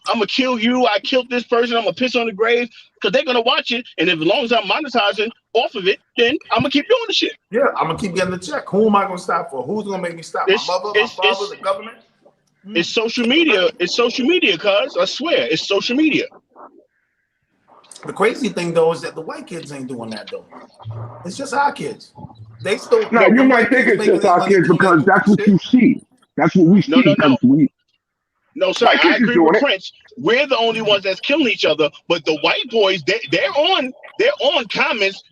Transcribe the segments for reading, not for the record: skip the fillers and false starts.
I'm gonna kill you. I killed this person. I'm gonna piss on the grave because they're gonna watch it. And if as long as I'm monetizing off of it, then I'm gonna keep doing the shit. Yeah, I'm gonna keep getting the check. Who am I gonna stop for? Who's gonna make me stop? My It's mother, my it's father, it's the government? it's social media. It's social media, cuz I swear, it's social media. The crazy thing though is that the white kids ain't doing that though. It's just our kids. They still Now you them might white think kids it's making just their our money kids doing that because stupid that's what shit. you see. That's what we No, see no, because no. we No, sir, white I kids is agree with doing it. Prince. We're the only ones that's killing each other, but the white boys, they're on comments,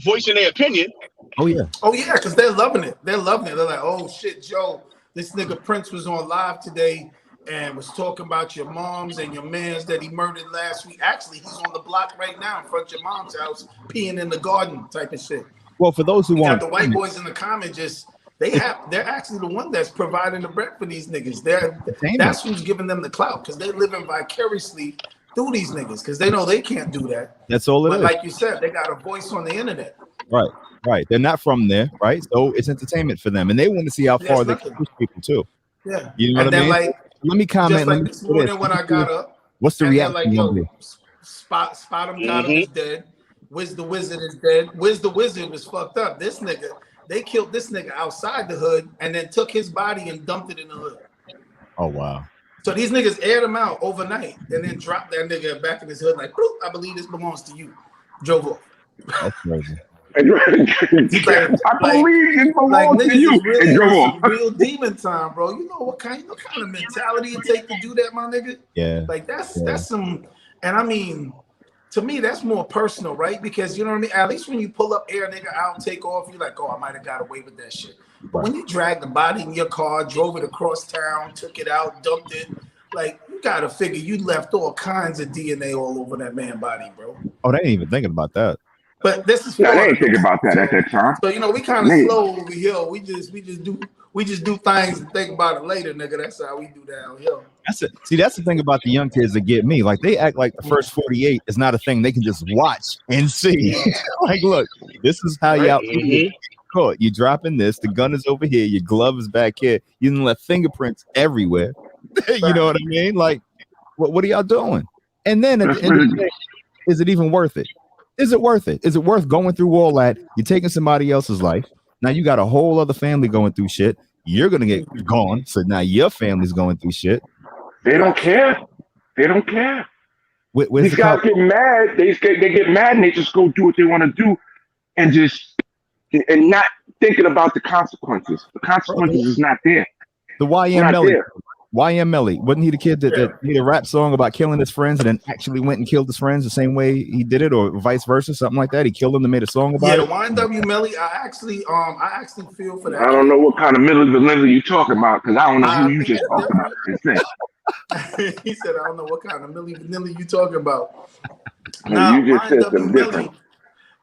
voicing their opinion. Oh yeah. Oh yeah, because they're loving it. They're loving it. They're like, oh shit, Joe, this nigga Prince was on live today and was talking about your moms and your mans that he murdered last week. Actually, he's on the block right now in front of your mom's house, peeing in the garden type of shit. Well, for those who You got want the white boys in the comment just they're actually the one that's providing the bread for these niggas. entertainment, That's who's giving them the clout because they living vicariously through these niggas because they know they can't do that. that's all it But is. like you said, they got a voice on the internet. Right. Right. They're not from there, right? So it's entertainment for them, and they want to see how That's far they can nothing. push people too. Yeah. You know And what I then mean? like Let me just comment. Let like me this say this. morning when I got up What's the and they're reaction like, gonna yo, be? Spot him got him Hmm. is dead. Wiz the Wizard is dead. Wiz the Wizard was fucked up. This nigga, they killed this nigga outside the hood and then took his body and dumped it in the hood. Oh wow. So these niggas aired him out overnight and then dropped that nigga back in his hood like, "Bloop, I believe this belongs to you." Drove off. That's crazy. And I Like believe it belongs to niggas you. is And really drove on off. some real demon time, bro. You know what kind of mentality it take to do that, my nigga? Yeah. Like that's Yeah. some, and I mean, to me that's more personal, right? Because you know what I mean. At least when you pull up air nigga out, take off, you're like, oh, I might have got away with that shit. But Right. when you drag the body in your car, drove it across town, took it out, dumped it, like you gotta figure you left all kinds of DNA all over that man body, bro. Oh, they ain't even thinking about that. But this is Now they Florida, ain't thinking about that at so that time. so you know we kind of They, slow over here. We just do things and think about it later, nigga. That's how we do down here. That's it. See, that's the thing about the young kids that get me. Like they act like the first 48 is not a thing they can just watch and see. Like, look, this is how you Right? out Hmm. caught. You dropping this, the gun is over here, your glove is back here. You didn't left fingerprints everywhere. You know what I mean? Like, what are y'all doing? And then at that's the end of the day, is it even worth it? Is it worth it? Is it worth going through all that? You're taking somebody else's life. Now you got a whole other family going through shit. You're gonna get gone. So now your family's going through shit. they don't care. They don't care. Where's These the guys cop? get mad. They get mad and they just go do what they want to do and just and not thinking about the consequences. The consequences is not there. The YM Not Melly. there. YM Melly. Wasn't he the kid that Yeah. made a rap song about killing his friends and then actually went and killed his friends the same way he did it, or vice versa, something like that? He killed them and made a song Yeah, about it. YNW Melly. I actually feel for I that don't kid. know what kind of middle vanilla you talking about because I don't know who I you think just it's talked about. different. Instead, He said, I don't know what kind of Millie Vanilli you talking about. you Now, just said something different.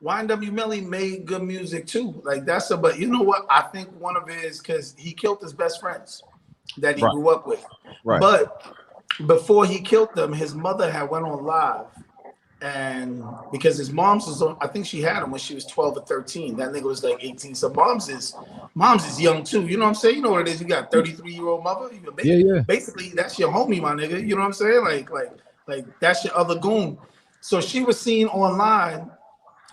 YNW Melly made good music too. Like but you know what? I think one of it is because he killed his best friends that he Right. grew up with. Right. But before he killed them, his mother had went on live. And because his mom's was on, I think she had him when she was 12 or 13. That nigga was like 18. So mom's is young too. You know what I'm saying? You know what it is. You got 33-year-old mother. Yeah, yeah. Basically, that's your homie, my nigga. You know what I'm saying? Like that's your other goon. So she was seen online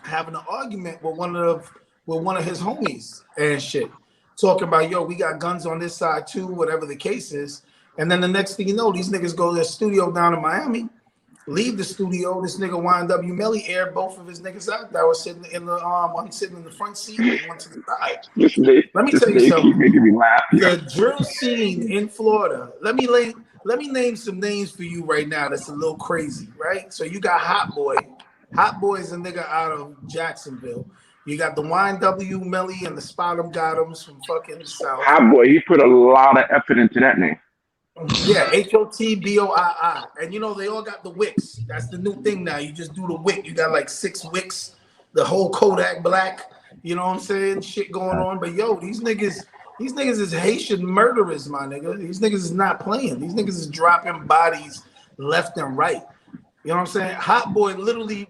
having an argument with one of his homies and shit, talking about, yo, we got guns on this side too, whatever the case is. And then the next thing you know, these niggas go to the studio down in Miami, leave the studio. This nigga YNW Melly aired both of his niggas out that was sitting in the one sitting in the front seat and one to the side. Let me tell you They keep something. making me laugh. The drill scene in Florida. Let me name some names for you right now. That's a little crazy, right? So you got Hot Boy. Hot Boy is a nigga out of Jacksonville. You got the YNW Melly and the Spot'em Got'ems from fucking South. Hot boy, he put a lot of effort into that name. Yeah, HOTBOII. And you know, they all got the wicks. That's the new thing now. You just do the wick. You got like 6 wicks, the whole Kodak Black, you know what I'm saying? Shit going on. But yo, these niggas is Haitian murderers, my nigga. These niggas is not playing. These niggas is dropping bodies left and right. You know what I'm saying? Hot Boy literally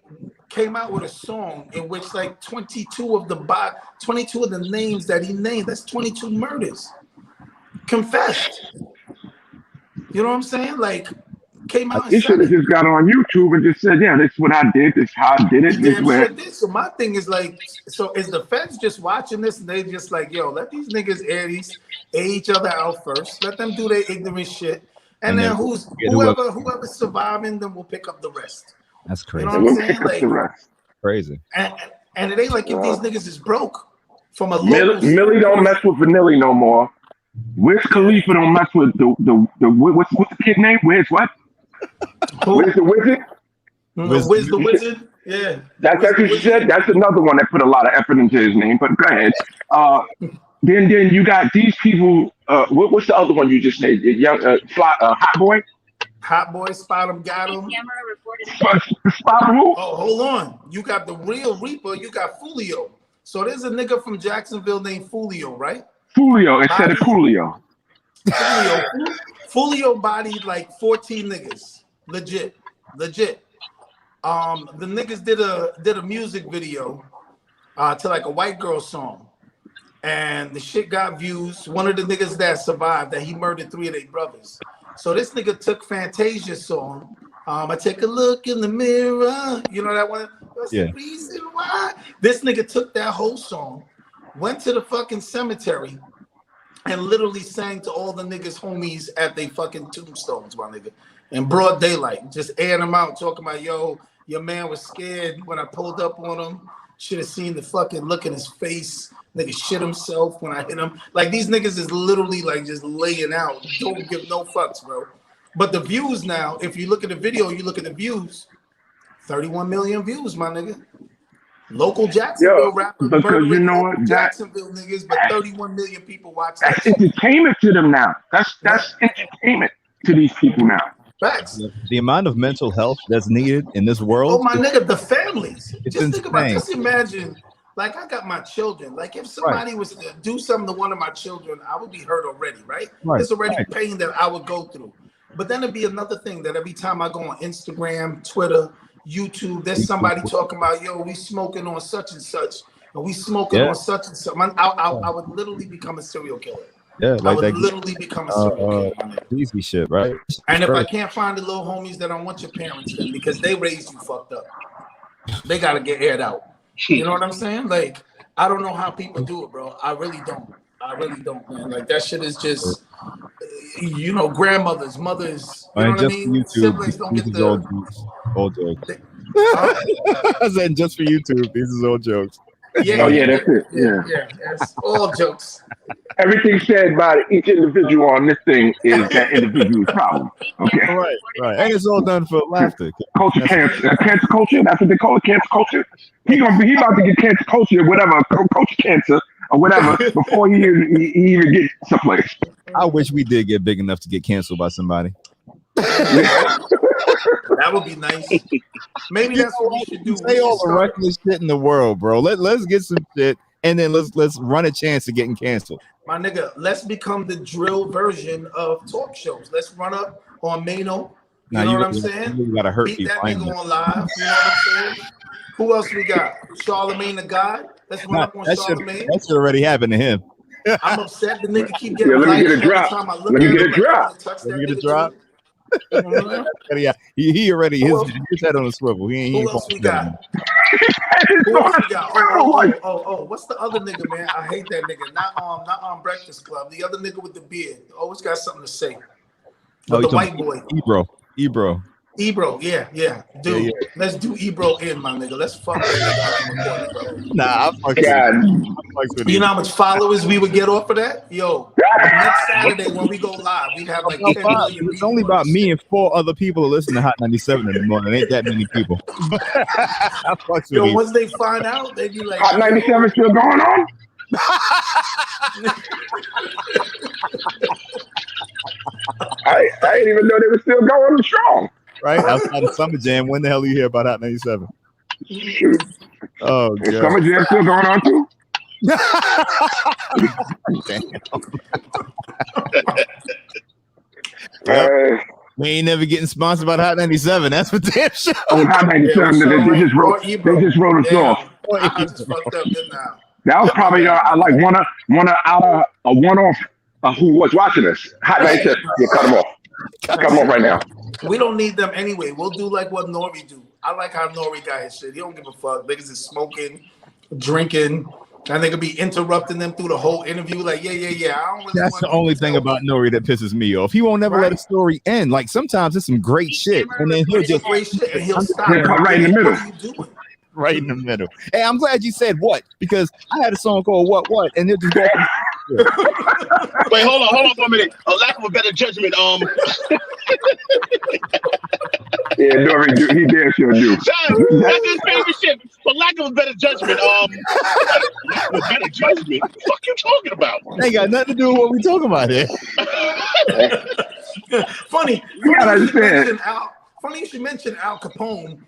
came out with a song in which like 22 of the names that he named, that's 22 murders confessed. You know what I'm saying? Like, came out He and should said have it. just got on YouTube and just said, "Yeah, this is what I did. This is how I did He it. This damn where." sure did. So my thing is like, so is the feds just watching this and they just like, yo, let these niggas air each other out first. Let them do their ignorant shit. And then whoever's surviving, then we'll pick up the rest. That's You know crazy. what I'm We'll saying? pick up Like, the rest. Crazy. and it ain't like if these niggas is broke from a Millie local don't mess with Vanilli no more. Wiz Khalifa don't mess with the what's the kid name? Where's what? Where's the wizard? Wiz the Wizard? Yeah. That's Wiz the what she Wizard? said. That's another one that put a lot of effort into his name. But go ahead. Then you got these people. What's the other one you just said? Young Hot Boy. Hot Boy, spot him, got him. Spot who? Oh, hold on. You got the real Reaper. You got Fulio. So there's a nigga from Jacksonville named Fulio, right? Fulio instead of Coolio. Fulio bodied like 14 niggas. Legit. The niggas did a music video to like a white girl song. And the shit got views. One of the niggas that survived, that he murdered 3 of their brothers. So this nigga took Fantasia's song. I take a look in the mirror. You know that one? That's the reason why. This nigga took that whole song, went to the fucking cemetery, and literally sang to all the niggas homies at they fucking tombstones, my nigga. In broad daylight. Just airing them out, talking about, yo, your man was scared when I pulled up on him. Should have seen the fucking look in his face. Nigga shit himself when I hit him. Like, these niggas is literally like just laying out. Don't give no fucks, bro. But the views now, if you look at the video, you look at the views, 31 million views, my nigga. Local Jacksonville rapper, because you know what, Jacksonville niggas, but 31 million people watch that. That's entertainment to them now. That's entertainment to these people now. Facts. The amount of mental health that's needed in this world. Oh my nigga, the families. Just think about. Just imagine. Like, I got my children. Like, if somebody was to do something to one of my children, I would be hurt already, right? It's already pain that I would go through. But then it'd be another thing that every time I go on Instagram, Twitter, YouTube, there's somebody talking about, yo, we smoking on such and such, and we smoking on such and such. I would literally become a serial killer. Yeah, I would literally become a serial killer. Easy shit, right? And if I can't find the little homies that I want your parents then, because they raised you fucked up, they gotta get aired out. You know what I'm saying? Like, I don't know how people do it, bro. I really don't, man. Like, that shit is just, you know, grandmothers, mothers, you know what I mean? YouTube, siblings don't get the old jokes. I said just for YouTube, these is old jokes. Yeah, oh yeah, that's it. Yeah, that's all jokes. Everything said by each individual on this thing is that individual's problem. Okay. Right. And it's all done for laughter. Cancer culture. That's what they call it, cancer culture. He about to get cancer culture, whatever, culture cancer or whatever, before he even gets someplace. I wish we did get big enough to get canceled by somebody. That would be nice. Maybe that's what we should do. Say all the reckless shit in the world, bro. Let's get some shit, and then let's run a chance of getting canceled. My nigga, let's become the drill version of talk shows. Let's run up on Mano. You know what I'm saying? You gotta hurt Beat people. that nigga on live. You know what I'm saying? Who else we got? Charlemagne the God. Let's run up on Charlemagne. That should already happened to him. I'm upset. The nigga keep getting let me get a drop. Let me get a drop. Let me get a drop. Yeah, he already his head on a swivel. Who else we got? Oh, what's the other nigga, man? I hate that nigga. Not on Breakfast Club. The other nigga with the beard always got something to say. But the white boy. Ebro, yeah. Dude, let's do Ebro in, my nigga. Let's fuck that nigga. Nah, I'm fucking. You know how much followers we would get off of that? Yo, next Saturday when we go live, we'd have like 10 million. It's only about me and 4 other people who listen to Hot 97 in the morning. Ain't that many people. Yo, once they find out, they be like, Hot 97 still going on? I didn't even know they were still going strong. Right? Outside of Summer Jam, when the hell are you hear about Hot 97? Oh, God. Is Summer Jam still going on too? We ain't never getting sponsored by Hot 97. That's for damn sure. Oh, Hot 97. They just wrote us off. I just fucked up, didn't I? That was probably like one out of a one-off who was watching us. Hot 97. Yeah, cut them off. Cut them off right now. We don't need them anyway. We'll do like what Nori do. I like how Nori got his shit. He don't give a fuck. Niggas is smoking, drinking, and they could be interrupting them through the whole interview. Like, yeah. I don't really That's the only thing about Nori that pisses me off. He won't never let a story end. Like sometimes it's some great shit, and then he'll just great shit, and he'll stop right in the middle. What are you doing? Right in the middle. Hey, I'm glad you said what, because I had a song called What, and it just go. Wait, hold on for a minute. A lack of a better judgment. Yeah, Nori, he damn sure do. Son, that's his favorite shit. For lack of a better judgment. Lack of a better judgment. What the fuck you talking about? Ain't got nothing to do with what we talking about here. Funny. You gotta understand. Funny you should mention Al Capone.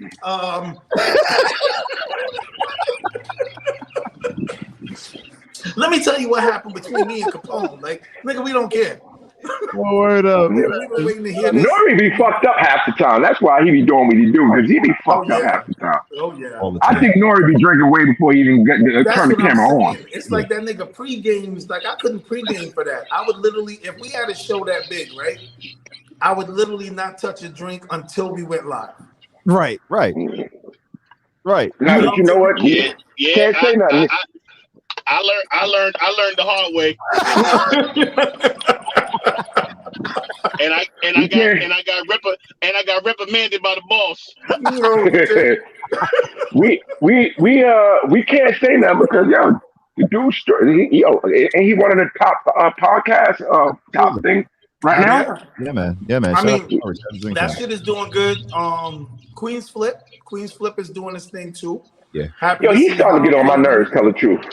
Let me tell you what happened between me and Capone. Like, nigga, we don't care. Word up. We were waiting to hear this. Nori be fucked up half the time. That's why he be doing what he do, because he be fucked up half the time. Oh, yeah. I think Nori be drinking way before he even turn the camera on. It's like that nigga pre-games. Like, I couldn't pre-game for that. I would literally, if we had a show that big, right? I would literally not touch a drink until we went live. Right. Now, but you know what? Yeah. Can't say nothing. I learned the hard way. and I got reprimanded by the boss. we can't say that because the dude's and he one of the top podcast top things right now. Yeah, man. I mean, that shit is doing good. Queen's Flip is doing this thing too. Yeah. He's starting to get on my nerves. Tell the truth.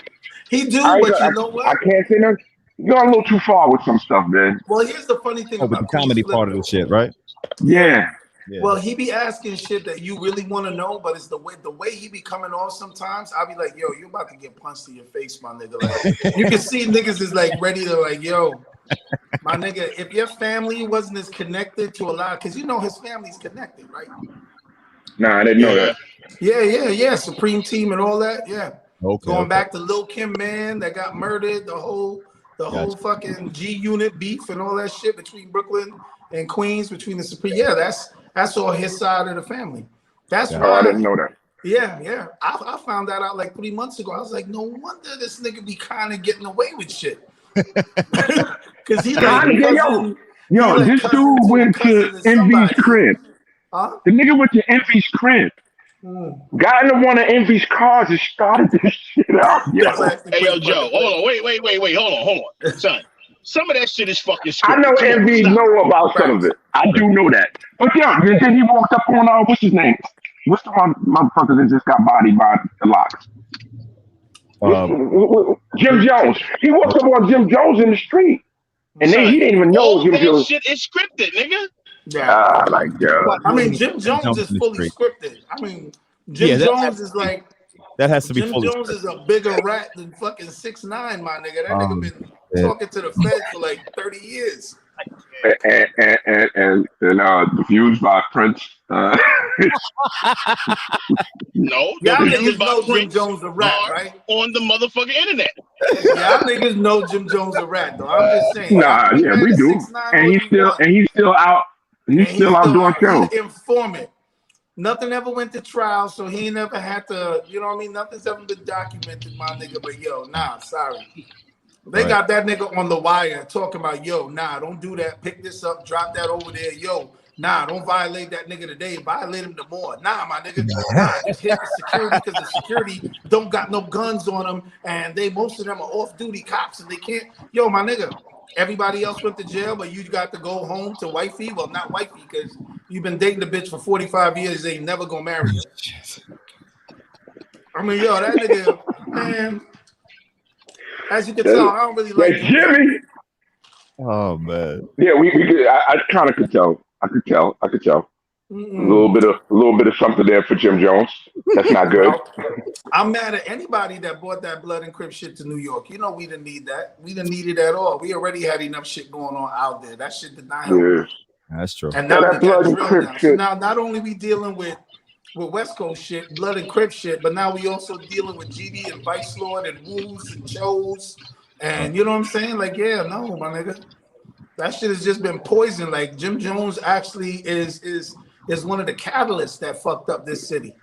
He do, but you know what? I can't say nothing. You're going a little too far with some stuff, man. Well, here's the funny thing about the comedy part of the shit, right? Yeah. Well, he be asking shit that you really want to know, but it's the way he be coming off sometimes. I'll be like, yo, you about to get punched in your face, my nigga. Like, you can see niggas is like ready to like, yo, my nigga, if your family wasn't as connected to a lot, because you know his family's connected, right? Nah, I didn't know that. Yeah. Supreme Team and all that. Yeah. Okay. Going back to Lil Kim, man, that got murdered, the whole fucking G Unit beef and all that shit between Brooklyn and Queens, between the Supreme. Yeah, that's all his side of the family. That's why I didn't know that. Yeah. I found that out like 3 months ago. I was like, no wonder this nigga be kind of getting away with shit. Because he's like, this dude went to Envy's crib. Huh? The nigga went to Envy's crib. Got into one of Envy's cars and started this shit out. Hey, yo, Joe, hold on. Wait, hold on. Son, some of that shit is fucking scripted. I know Envy know about some of it. I do know that. But then he walked up on, what's his name? What's the one motherfucker that just got bodied by the locks? Jim Jones. He walked up on Jim Jones in the street. And then he didn't even know Jim Jones. Shit is scripted, nigga. Yeah. I mean, Jim Jones is fully scripted. I mean, Jim Jones is like that has to be. Jim Jones is a bigger rat than fucking 6ix9ine, my nigga. That nigga been talking to the feds for like 30 years. And diffused by Prince. No, y'all niggas know Jim Jones a rat, right? On the motherfucking internet. Y'all niggas know Jim Jones a rat, though. I'm just saying. Nah, yeah, we do. And he's still out. He's still out doing shows. Informant. Nothing ever went to trial, so he never had to, you know what I mean? Nothing's ever been documented, my nigga. But sorry. They got that nigga on the wire talking about, don't do that. Pick this up, drop that over there. Don't violate that nigga today. Violate him tomorrow. Nah, my nigga. Just hit the security because the security don't got no guns on them, and most of them are off-duty cops, and they can't. My nigga. Everybody else went to jail, but you got to go home to wifey. Well, not wifey, because you've been dating the bitch for 45 years. They ain't never gonna marry you. I mean, that nigga, man. As you can tell, I don't really like Jimmy. Oh man. Yeah, we could. I kind of could tell. I could tell. A little bit of something there for Jim Jones. That's not good. I'm mad at anybody that brought that blood and Crip shit to New York. We didn't need that. We didn't need it at all. We already had enough shit going on out there. That shit did not help. Yeah. That's true. And now that blood and Crip shit. Now, not only we dealing with West Coast shit, blood and Crip shit, but now we also dealing with GD and Vice Lord and Woos and Chose. And you know what I'm saying? Like, no, my nigga. That shit has just been poisoned. Like Jim Jones actually is one of the catalysts that fucked up this city.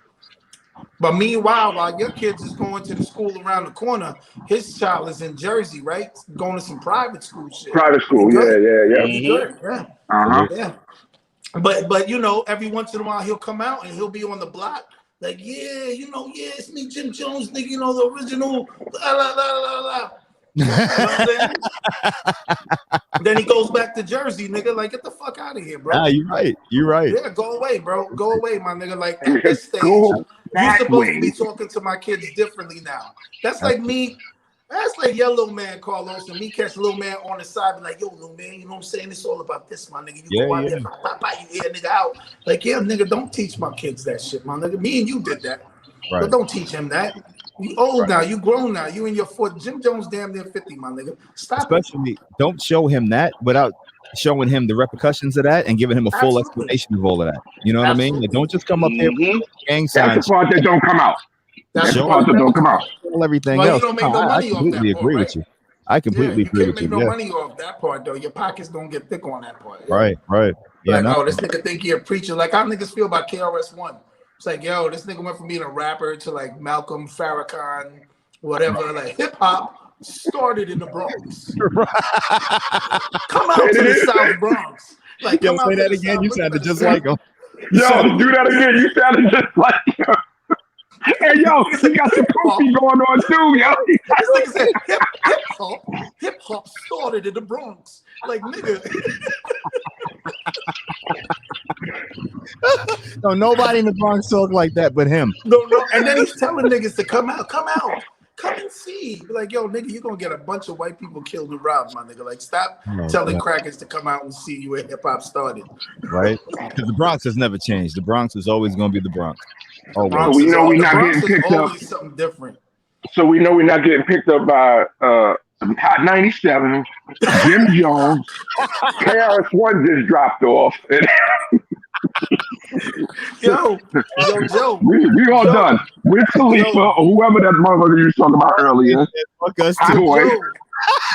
But meanwhile, while your kids is going to the school around the corner, his child is in Jersey, right? Going to some private school shit. Private school, He's good, yeah. Uh-huh. But you know, every once in a while he'll come out and he'll be on the block, like, yeah, it's me, Jim Jones, nigga, the original, la la la la la. You know what I'm saying? Then he goes back to Jersey, nigga. Like, get the fuck out of here, bro. Nah, you're right. You're right. Yeah, go away, bro. Go away, my nigga. Like, at this stage, you're supposed to be talking to my kids differently now. That's like me. That's like your little man, Carlos, and me catch little man on the side, be like, yo, little man, you know what I'm saying? It's all about this, my nigga. You go out there, you hear nigga out. Like, yeah, nigga, don't teach my kids that shit, my nigga. Me and you did that. Right. But don't teach him that. You old now, you grown now, you in your 40s. Jim Jones damn near 50, my nigga. Stop. Especially, don't show him that without showing him the repercussions of that and giving him a full explanation of all of that. You know what I mean? Like, don't just come up there with gang signs. That's the part that don't come out. That's the part that don't come out. Everything else. You don't make no money I completely off that agree part, with you. I completely agree with you. You can't make no money off that part, though. Your pockets don't get thick on that part. Right. Yeah, like, this nigga think he a preacher. Like, how niggas feel about KRS-One? It's like, yo, this nigga went from being a rapper to like Malcolm Farrakhan, whatever. Like, hip hop started in the Bronx. Come out to the South Bronx. Like, yo, say that again. You sounded just like him. Yo, do that again. You sounded just like him. Hey, yo, you got some poopy going on too, yo. This nigga said hip hop started in the Bronx. Like, nigga. No, nobody in the Bronx talk like that but him. No. And then he's telling niggas to come out, come and see. Be like, yo, nigga, you're gonna get a bunch of white people killed and robbed, my nigga. Like, stop telling crackers to come out and see you where hip hop started. Right? Because the Bronx has never changed. The Bronx is always gonna be the Bronx. So we know we're not getting picked up. Something different. So we know we're not getting picked up by Hot 97, Jim Jones, KRS-One just dropped off. Joe. We all done. With Khalifa or whoever that motherfucker you was talking about earlier. Fuck us too. Joe,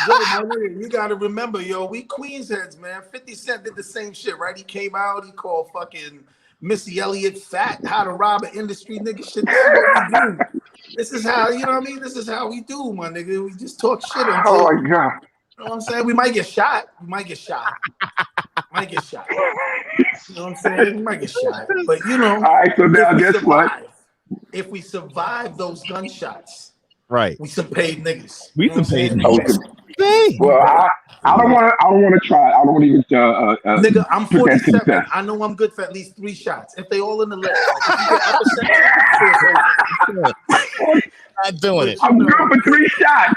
my nigga, you gotta remember, yo, we Queens heads, man. 50 Cent did the same shit, right? He came out, he called fucking Missy Elliott fat, how to rob an industry, nigga. Shit, this is what we do. This is how, you know what I mean? This is how we do, my nigga. We just talk shit. Oh my God. You know what I'm saying? We might get shot. You know what I'm saying? We might get shot. But, you know, all right, so now guess what? If we survive those gunshots, right, we some paid niggas. We some paid niggas. Well, I don't want to try. I don't want to even. Nigga, I'm 47. I know I'm good for at least 3 shots. If they all in the leg, I'm doing it. I'm good for 3 shots.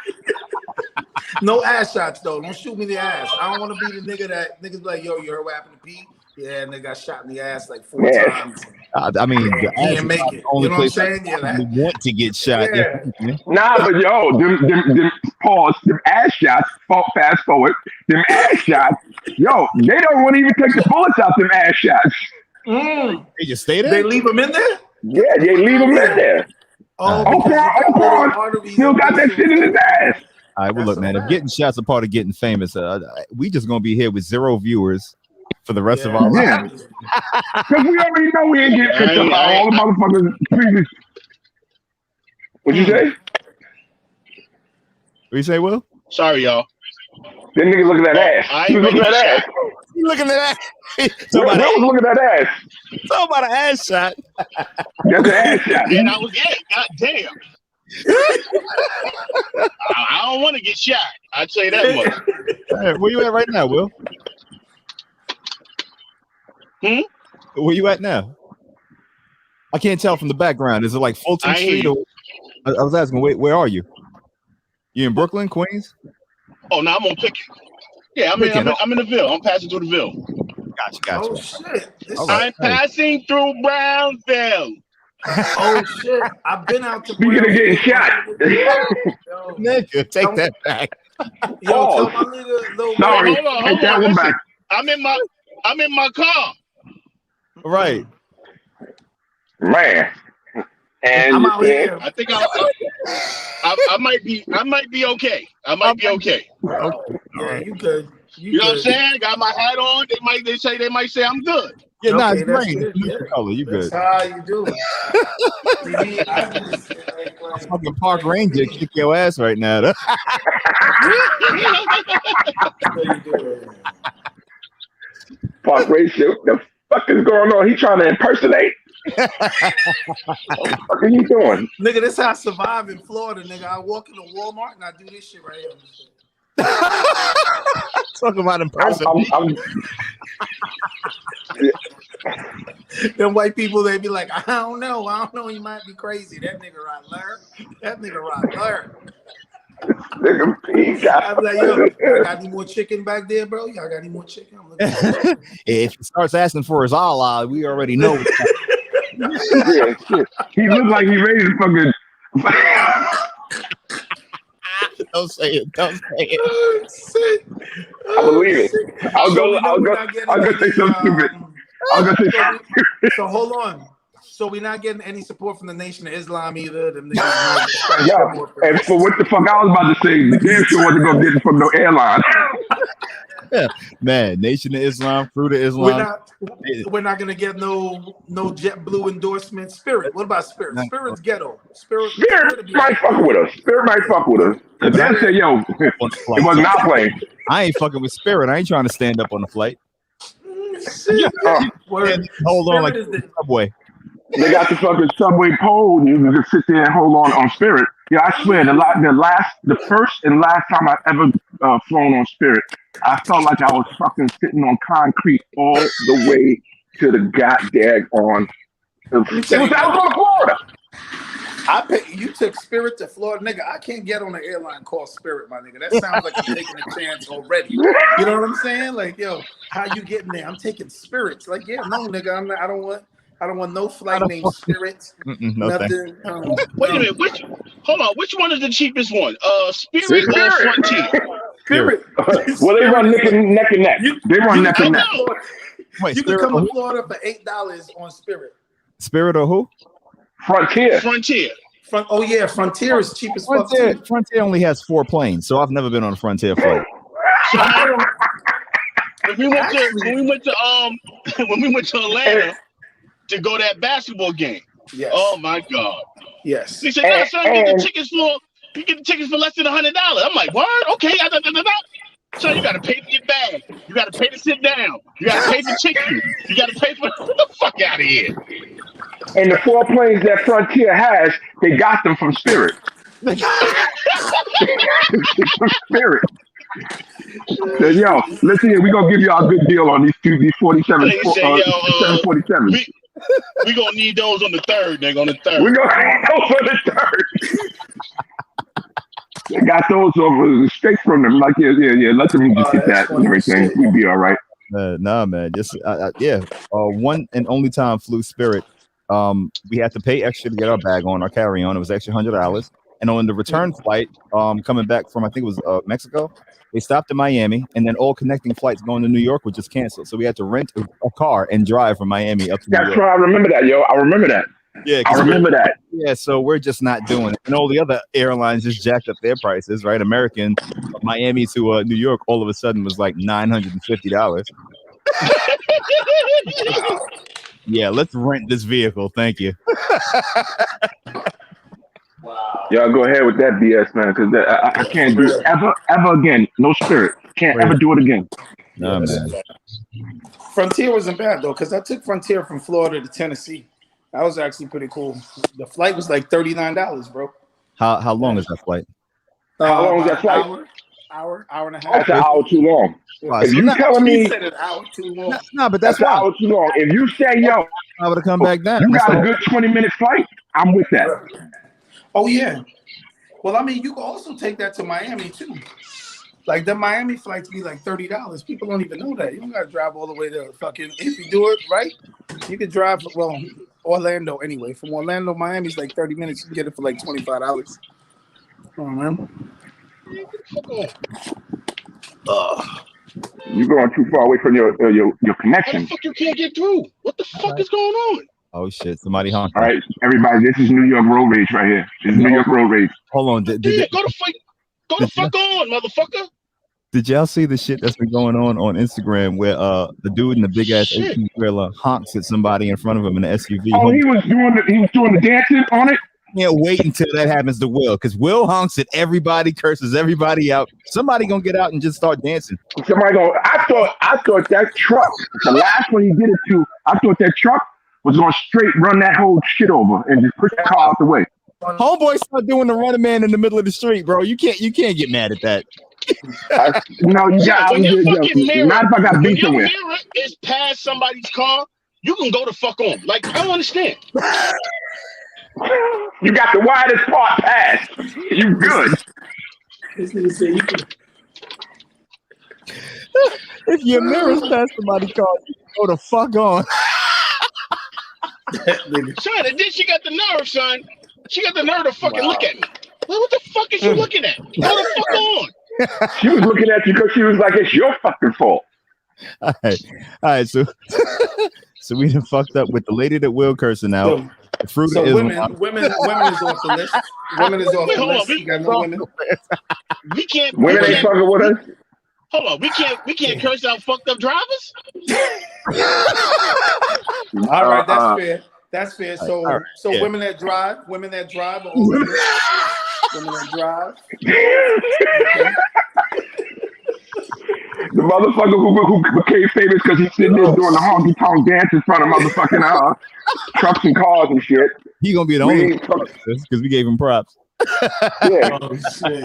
No ass shots though. Don't shoot me in the ass. I don't want to be the nigga that niggas be like, yo, you heard what happened to Pete? Yeah, nigga got shot in the ass like 4 times. I mean, he didn't make it. You know what I'm saying? Yeah, want to get shot. Yeah. Nah, but yo, them pause, them ass shots. Fast forward, them ass shots. Yo, they don't want to even take the bullets out them ass shots. They just stay there. They leave them in there. Yeah, they leave them in there. Still got that shit in his ass. All right, well, look, man. If getting shots are part of getting famous, we just gonna be here with 0 viewers for the rest of our lives. Because we already know we ain't getting picked up by all the motherfuckers previous. What'd you say? What you say, Will? Sorry, y'all. That nigga looking at that ass. He looking at that ass. You looking at that? Will was looking at that ass. Talk about an ass shot. That's an ass shot. And I was God damn. I don't want to get shot. I'd say that much. Hey, where you at right now, Will? Where you at now? I can't tell from the background. Is it like Fulton Street? Or, I was asking, where are you? You in Brooklyn, Queens? Oh, no, I'm on Pickett. Yeah, I'm in the Ville. I'm passing through the Ville. Gotcha. Oh, shit. I'm passing through Brownsville. Oh, shit. I've been out to Speaking of getting shot. Nigga, take that back. Yo, tell my nigga, sorry, hold on. take that one back. I'm in my car. Right. Man. And I'm out here. I think I might be okay. I might be okay. Yeah, you good. You know what I'm saying? Got my hat on. They might say I'm good. Yeah, Okay, it's that's green. good, It's yeah. color. You That's good? how you do it. See, I do this shit like Fucking park ranger kick your ass right now. so you do it. Park ratio. What the fuck is going on? He trying to impersonate? What the fuck are you doing? Nigga, this how I survive in Florida, nigga. I walk into Walmart and I do this shit right here. Talk about I'm, impersonation. Them white people, they be like, I don't know, he might be crazy. That nigga right there. That nigga right there. nigga, he got I be like, yo, y'all got any more chicken back there, bro? Y'all got any more chicken? I'm looking for chicken. If he starts asking for his Allah, we already know. yeah, shit. He looked like he ready to fucking. Don't say it. Don't say it. Oh, shit. I believe it. I'll So go we know say we're not something stupid. I'll go say something stupid. So hold on. So we're not getting any support from the Nation of Islam either. Them niggas Yo, and for what the fuck I was about to say, the damn sure wasn't gonna get it from no airline. Man, Nation of Islam, Fruit of Islam. We're not gonna get no JetBlue endorsement. Spirit. What about Spirit? Spirit's ghetto. Spirit might fuck with us. Spirit might fuck with us. If they say, yo, it was not playing. I ain't fucking with Spirit. I ain't trying to stand up on the flight. Hold on, like the subway. They got the fucking subway pole, and you can just sit there and hold on Spirit. Yeah, I swear, the first and last time I ever flown on Spirit, I felt like I was fucking sitting on concrete all the way to the goddamn on. I was going to Florida. You took Spirit to Florida, nigga. I can't get on an airline called Spirit, my nigga. That sounds like I'm taking a chance already. You know what I'm saying? Like, yo, how you getting there? I'm taking Spirits. Like, yeah, no, nigga, I'm not. I don't want no flight named Spirit. No nothing. Wait a minute. Which one is the cheapest one? Spirit or Frontier? Spirit. Well, they run neck and neck. They run neck and neck. Wait, you can come to Florida for $8 on Spirit. Spirit or who? Frontier. Oh yeah, Frontier is cheap as fuck. Frontier only has 4 planes, so I've never been on a Frontier flight. When we went to Atlanta to go to that basketball game. Yes. Oh my God. Yes. He said, "No, son, get the tickets for less than $100." I'm like, "What? Okay." So you got to pay for your bag. You got to pay to sit down. You got to pay for chicken. You got to pay for get the fuck out of here. And the 4 planes that Frontier has, they got them from Spirit. From Spirit. So, yo, listen here, we're going to give y'all a good deal on these 747s. We going to need those on the 3rd, nigga, on the 3rd. We're going to need those on the 3rd. They got those over straight from them. Like, yeah, let them just get that and everything. We'll be all right. Nah, man. Just, one and only time flew Spirit. We had to pay extra to get our bag on, our carry-on. It was extra $100. And on the return flight, coming back from, I think it was Mexico, they stopped in Miami, and then all connecting flights going to New York were just canceled. So we had to rent a car and drive from Miami up to New York. That's right. I remember that, yo. I remember that. Yeah, I remember that. Yeah, so we're just not doing it. And all the other airlines just jacked up their prices, right? American, Miami to New York, all of a sudden was like $950. Yeah, let's rent this vehicle. Thank you. Wow. Y'all go ahead with that BS, man, because I can't do it ever again. No Spirit. Can't ever do it again. No, man. Frontier wasn't bad, though, because I took Frontier from Florida to Tennessee. That was actually pretty cool. The flight was like $39, bro. How long is that flight? How long is that flight? Hour and a half. That's an hour too long. If you telling me said an hour too long. No, but that's an hour too long. If you say, yo, I would have come back down. You got a good 20-minute flight, I'm with that. Oh, yeah. Well, I mean, you can also take that to Miami, too. Like, the Miami flights be like $30. People don't even know that. You don't got to drive all the way to fucking, if you do it right, you can drive, Orlando anyway. From Orlando, Miami's like 30 minutes. You can get it for like $25. Oh, man. You're going too far away from your connection. How the fuck you can't get through? What the fuck is going on? Oh shit! Somebody honking. All right, everybody. This is New York road rage right here. This is New York road rage. Hold on. Go the fuck on, motherfucker. Did y'all see the shit that's been going on Instagram where the dude in the big ass 18-wheeler honks at somebody in front of him in the SUV? Oh, he was doing the dancing on it. Can't wait until that happens to Will, because Will honks at everybody, curses everybody out. Somebody gonna get out and just start dancing. Somebody go. I thought that truck, the last one he did it to, I thought that truck was gonna straight run that whole shit over and just push the car out the way. Homeboy start doing the running man in the middle of the street, bro. You can't get mad at that. No, you got. When your fucking mirror, Not if I got beat somewhere. Your mirror is past somebody's car, you can go the fuck on. Like, I don't understand. You got the widest part passed. You good. This nigga said you can. If your mirror's past somebody's car, you can go the fuck on. Son, and then she got the nerve, son. She got the nerve to fucking look at me. Well, what the fuck is you looking at? Go the fuck on. She was looking at you because she was like, "It's your fucking fault." All right. So we done fucked up with the lady that Will cursing out. The fruit So is women is off the list. Women is off the list. You got no women. We can't. Women ain't fucking with us. Hold on, we can't curse out fucked up drivers. All right, that's fair. That's fair. So yeah. women that drive, are all women that drive. The motherfucker who became famous because he's sitting there doing the honky tonk dance in front of motherfucking trucks and cars and shit. He gonna be the only because we gave him props. Yeah,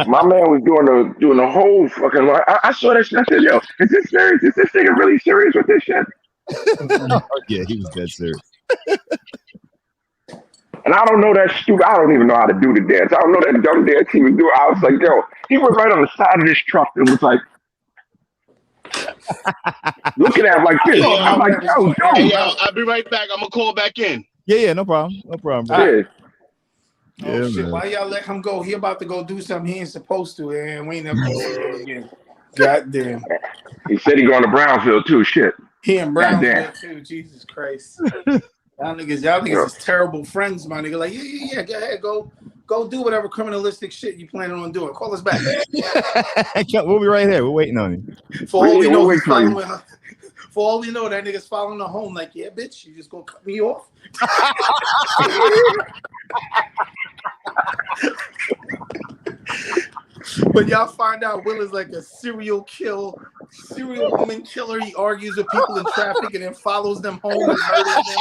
my man was doing the whole fucking. I saw that shit. I said, "Yo, is this serious? Is this nigga really serious with this shit?" Yeah, he was dead serious. And I don't know that stupid. I don't even know how to do the dance. I don't know that dumb dance he was doing. I was like, "Yo," he was right on the side of this truck and was like. Looking at him like this. I'm like, yo, hey, I'll be right back. I'm gonna call back in. Yeah, no problem. Bro. Yeah. Oh shit! Why y'all let him go? He about to go do something he ain't supposed to, and we ain't never gonna see him again. God damn. He said he going to Brownsville too. Shit. He in Brownsville too. Jesus Christ. Y'all niggas is terrible friends, my nigga. Like, yeah. Go ahead, go do whatever criminalistic shit you planning on doing. Call us back. We'll be right here. We're waiting on you. For all we know, that nigga's following her home. Like, yeah, bitch, you just gonna cut me off? But y'all find out Will is like a serial woman killer. He argues with people in traffic and then follows them home and murders them.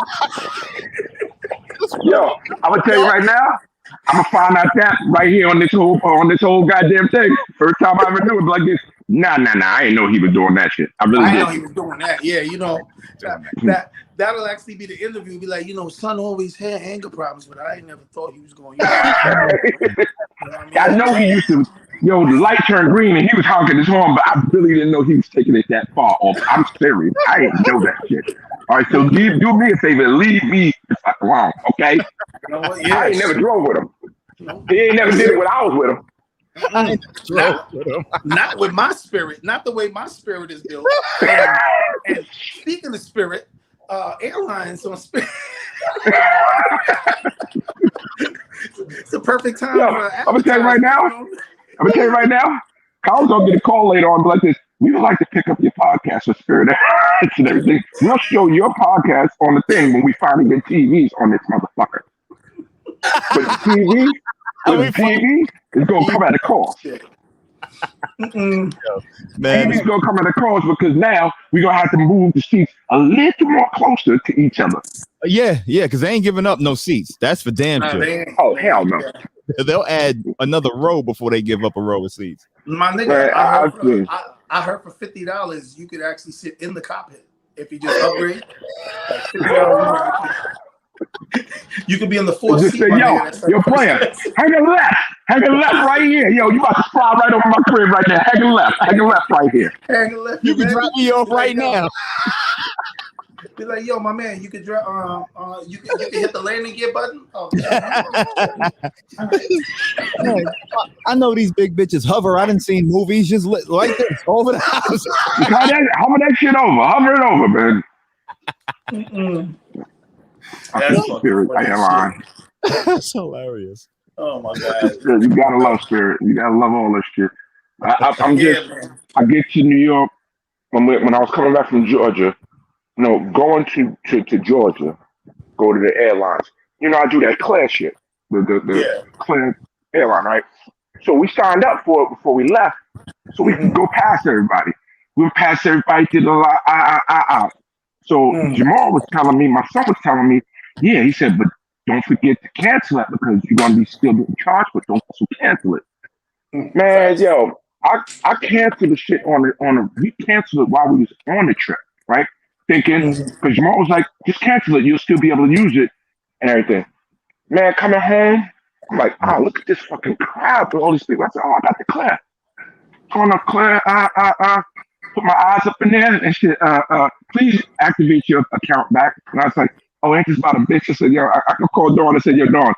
Yo, I'm gonna tell you right now. I'm gonna find out that right here on this whole goddamn thing. First time I ever knew it like this. Nah. I ain't know he was doing that shit. I know he was doing that. Yeah, you know that'll actually be the interview. Be like, son always had anger problems, but I ain't never thought he was going. I know he used to. Yo, the light turned green and he was honking his horn, but I really didn't know he was taking it that far off. I'm serious. I didn't know that shit. All right, so do me a favor, leave me the fuck alone, okay? You know what? Yeah, I ain't never drove with him. He ain't never did it when I was with him. Not with my spirit, not the way my spirit is built. And speaking of spirit, airlines on spirit. It's a perfect time. I'm gonna tell you right now. Kyle's gonna get a call later on like this. We would like to pick up your podcast with Spirit and everything. We'll show your podcast on the thing when we finally get TVs on this motherfucker. But the TV is gonna come at a cost. Man, TV's gonna come at a cost because now we're gonna have to move the seats a little more closer to each other. Yeah, because they ain't giving up no seats. That's for damn sure. Oh hell no. They'll add another row before they give up a row of seats. My nigga, I heard for $50 you could actually sit in the cockpit if you just upgrade. Like $50 you could be in the fourth seat. Say, yo, player, hang a left right here. Yo, you about to slide right over my crib right there. Hang a left right here. Hang a left. You can drop me off right now. Be like, yo, my man, you could drop. You can hit the landing gear button. Oh, I know these big bitches hover. I done seen movies just like this over the house. Hover that shit over. Hover it over, man. That's Spirit. I am on. That's hilarious. Oh my god. You gotta love Spirit. You gotta love all this shit. I'm Yeah, just, man. I get to New York when I was coming back from Georgia. No, going to Georgia, go to the airlines. You know, I do that Claire shit, the Yeah. Claire airline, right? So we signed up for it before we left, so we could Mm-hmm. go past everybody. We would pass everybody, did a lot, So Mm. Jamal was telling me, my son was telling me, yeah, he said, but don't forget to cancel it because you're gonna be still getting charged, but don't also cancel it. Man, Facts. yo, I canceled the shit we canceled it while we was on the trip, right? Thinking, Mm-hmm. because Jamal was like, just cancel it, you'll still be able to use it and everything. Man, coming home, I'm like, oh, look at this fucking crowd with all these people. I said, oh, I got the Claire. Going up Claire, put my eyes up in there and shit, please activate your account back. And I was like, oh, ain't this about a bitch? I said, yo, I called Dawn. I said, yo, Dawn,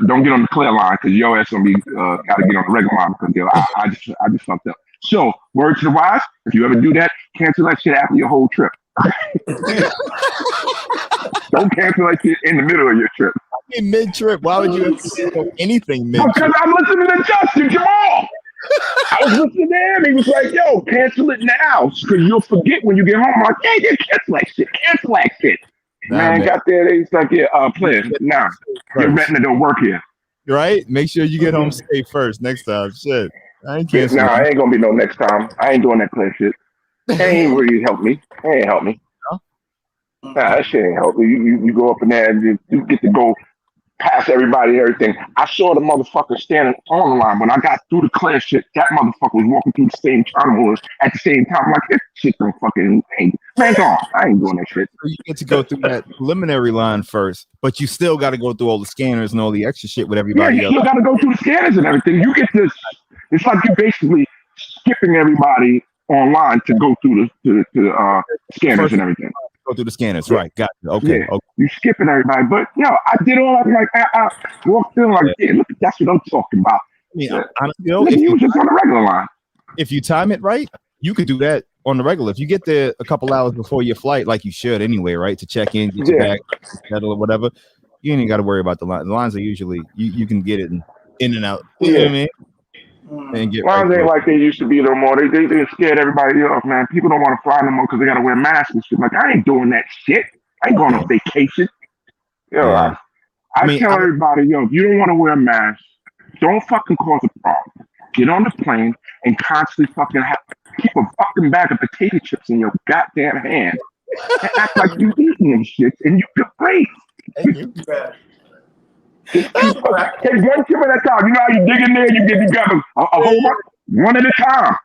don't get on the clear line because your ass gonna be gotta get on the regular line because yo, I just fucked up. So, word to the wise, if you ever do that, cancel that shit after your whole trip. Don't cancel that shit in the middle of your trip. In mid-trip, why would you cancel anything Because mid-trip? I'm listening to Justin Jamal. I was listening to him. He was like, yo, cancel it now because you'll forget when you get home. I'm like, yeah, cancel that shit. Cancel that shit. Nah, Man, got there. He's like, yeah, player, nah, your retina don't work here. Right? Make sure you get home safe first next time. Shit. I ain't Yeah, nah, canceling. I ain't gonna be no next time. I ain't doing that player shit. That ain't really helped me. That ain't helped me. Nah, that shit ain't helped me. You go up in there and you get to go past everybody and everything. I saw the motherfucker standing on the line. When I got through the clear shit, that motherfucker was walking through the same terminal at the same time. I'm like, this shit don't fucking ain't. Man, go on. I ain't doing that shit. You get to go through that preliminary line first, but you still got to go through all the scanners and all the extra shit with Yeah, everybody you else. still got to go through the scanners and everything. You get this. It's like you're basically skipping everybody online to go through the scanners First, and everything. go through the scanners, Yeah. right? Got you. Okay. Yeah, you skipping everybody. But yo, I did all that. Like I walked in like, yeah, look, that's what I'm talking about. I mean, Yeah. honestly, though, Nigga, you was just on the regular line. if you time it right, you could do that on the regular. If you get there a couple hours before your flight, like you should anyway, right? To check in, get your bag, settle or whatever, you ain't got to worry about the line. The lines are usually you can get it in and out. You know what I mean? And get right Lines ain't through. like they used to be no more. They scared everybody off, man. People don't want to fly no more because they got to wear masks and shit. Like, I ain't doing that shit. I ain't going on vacation. Yo, Yeah. I tell everybody, yo, if you don't want to wear a mask, don't fucking cause a problem. Get on the plane and constantly fucking keep a fucking bag of potato chips in your goddamn hand and act like you eating them shit and you can breathe. Just keep take one chip at a time. You know how you dig in there, you got a whole one at a time,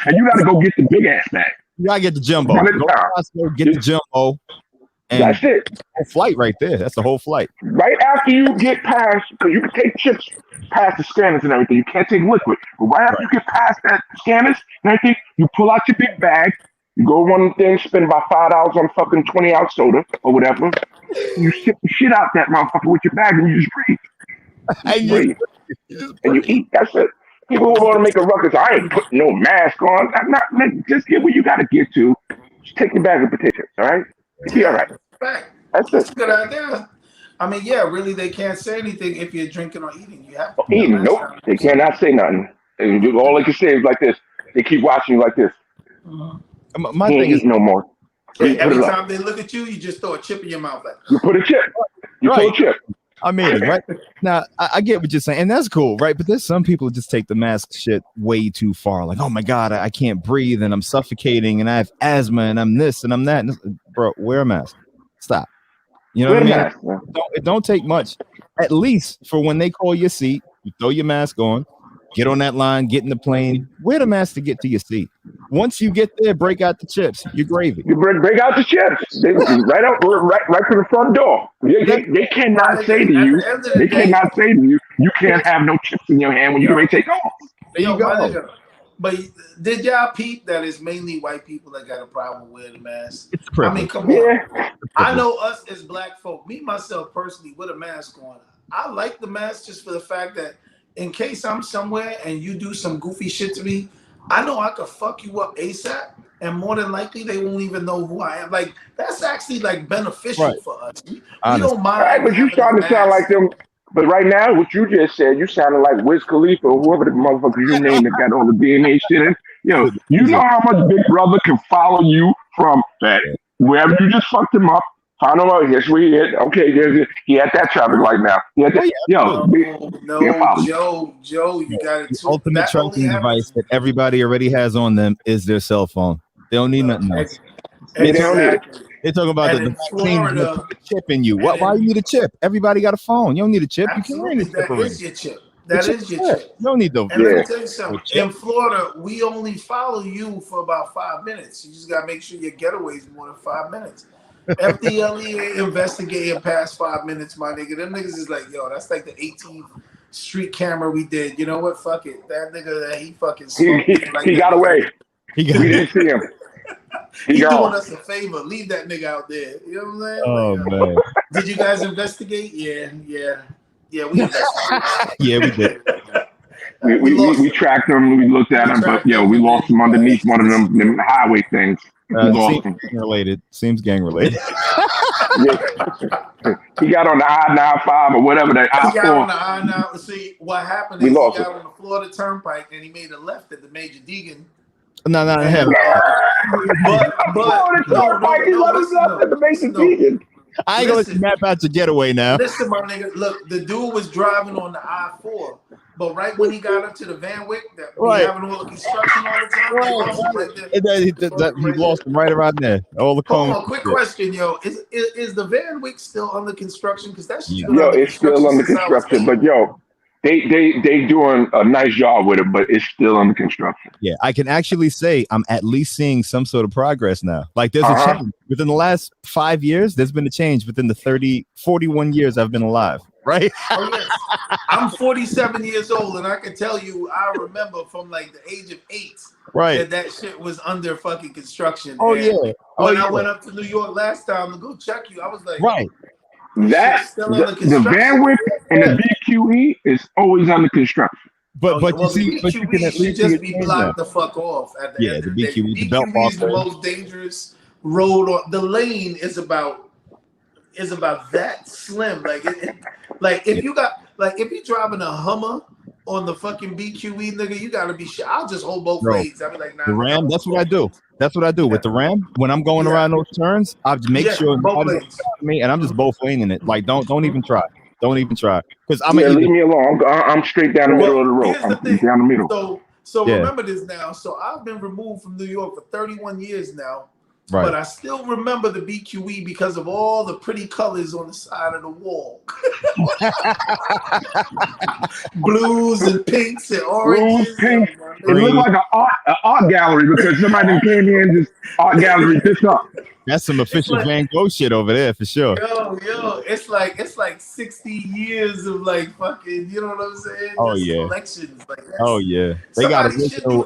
and you got to go get the big ass bag. You gotta get the jumbo. One at a Go time. Costco, get the jumbo. And that's it. Whole flight right there. That's the whole flight. Right after you get past, because you can take chips past the scanners and everything. You can't take liquid. But right after you get past that scanners and everything, you pull out your big bag. You go one thing, spend about $5 on fucking 20-ounce soda or whatever. You sip the shit out that motherfucker with your bag and you just breathe. Breathe. And you eat. That's it. People who want to make a ruckus, I ain't putting no mask on. I'm not, just get where you got to get to. Just take your bag of potatoes, all right? You'll be all right. That's That's it. a good idea. I mean, yeah, really, they can't say anything if you're drinking or eating. You have to put a Eating, mask nope. on. They cannot say nothing. And all they can say is like this. They keep watching you like this. My He ain't thing is eating no more. So Put every it up. time they look at you, you just throw a chip in your mouth. Like, You put a chip. You pull a chip. I mean, right now, I get what you're saying, and that's cool, right? But there's some people who just take the mask shit way too far. Like, oh my god, I can't breathe, and I'm suffocating, and I have asthma, and I'm this, and I'm that. Bro, wear a mask. Stop. You know Wear what I mean? mask, man. It don't take much. At least for when they call your seat, you throw your mask on, get on that line, get in the plane, wear the mask to get to your seat. Once you get there, break out the chips. You're gravy. You break out the chips. They right to the front door. They cannot say to you. They cannot say to you. You can't have no chips in your hand when you ready to take off. There you go. Nigga, but did y'all peep that it's mainly white people that got a problem with the mask? It's privilege. I mean, come on. I know us as black folk, me myself personally, with a mask on. I like the mask just for the fact that in case I'm somewhere and you do some goofy shit to me, I know I could fuck you up ASAP, and more than likely they won't even know who I am. Like, that's actually like beneficial for us. We don't mind. Right, but you starting to sound like them But right now, what you just said, you sounded like Wiz Khalifa or whoever the motherfucker you named that got all the DNA shit in. Yo, you know how much Big Brother can follow you from that wherever you just fucked him up. Find him out. Here's where he hit. Okay, he at that traffic light now. He at that, Joe, you got it. The ultimate tracking device that everybody already has on them is their cell phone. They don't need nothing else. They talking about the Florida chip in you. Why you need a chip? Everybody got a phone. You don't need a chip. Absolutely, you can that is your chip. That is your chip. You don't need the. And let me tell you something. In Florida, we only follow you for about 5 minutes. You just gotta make sure your getaway is more than 5 minutes. FDLE investigating past 5 minutes, my nigga. Them niggas is like, yo, that's like the 18th street camera we did. You know what? Fuck it. That nigga, he fucking he got away. We didn't see him. He's doing us a favor. Leave that nigga out there. You know what I'm saying? Oh man. Did you guys investigate? Yeah, we investigated. Yeah, we did. We tracked him. We looked at him, but we lost him underneath one of them highway things. Seems gang related. He got on the I-95 or whatever that I-4. He got on the I-9. See, what happened is he got on the Florida Turnpike and he made a left at the Major Deegan. No, but I ain't gonna let you map out your getaway now. Listen, my nigga, look, the dude was driving on the I-4, but right when he got up to the Van Wyck, that having all the construction all the time, he lost him right around there. All the cones. Quick question, yo, is the Van Wyck still under construction? Because that's it's still under construction, but They doing a nice job with it, but it's still under construction. Yeah, I can actually say I'm at least seeing some sort of progress now. Like there's a change. Within the last 5 years, there's been a change within the 41 years I've been alive, right? Oh, yes. I'm 47 years old, and I can tell you, I remember from like the age of 8 that shit was under fucking construction. Oh, and yeah. When I went up to New York last time to go check you, I was like, the Van Wyck and the BQE is always under construction. But you see, but you can at least just be blocked the fuck off at the end of the day. The belt is the most dangerous road. The lane is about that slim. Like if you're driving a Hummer on the fucking BQE, nigga, you gotta be sure. I'll just hold both lanes. I'll be like, nah. The Ram, that's what I do. With the Ram. When I'm going around those turns, I make sure me, and I'm just both laning it. Like, don't even try. Don't even try. Because leave me alone. I'm straight down the middle of the road. I'm down the middle. So remember this now. So I've been removed from New York for 31 years now. Right. But I still remember the BQE because of all the pretty colors on the side of the wall. Blues and pinks and oranges. Pink. It looked like an art gallery because somebody came here and just art gallery this up. That's some official Van Gogh shit over there for sure. Yo, it's like 60 years of like fucking, you know what I'm saying? Oh yeah. Collections like that. Oh yeah. Somebody should do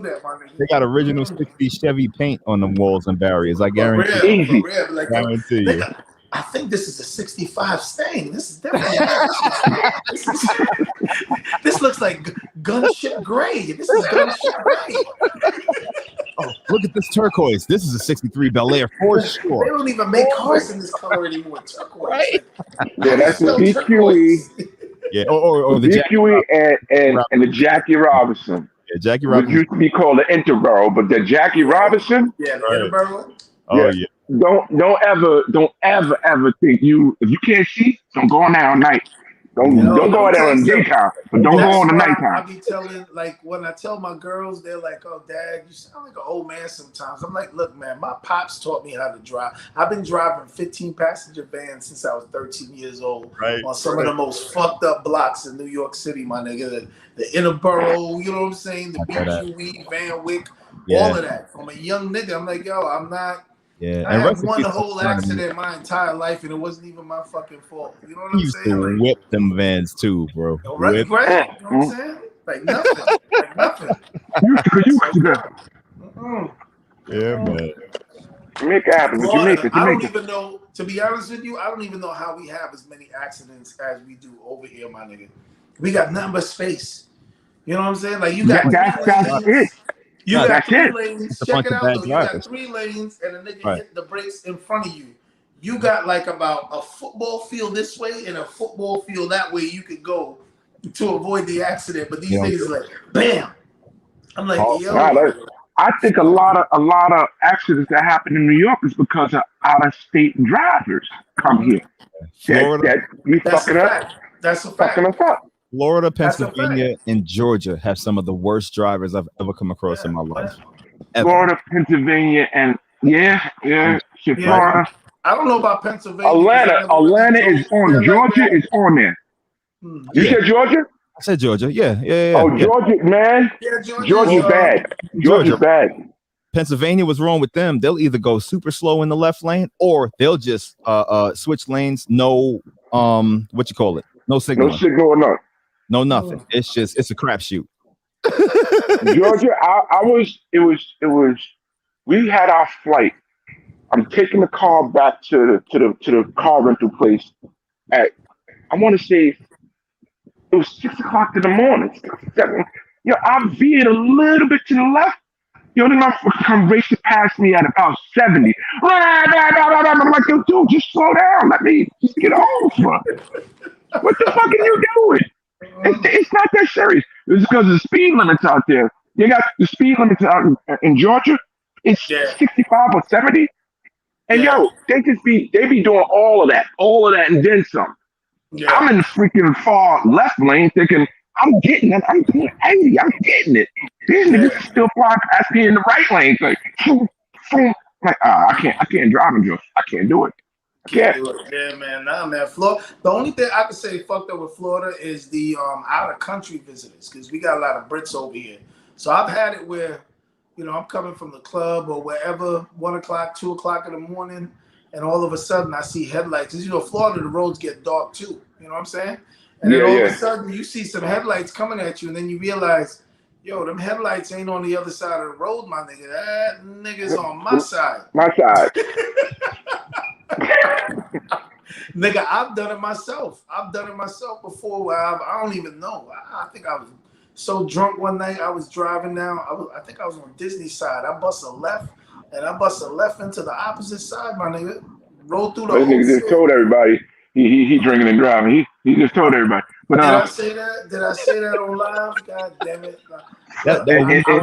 that, my nigga. They got original 60 Chevy paint on the walls and barriers. I guarantee. For real. Like, guarantee you. I think this is a 65 Stang. This is definitely this looks like gunship gray. This is gunship gray. Oh, look at this turquoise. This is a 63 Bel Air for sure. They don't even make cars in this color anymore. Turquoise. Right? Yeah, that's the BQE. Yeah, or the BQE and the Jackie Robinson. Yeah, Jackie Robinson. Which used to be called the Interborough, but the Jackie Robinson. Yeah, the Interborough. Oh yeah. Don't ever think if you can't see, don't go on there all night. Don't go out there in the daytime, but don't go on the nighttime. I be telling, like, when I tell my girls, they're like, "Oh, Dad, you sound like an old man sometimes." I'm like, "Look, man, my pops taught me how to drive. I've been driving 15-passenger vans since I was 13 years old on some of the most fucked up blocks in New York City, my nigga. The Interborough, you know what I'm saying? The BQE, Van Wyck, all of that. From a young nigga, I'm like, yo, I'm not." Yeah, I had one whole accident my entire life, and it wasn't even my fucking fault. You know what I'm saying? You used to whip them vans too, bro. Right? You know what I'm saying? Like nothing. Yeah, man. Jamaica happens. Jamaica. I don't even know. To be honest with you, I don't even know how we have as many accidents as we do over here, my nigga. We got nothing but space. You know what I'm saying? Like you got that's it. You got 3 lanes. Check it out. Though. You got 3 lanes, and a nigga hit the brakes in front of you. you got like about a football field this way and a football field that way you could go to avoid the accident. But these niggas is like, bam. I'm like, yo. I think a lot of accidents that happen in New York is because of out of state drivers come here. Florida, That's a fact. That's a fact. Fucking us up. Florida, Pennsylvania, and Georgia have some of the worst drivers I've ever come across in my life. Ever. Florida, Pennsylvania, and shit, Florida. I don't know about Pennsylvania. Atlanta is on. Georgia is on there. You said Georgia? I said Georgia. Yeah. Oh, Georgia, man. Yeah, Georgia's bad. Georgia's bad. Pennsylvania was wrong with them. They'll either go super slow in the left lane or they'll just switch lanes. No, what you call it? No signal. No signal or nothing. No nothing. It's a crapshoot. Georgia, we had our flight. I'm taking the car back to the car rental place at, I want to say it was 6 o'clock in the morning. 7. I veered a little bit to the left. The motherfucker come racing past me at about 70. I'm like, yo, dude, just slow down. Let me just get over. What the fuck are you doing? It's not that serious. It's because of the speed limits out there. You got the speed limits out in Georgia. It's 65 or 70. And they be doing all of that, and then some. Yeah. I'm in the freaking far left lane thinking, I'm getting it. I'm doing 80. I'm getting it. These niggas still flying past me in the right lane. Like, I can't drive in Georgia. I can't do it. Yeah, man. Nah, man. Florida. The only thing I could say fucked up with Florida is the out of country visitors, because we got a lot of Brits over here. So I've had it where, I'm coming from the club or wherever, 1 o'clock, 2 o'clock in the morning, and all of a sudden I see headlights. Because Florida, the roads get dark too. You know what I'm saying? And then all of a sudden you see some headlights coming at you, and then you realize, them headlights ain't on the other side of the road, my nigga. That nigga's on my side. My side. Nigga, I've done it myself. Before where I don't even know. I think I was so drunk one night. I was driving down. I think I was on Disney side. I bust a left into the opposite side, my nigga. Rolled through the whole nigga just told everybody he drinking and driving. He just told everybody. But Did I say that on live? God damn it.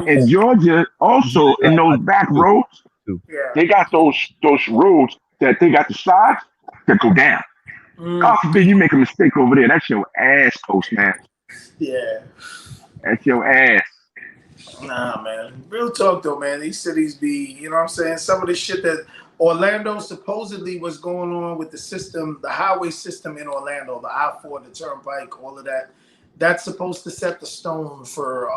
In Georgia, also in those back roads, they got those roads that they got the sides that go down. God forbid you make a mistake over there. That's your ass, Postman. Yeah. That's your ass. Nah, man. Real talk, though, man. These cities be, you know what I'm saying? Some of the shit that Orlando supposedly was going on with the system, the highway system in Orlando, the I-4, the Turnpike, all of that. That's supposed to set the stone for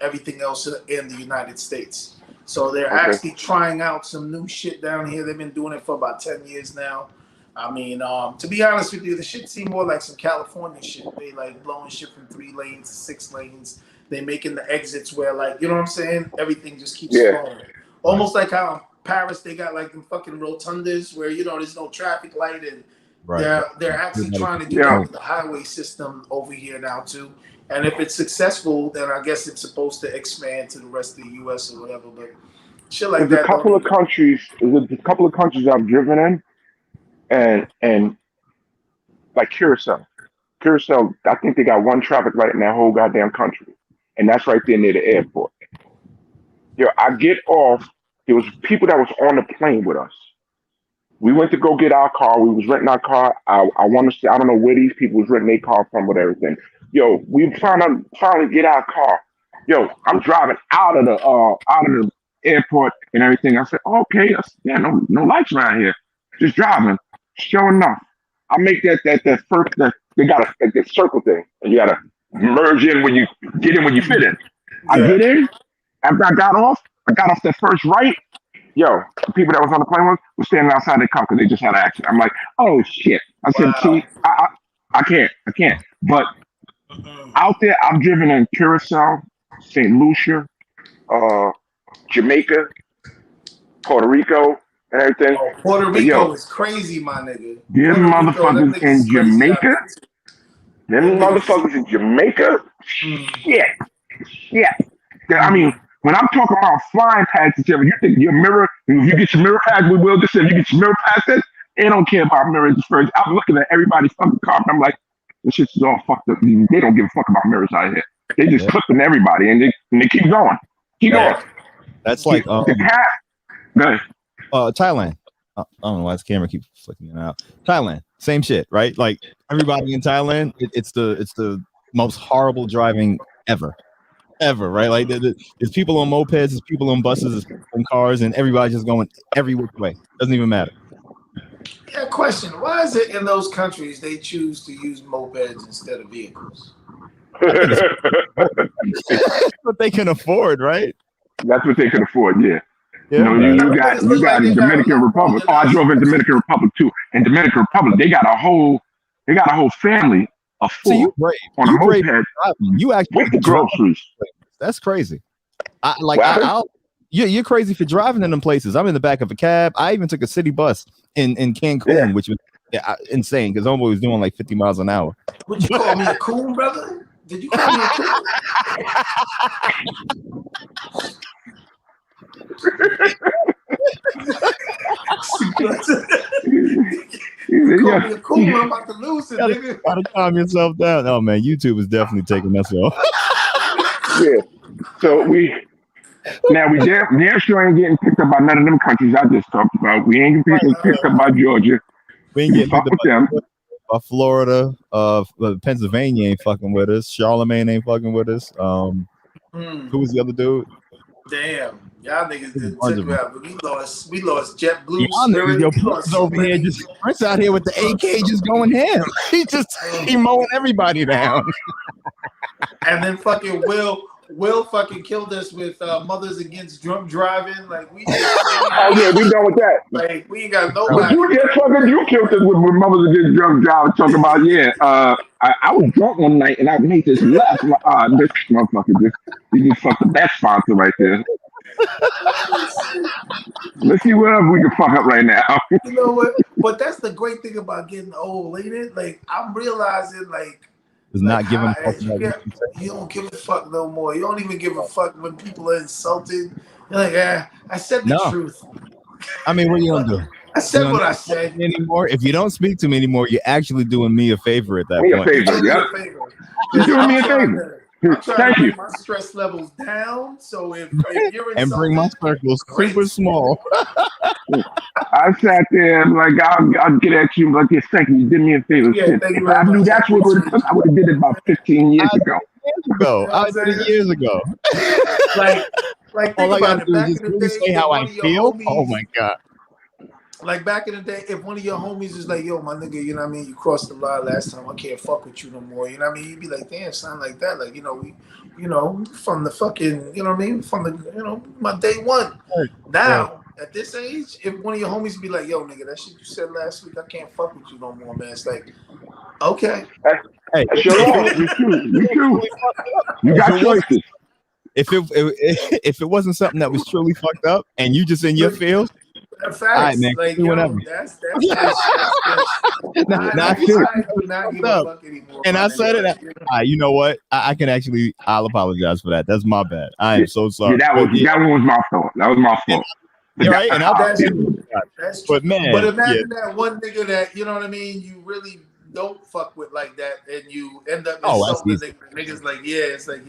everything else in the United States. So they're actually trying out some new shit down here. They've been doing it for about 10 years now. I mean, to be honest with you, the shit seemed more like some California shit. They like blowing shit from 3 lanes to 6 lanes. They making the exits where, like, you know what I'm saying? Everything just keeps flowing. Almost like how in Paris they got like them fucking rotundas where, there's no traffic light, and they're actually trying to do that with the highway system over here now too. And if it's successful, then I guess it's supposed to expand to the rest of the U.S. or whatever. But shit like that. There's a couple of countries I've driven in, and like Curacao, I think they got one traffic light in that whole goddamn country, and that's right there near the airport. I get off. There was people that was on the plane with us. We went to go get our car. We was renting our car. I want to say, I don't know where these people was renting their car from with everything. We finally get our car. I'm driving out of the airport and everything. I said, okay, no lights around here. Just driving. Sure enough, I make that first, they got that circle thing, and you gotta merge in when you get in when you fit in. I get in. After I got off that first right. The people that was on the plane were standing outside their car because they just had an accident. I'm like, oh shit. I said, see, I can't. But out there, I've driven in Curacao, St. Lucia, Jamaica, Puerto Rico, and everything. Puerto Rico is crazy, my nigga. Them motherfuckers in Jamaica. Shit. I mean, when I'm talking about flying past each other, you think your mirror, if you get your mirror past, we will just say, you get your mirror past it, They don't care about mirrors first. I'm looking at everybody's fucking car, and I'm like, this shit's all fucked up. They don't give a fuck about mirrors out here. They just clipping everybody, and they keep going. Keep going. That's like the cat. Go ahead. Thailand. I don't know why this camera keeps flicking it out. Thailand, same shit, right? Like everybody in Thailand, it's the most horrible driving ever, right? Like there's people on mopeds, there's people on buses, there's people in cars, and everybody's just going every which way. Doesn't even matter. Yeah, question. Why is it in those countries they choose to use mopeds instead of vehicles? That's what they can afford, right? That's what they can afford, yeah. Yeah, you got in Dominican Republic. Oh, I drove in Dominican Republic too. In Dominican Republic, they got a whole family of four on a moped. You actually with the groceries. That's crazy. You're crazy for driving in them places. I'm in the back of a cab. I even took a city bus in Cancun, which was insane because homeboy was doing like 50 miles an hour. Would you call me a coon, brother? Did you call me a coon? Call me a coon, I'm about to lose it, nigga. Gotta calm yourself down. Oh man, YouTube is definitely taking us off. Yeah. So we damn sure ain't getting picked up by none of them countries I just talked about. We ain't getting picked up by Georgia. We ain't getting picked up by them. Florida, Pennsylvania ain't fucking with us. Charlemagne ain't fucking with us. Who was the other dude? Damn, y'all niggas didn't take me out, but we lost JetBlue. Prince over here, just Prince out here with the AK, just going ham. He mowing everybody down. And then fucking Will fucking killed us with Mothers Against Drunk Driving. Like we done with that. Like we ain't got nobody. You killed us with Mothers Against Drunk Driving. Talking about I was drunk one night and I made this left. This motherfucker you just fucked up that sponsor right there. Let's see what else we can fuck up right now. You know what? But that's the great thing about getting old, ain't it? Like I'm realizing, like. Is not giving a fuck. You don't give a fuck no more. You don't even give a fuck when people are insulted. You're like, I said the truth. I mean, what are you gonna do? I said what I said. Anymore? If you don't speak to me anymore, you're actually doing me a favor at that point. You're doing me a favor. Thank you. My stress levels down. So if you're and bring my circles super small. I sat there like I'll get at you like this. Thank you. You did me a favor. Yeah, if I knew that's what I would have did it about 15 years ago. I did it years ago. like all I gotta do is just really say how I feel. Oh my god. Like back in the day, if one of your homies is like, yo, my nigga, you know what I mean? You crossed the line last time. I can't fuck with you no more. You know what I mean? You'd be like, damn, sound like that. Like, from the fucking, you know what I mean? From the, my day one. Now, at this age, if one of your homies be like, yo, nigga, that shit you said last week, I can't fuck with you no more, man. It's like, okay. Hey, you too. You got choices. If it wasn't something that was truly fucked up and you just in your field, facts. All right, man. Like, whatever. That's I do not give a fuck anymore. And I said it. You know what? I'll apologize for that. That's my bad. I am so sorry. Yeah, that was my fault. That was my fault. You're right. And that's true. But man, but imagine that one nigga that, you know what I mean, you really don't fuck with like that, and you end up insulting niggas like, it's like,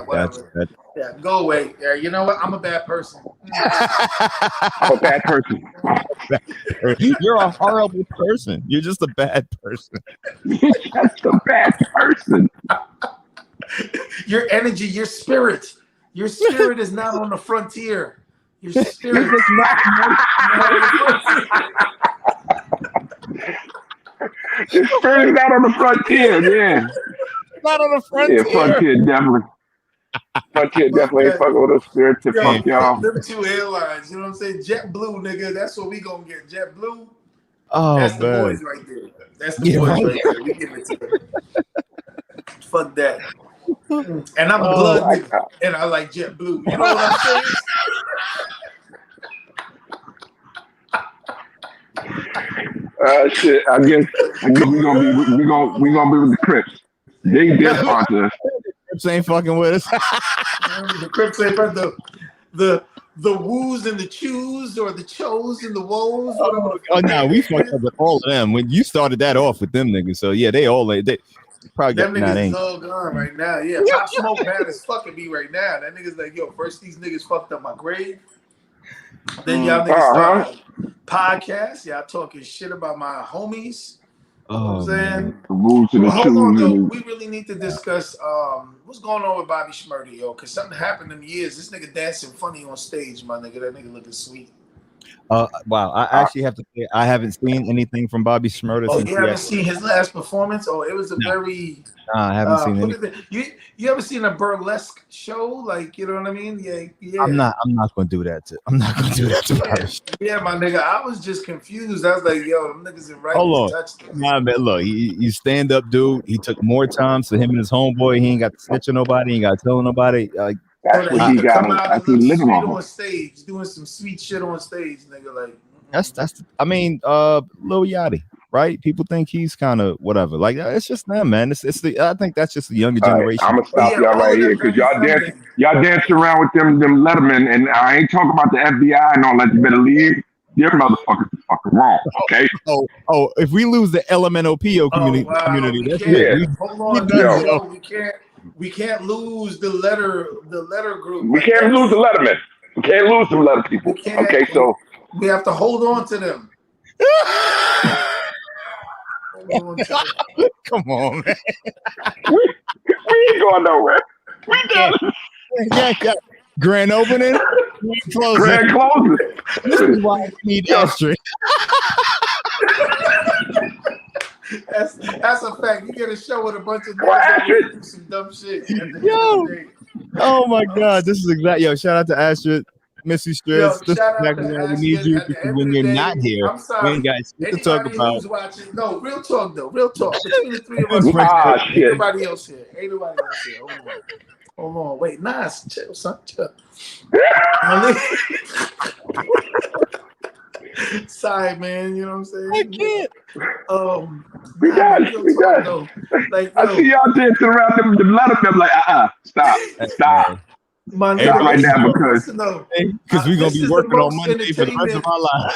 whatever. Yeah, go away. Yeah, you know what? I'm a bad person. I'm a bad person. You're a horrible person. You're just a bad person. You're just a bad person. Your energy, your spirit is not on the frontier. Your spirit is not on the frontier. Your spirit is not on the frontier, yeah. Not on the frontier. Yeah, frontier definitely. Frontier definitely ain't fucking with us. Spirit to fuck y'all. Them two airlines, you know what I'm saying? JetBlue, nigga, that's what we gonna get. JetBlue. Oh, that's the boys right there. That's the boys right there. We give it to them. Fuck that. And I'm a blood nigga, and I like JetBlue. You know what I'm saying? Shit. I guess we gonna be with the Crips. They sponsor us. Crips ain't fucking with us. The Crips ain't the the woos and the chews, or the chose and the woes. Oh no, we fucked up with all of them. When you started that off with them niggas, so yeah, they probably Them got niggas is all gone right now. Yeah, Pop Smoke bad as fucking me right now. That nigga's like, yo, first these niggas fucked up my grave. Then y'all niggas started podcasts. Y'all talking shit about my homies. You know what I'm saying? The rules and the Hold on, though. shoes. We really need to discuss what's going on with Bobby Shmurda, yo. Because something happened in the years. This nigga dancing funny on stage, my nigga. That nigga looking sweet. Wow, I actually have to say I haven't seen anything from Bobby Shmurda. Oh, since you haven't seen his last performance? Oh, it was a very. I haven't seen anything. You ever seen a burlesque show? Like, you know what I mean? Yeah. I'm not gonna do that to. I'm not gonna do that to Bobby. Yeah, my nigga. I was just confused. I was like, yo, them niggas in right. Hold on, nah, man. Look, he's stand up, dude. He took more time, so him and his homeboy. He ain't got to snitch on nobody. He ain't got to tell nobody. Like, that's what he got. That's what living on stage, doing some sweet shit on stage, nigga. Like that's. I mean, Lil Yachty, right? People think he's kind of whatever. Like it's just them, man. It's the. I think that's just the younger generation. I'm gonna stop y'all right here because y'all dance around with them Letterman, and I ain't talking about the FBI and all that. You better leave. Your motherfuckers is fucking wrong. Okay. Oh, if we lose the LMNOPO community, that's it. Hold on, yo. We can't lose the letter group. We can't lose the Letterman. We can't lose them letter people. Okay, so we have to hold on to them. Come on, man. We ain't going nowhere. We done. Yeah. Grand opening, grand closing. This is why we need asterisk. That's a fact. You get a show with a bunch of niggas do some dumb shit. Yo, oh my God, this is exactly. Yo, shout out to Astrid, Missy Stress. This is exactly why we need you because when you're not here, we ain't got shit to talk about. No, real talk though. Real talk between the three of us. Ain't nobody else here. Hold on, wait, Nas, chill, son, chill. Sorry, man. You know what I'm saying? I can't. We got. Like, I see y'all dancing around them Letterman. Like, stop. My right now because we're gonna be working on Monday for the rest of our lives.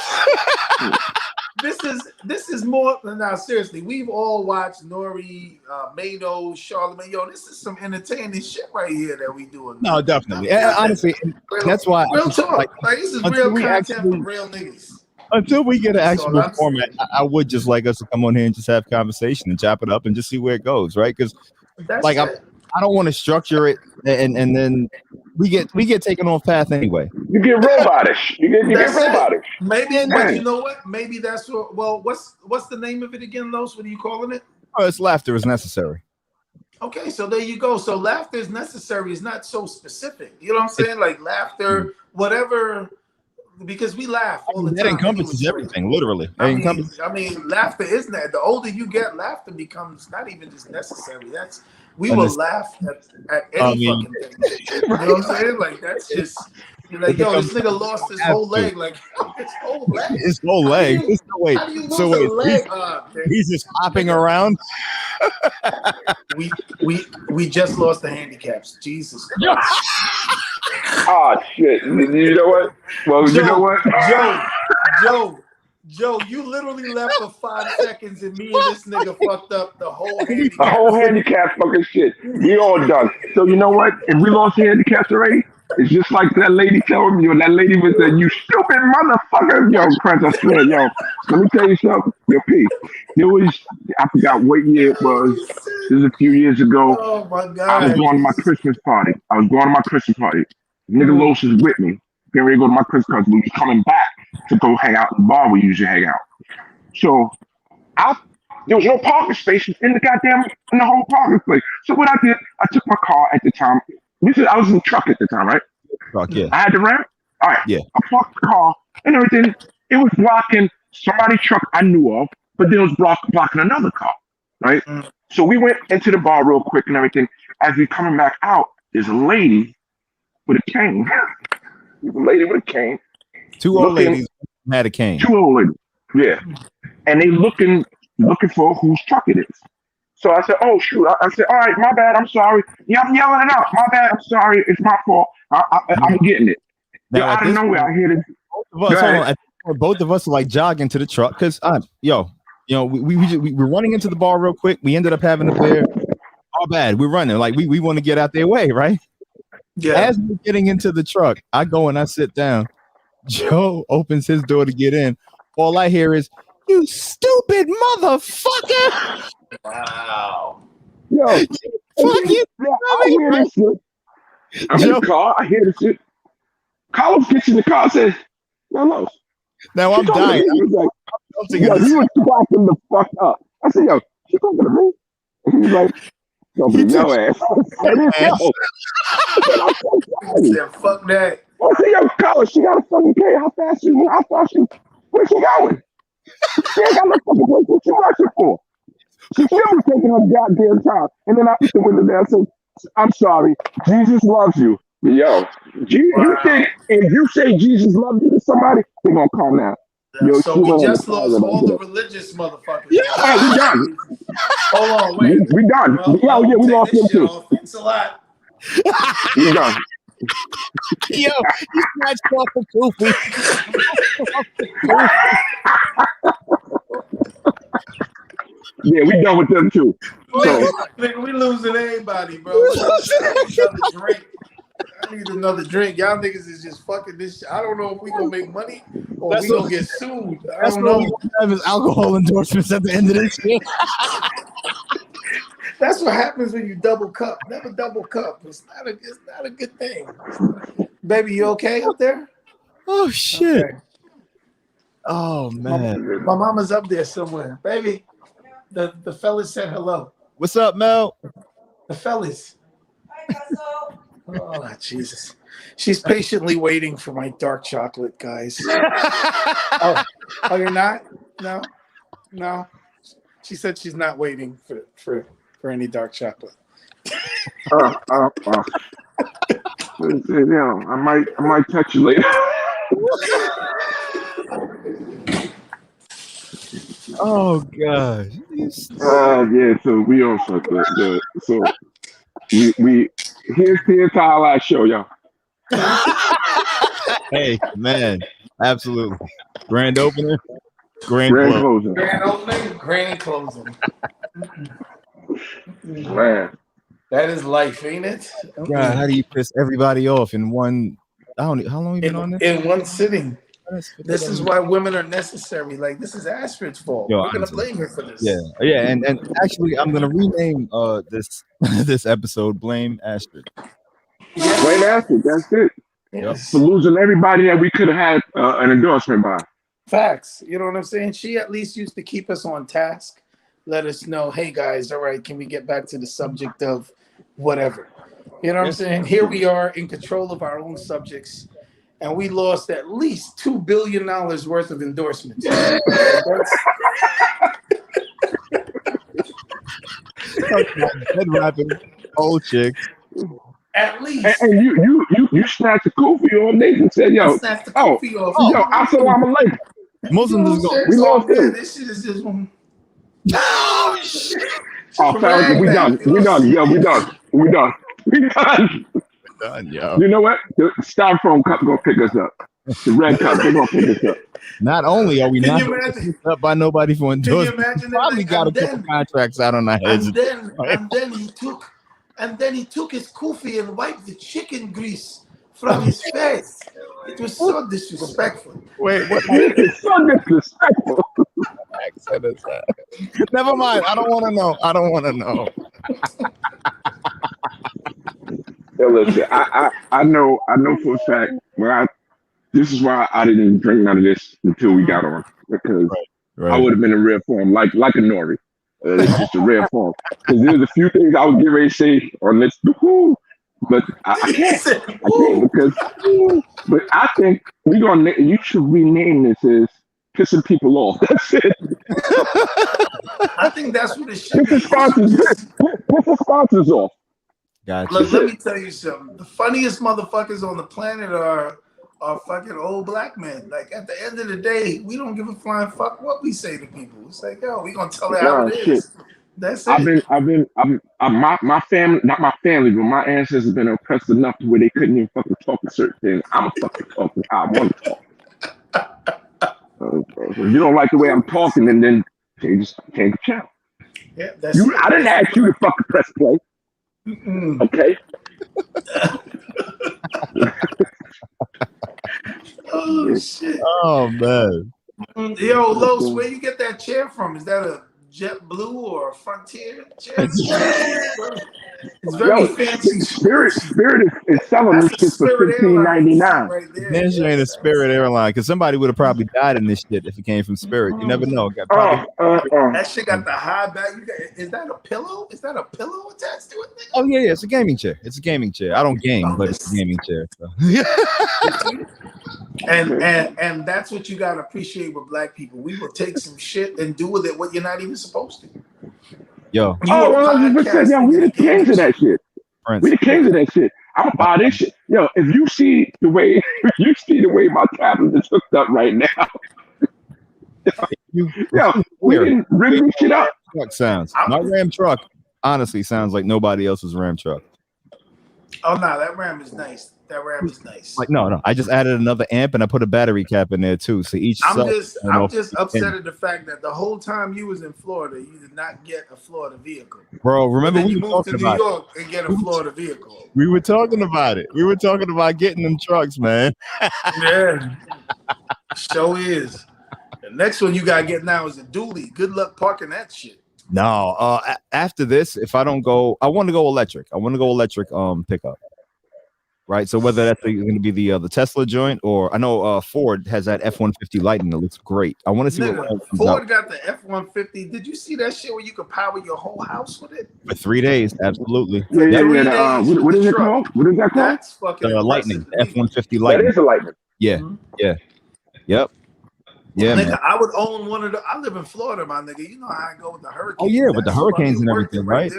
This is more now. Seriously, we've all watched Nori, Mano, Charlamagne. Yo, this is some entertaining shit right here that we doing. No, definitely. And honestly, that's why. Real talk. Like this is real content from real niggas. Until we get an actual format, I would just like us to come on here and just have conversation and chop it up and just see where it goes, right? Because like I don't want to structure it and then we get taken off path anyway. You get robotish. You get robotish. Maybe, but you know what? Maybe that's what. Well, what's the name of it again, Los? What are you calling it? Oh, it's laughter is necessary. Okay, so there you go. So laughter is necessary is not so specific. You know what I'm saying? Like laughter, whatever. Because we laugh all the time. That encompasses everything, literally. I mean, laughter isn't that. The older you get, laughter becomes not even just necessary. We will laugh at any fucking thing. You know what I'm saying? Like that's just you're like, yo, this nigga lost his whole leg. Like his whole leg. His whole leg. How do you lose a leg? He's just hopping around. We just lost the handicaps. Jesus Christ. Oh shit! You know what? Well, you know what? Joe, you literally left for 5 seconds, and me and this nigga fucked up the whole handicap. The whole handicap fucking shit. We all done. So you know what? If we lost the handicaps already, it's just like that lady telling me, that lady was saying, "You stupid motherfucker." Yo, Prince, I swear, yo. Let me tell you something. Yo, P. There was, I forgot what year it was. This was a few years ago. Oh my God. I was going to my Christmas party. Nigga Los is with me. Getting ready to go to my Christmas party. We was coming back to go hang out in the bar we usually hang out. So there was no parking spaces in the whole parking place. So what I did, I took my car at the time. I was in the truck at the time, right? Truck, yeah. I had the ramp. All right. Yeah. I parked the car and everything. It was blocking somebody's truck I knew of, but then it was blocking another car, right? So we went into the bar real quick and everything. As we coming back out, there's a lady with a cane. Two old ladies had a cane. Two old ladies, yeah. And they looking for whose truck it is. So I said, oh, shoot. I said, all right, my bad. I'm sorry. Yeah, I'm yelling it out. My bad. I'm sorry. It's my fault. I'm getting it. Yo, Now, at out of this nowhere, point, I hear this. both of us, hold on, at this point, both of us are like jogging to the truck because we're running into the bar real quick. We ended up having a beer. All bad. We're running like we want to get out their way, right? Yeah. As we're getting into the truck, I go and I sit down. Joe opens his door to get in. All I hear is, "You stupid motherfucker!" Wow. Yo, Fucking I hear this shit. I'm in Joe. the car. I hear this shit. Carlos gets in the car and says, "No." Now I'm She talking to dying. me. He was like, I'm yo, he was cracking the fuck up. I said, yo, she talking to me? And he was like, talking to your ass. I said, yo. He said, fuck that. I said, yo, Carlos, she got a fucking care. How fast she, where's she going? She ain't got no fucking place. What you rushing for? She still was taking her goddamn time. And then I put the window down and said, I'm sorry. Jesus loves you. Yo, you think if you say Jesus loves you to somebody, they're going to calm down. Yo, So we just lost all the religious motherfuckers. Yeah, we done. Hold on, wait. We done. Well, Yeah, we lost them too. Thanks a lot. We done. Yo, he snatched off the goofy. Yeah, we done with them too. So, Nigga, we losing everybody, bro. I need another drink. I need another drink. Y'all niggas is just fucking this shit. I don't know if we gonna make money or we gonna get sued. I don't know. We have his alcohol endorsements at the end of this shit. That's what happens when you double cup. Never double cup. It's not a good thing. Baby, you okay up there? Oh shit. Okay. Oh man. My mama's up there somewhere. Baby, the fellas said hello. What's up, Mel? The fellas. Oh, Jesus. She's patiently waiting for my dark chocolate, guys. Oh, you're not? No. She said she's not waiting for any dark chocolate. yeah, I might text you later. Oh god. Yeah. So we also so we here's how I show y'all. Hey man, absolutely. Grand opener, grand closing. Grand opening, grand closing. Man, that is life, ain't it? God, how do you piss everybody off in one? How long you been on this? In one sitting. This is why women are necessary. Like, this is Astrid's fault. Yo, we're gonna blame her for this. Yeah, and actually, I'm gonna rename this episode "Blame Astrid." Yeah. Blame Astrid. That's it. Yes. For losing everybody that we could have had an endorsement by. Facts. You know what I'm saying? She at least used to keep us on task. Let us know, hey guys, all right, can we get back to the subject of whatever? You know what I'm saying? Here we are in control of our own subjects. And we lost at least $2 billion worth of endorsements. Head rapping old chick. At least. And you snatched the kufi on Nate and said, yo, snatched the kufi off. Yo, assalamu alaikum. Muslims is going. We lost him. This shit is just one. Oh shit. Oh, fellas, we done. Yeah, we done. Done, yo. You know what? The styrofoam cup gonna pick us up. The red cup, they're gonna pick us up. Not only are we not picked up by nobody for endorsement, we probably got a couple contracts out on our heads. And then he took his kufi and wiped the chicken grease from his face. It was so disrespectful. Wait, what? It's so disrespectful. Never mind. I don't want to know. Yo, listen, I know for a fact this is why I didn't even drink none of this until we got on, because Right. I would have been in rare form, like a Nori. It's just a rare form. Because there's a few things I was getting ready to say on this, but I can't because. But I think you should rename this as pissing people off. That's it. I think that's what it should be. Piss the sponsors off. Gotcha. Look, let me tell you something. The funniest motherfuckers on the planet are fucking old black men. Like, at the end of the day, we don't give a flying fuck what we say to people. It's like, yo, we gonna tell it how it is. That's it. My family, not my family, but my ancestors have been oppressed enough to where they couldn't even fucking talk to certain things. I'm fucking talking how I want to talk. If you don't like the way I'm talking, then change the channel. Yeah, that's it. I didn't ask you to fucking press play. Okay. Oh shit. Oh man. Yo, Los, where you get that chair from? Is that a JetBlue or a Frontier chair? It's very fancy. Spirit is selling this shit for $15.99. Right there. This ain't a Spirit airline because somebody would have probably died in this shit if it came from Spirit. You never know. That shit got the high back. Is that a pillow? Is that a pillow attached to it? Nigga? Oh yeah, it's a gaming chair. It's a gaming chair. I don't game, but it's a gaming chair. So. and that's what you gotta appreciate with black people. We will take some shit and do with it what you're not even supposed to. Yo. Yo, we the kings of that shit. We the kings of that shit. I'm gonna buy this shit. Yo, if you see the way my tablet is hooked up right now. We can rig this shit up. Truck sounds. My Ram truck honestly sounds like nobody else's Ram truck. Oh no, that Ram is nice. That Ram is nice. Like no, I just added another amp and I put a battery cap in there too. So each I'm just upset at the fact that the whole time you was in Florida, you did not get a Florida vehicle. Bro, remember we moved to New York and get a Florida vehicle. We were talking about it. We were talking about getting them trucks, man. Yeah. Show is. The next one you gotta get now is a dually. Good luck parking that shit. No, after this, if I don't go, I want to go electric. I want to go electric pickup. Right, so whether that's going to be the Tesla joint, or I know Ford has that F-150 Lightning that looks great. I want to see what Ford got the F-150. Did you see that shit where you could power your whole house with it for 3 days? Absolutely. Yeah. What is it called? What is that called? That's fucking Lightning. F-150 Lightning. That is a Lightning. Yeah. Yep. Yeah, nigga, man. I would own one of the. I live in Florida, my nigga. You know how I go with the hurricanes. Oh yeah, with the hurricanes and everything, right?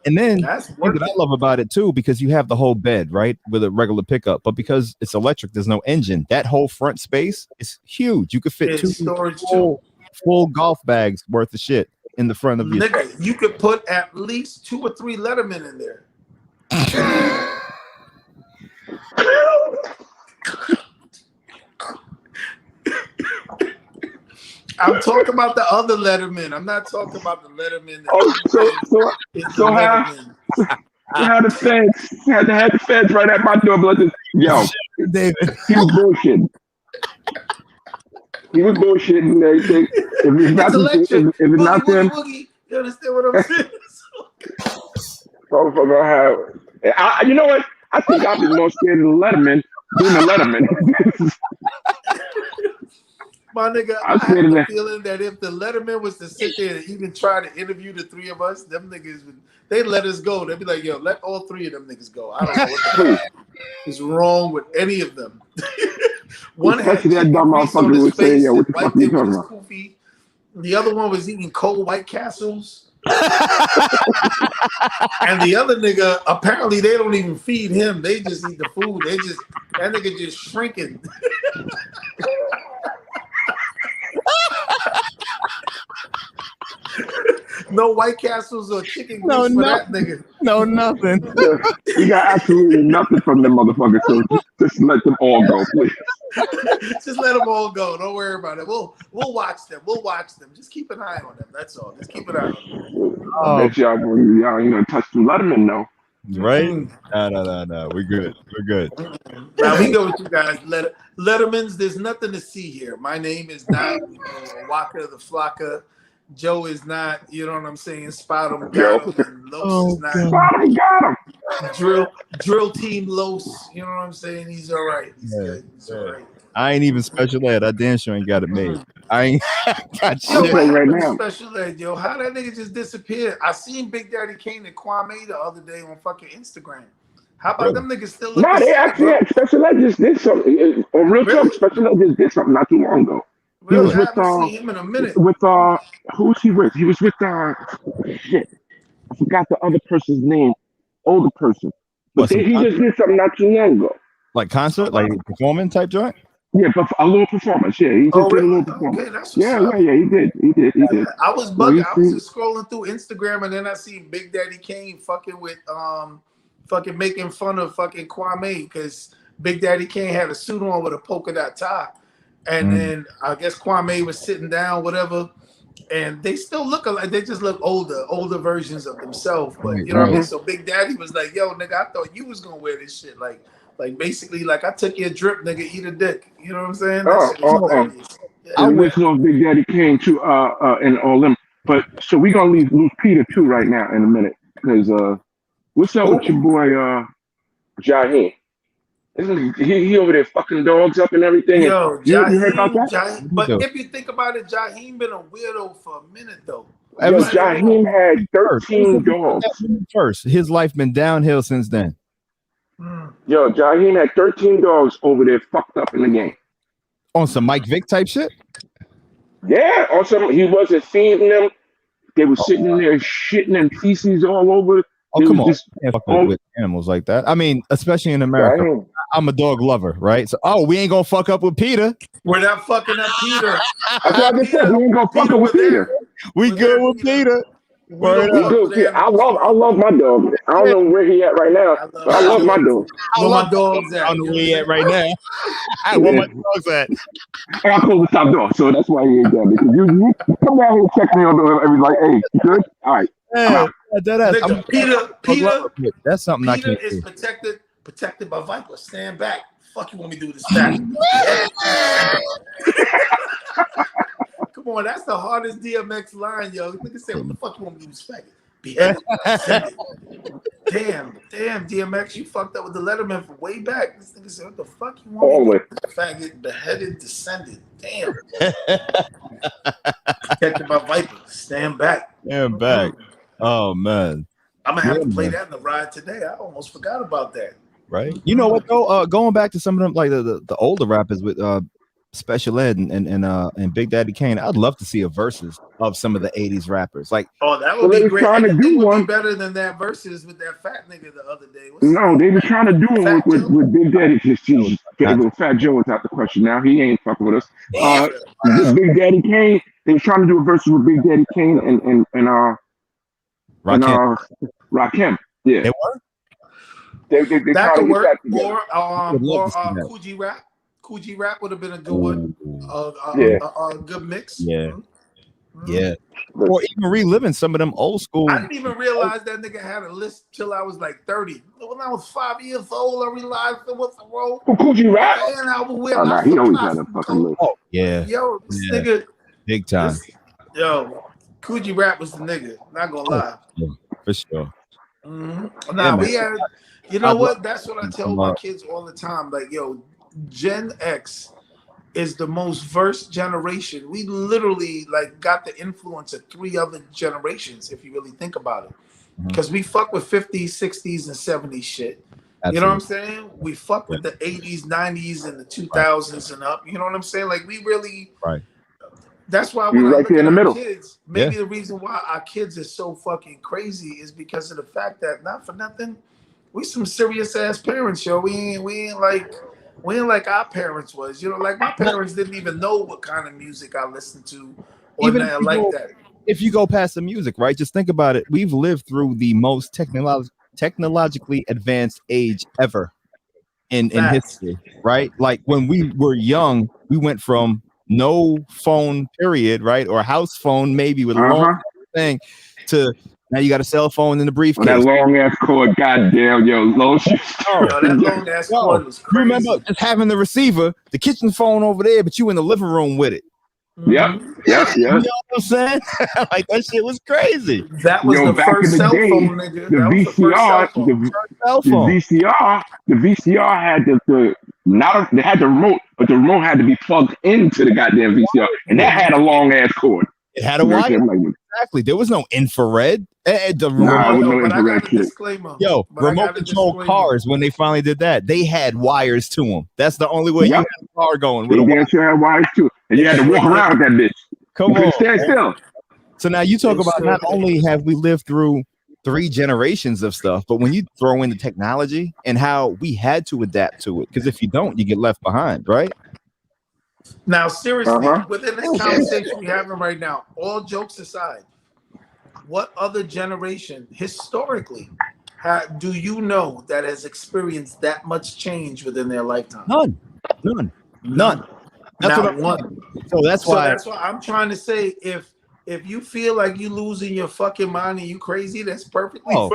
And then what I love about it too, because you have the whole bed, right, with a regular pickup, but because it's electric, there's no engine. That whole front space is huge. You could fit two full golf bags worth of shit in the front of you. Nigga, you could put at least 2 or 3 Lettermen in there. I'm talking about the other Letterman. I'm not talking about the Letterman. So how the feds had the feds right at my door, but yo, David, he was bullshitting. He was bullshitting and everything. If it's not them, you understand what I'm saying? You know what? I think I'd be more scared of the Letterman than the Letterman. My nigga, I have the feeling that if the Letterman was to sit there and even try to interview the 3 of us, them niggas they'd let us go. They'd be like, yo, let all 3 of them niggas go. I don't know what the fuck is wrong with any of them. One had that dumb motherfucker who was saying, yo, what the fuck are you talking about? Koofy. The other one was eating cold White Castles. And the other nigga, apparently they don't even feed him. They just eat the food. That nigga just shrinking. No White Castles or chicken grease for that nigga. No, nothing. You got absolutely nothing from them motherfuckers. So just let them all go, please. Just let them all go. Don't worry about it. We'll watch them. We'll watch them. Just keep an eye on them. That's all. Just keep an eye on them. I bet y'all ain't gonna touch the Letterman though. Right? No. We're good. Now we go with you guys. Lettermans, there's nothing to see here. My name is not Waka the Flocka. Joe is not, you know what I'm saying, Spot him, got him, and Los is not. Spot him, got him. Drill team Los, you know what I'm saying? He's all right. He's good. He's all right. I ain't even special ed. I damn sure ain't got it made. I ain't got shit right now. Special ed, yo. How that nigga just disappeared? I seen Big Daddy Kane and Kwame the other day on fucking Instagram. How about them niggas still looking? Nah, they actually had Special Ed just did something. On real talk, Special Ed just did something not too long ago. Really? I haven't seen him in a minute. With who was he with? He was with shit. I forgot the other person's name. Older person. But he just did something not too long ago. Like concert, like performing type joint? Yeah, but a little performance. Yeah, he just did a really? little performance. Okay, that's what's Yeah, up. yeah, yeah. He did. I was So bugging. I was just scrolling through Instagram, and then I see Big Daddy Kane fucking with fucking making fun of fucking Kwame because Big Daddy Kane had a suit on with a polka dot tie, and then I guess Kwame was sitting down, whatever. And they still look alike. They just look older versions of themselves. But you know what I mean. So Big Daddy was like, "Yo, nigga, I thought you was gonna wear this shit. Like basically, like I took your drip, nigga. Eat a dick. You know what I'm saying? That shit was hilarious. Yeah. I wish Big Daddy Kane too, and all them. But so we gonna lose Peter too right now in a minute because what's up with your boy Jaheim? Isn't he over there fucking dogs up and everything? Yo, you heard about that? But if you think about it, Jaheim been a weirdo for a minute though. Yo, Jaheim had 13 dogs. First, his life been downhill since then. Yo, Jaheim had 13 dogs over there fucked up in the game. On some Mike Vick type shit? Yeah, on some, he wasn't feeding them. They were sitting there shitting and feces all over. Oh, come on. You can't fuck with animals like that. I mean, especially in America. I'm a dog lover, right? So, we ain't gonna fuck up with Peter. We're not fucking up Peter. That's what I just said. We ain't gonna fuck up with Peter. We good with Peter. We good. I love my dog. I don't know where he at right now, but I love my dog. Where my dog's at? I don't know where he at right now. Where my dog's at? I close the top door, so that's why he ain't there. Because you come down here and check me on the door and be like, "Hey, you good? All right." Peter, that's something Peter I can't is do. protected by Viper. Stand back. Fuck you want me to do this back? Come on, that's the hardest DMX line, yo. Nigga say, what the fuck you want me to do this faggot? Beheaded, descended. Damn, DMX, you fucked up with the Letterman from way back. This nigga said, what the fuck you want me to do this faggot? Beheaded, descended. Damn. Protected by Viper. Stand back. Stand back. Oh, man. I'm going to have to play that in the ride today. I almost forgot about that. Right. You know what, though? Going back to some of them, like the older rappers with Special Ed and Big Daddy Kane, I'd love to see a versus of some of the 80s rappers. Like, that would be great. Trying to do one better than that versus with that fat nigga the other day. They were trying to do one with Big Daddy. Fat Joe is out the question now. He ain't fucking with us. Big Daddy Kane. They were trying to do a versus with Big Daddy Kane and Rakim. Yeah. They were? They that could work. Or Coogee Rap. Coogee Rap would have been a good one. A good mix. Yeah. Yeah. Or even reliving some of them old school. I didn't even realize that nigga had a list till I was like 30. When I was 5 years old, I realized it was a role. Coogee Rap? He always had a fucking list. Oh, yeah. Yo, this nigga. Big time. Coogee Rap was the nigga. Not gonna lie. Yeah, for sure. Mm-hmm. Nah, we had. You know what? That's what I tell my kids all the time. Like, yo, Gen X is the most versed generation. We literally got the influence of 3 other generations, if you really think about it. Because we fuck with 50s, 60s, and 70s shit. Absolutely. You know what I'm saying? We fuck with the 80s, 90s, and the 2000s and up. You know what I'm saying? Like, we really. Right. That's why when I look at our kids, maybe the reason why our kids are so fucking crazy is because of the fact that, not for nothing, we some serious ass parents, yo. We ain't like our parents was. You know, like my parents didn't even know what kind of music I listened to or even nothing like that. If you go past the music, right? Just think about it. We've lived through the most technologically advanced age ever in history, right? Like when we were young, we went from no phone period, right? Or house phone, maybe with a long thing, to now you got a cell phone in the briefcase. That long ass cord, goddamn, yo, low shit. That long ass cord was crazy. You remember just having the receiver, the kitchen phone over there, but you in the living room with it. Yep. You know what I'm saying? Like that shit was crazy. That was the first cell phone, nigga. The VCR had they had the remote, but the remote had to be plugged into the goddamn VCR, and that had a long ass cord. It had a wire. Exactly. There was no infrared. Remote control cars, when they finally did that, they had wires to them. That's the only way you had a car going. They sure had wires too. And you had to walk around with that bitch. Come on. Stand still. So now you talk about not only have we lived through 3 generations of stuff, but when you throw in the technology and how we had to adapt to it, because if you don't, you get left behind, right? Now, seriously, Uh-huh. within this conversation we're having right now, all jokes aside, what other generation historically do you know that has experienced that much change within their lifetime? None. That's Not what I'm one. saying. So that's why I'm trying to say, if you feel like you losing your fucking mind and you crazy, that's perfectly fine.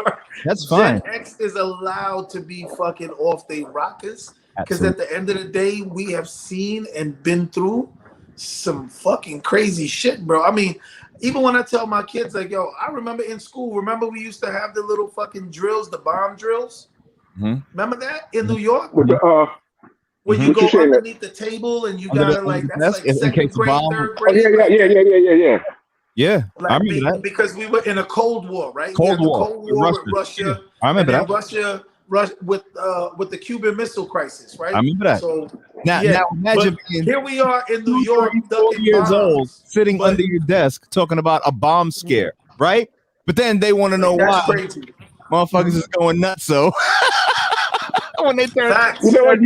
That's fine. Gen X is allowed to be fucking off they rockers, because Absolutely. at the end of the day, we have seen and been through some fucking crazy shit, bro. I mean, even when I tell my kids, like, yo, I remember in school, we used to have the little fucking drills, the bomb drills. Mhm. Remember that in New York? With the Where you What go you saying? underneath the table and you Under gotta the like, that's desk like in second case of grade, bomb. third Oh grade. yeah. Yeah, Like, I remember that. because we were in a Cold War, right? Cold we had War the Cold War with Russia. Yeah, I remember and that. then Russia with the Cuban Missile Crisis, right? I remember that. So Now imagine being here we are in New 2, York, 3, 4 ducking years bombs, old, sitting but under your desk talking about a bomb scare, right? But then they want to know that's why crazy. motherfuckers is going nuts. So when they turn, Facts. You know what?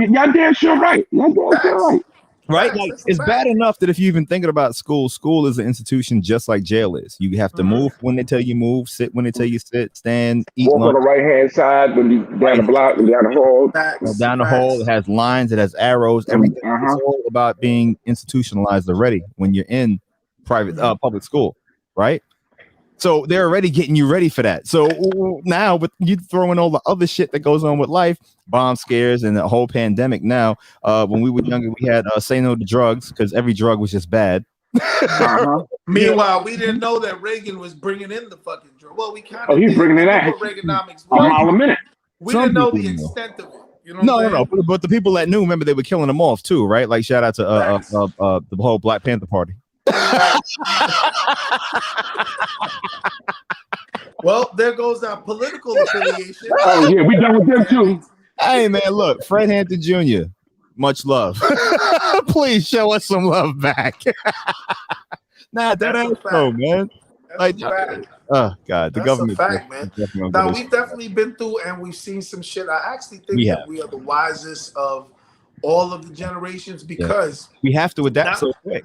Y'all damn sure right. Y'all damn sure right. right? Facts, Like that's a it's fact. bad enough that if you're even thinking about school, school is an institution just like jail is. You have to move when they tell you move, sit when they tell you sit, stand, eat Walk on lunch. the right hand side, when you down the block and down the hall. Facts. Down the hole, it has lines, it has arrows, everything. It's all about being institutionalized already when you're in private public school, right? So they're already getting you ready for that. So now with you throwing all the other shit that goes on with life, bomb scares and the whole pandemic now, when we were younger, we had say no to drugs because every drug was just bad. Meanwhile, we didn't know that Reagan was bringing in the fucking drug. Well, we kind of he's did. bringing We it knew out. what Reaganomics A mile a minute. We Some didn't know people the know. extent of it. You know what I'm No. saying? But the people that knew, remember, they were killing them off too, right? Like shout out to the whole Black Panther Party. Well, there goes our political affiliation. Oh yeah, we done with them too. Hey man, look, Fred Hampton Jr. Much love. Please show us some love back. Nah, that ain't so, man. Like, oh god, the government. That's a fact, man. Now we've definitely been through and we've seen some shit. I actually think that we are the wisest of all of the generations because we have to adapt so quick.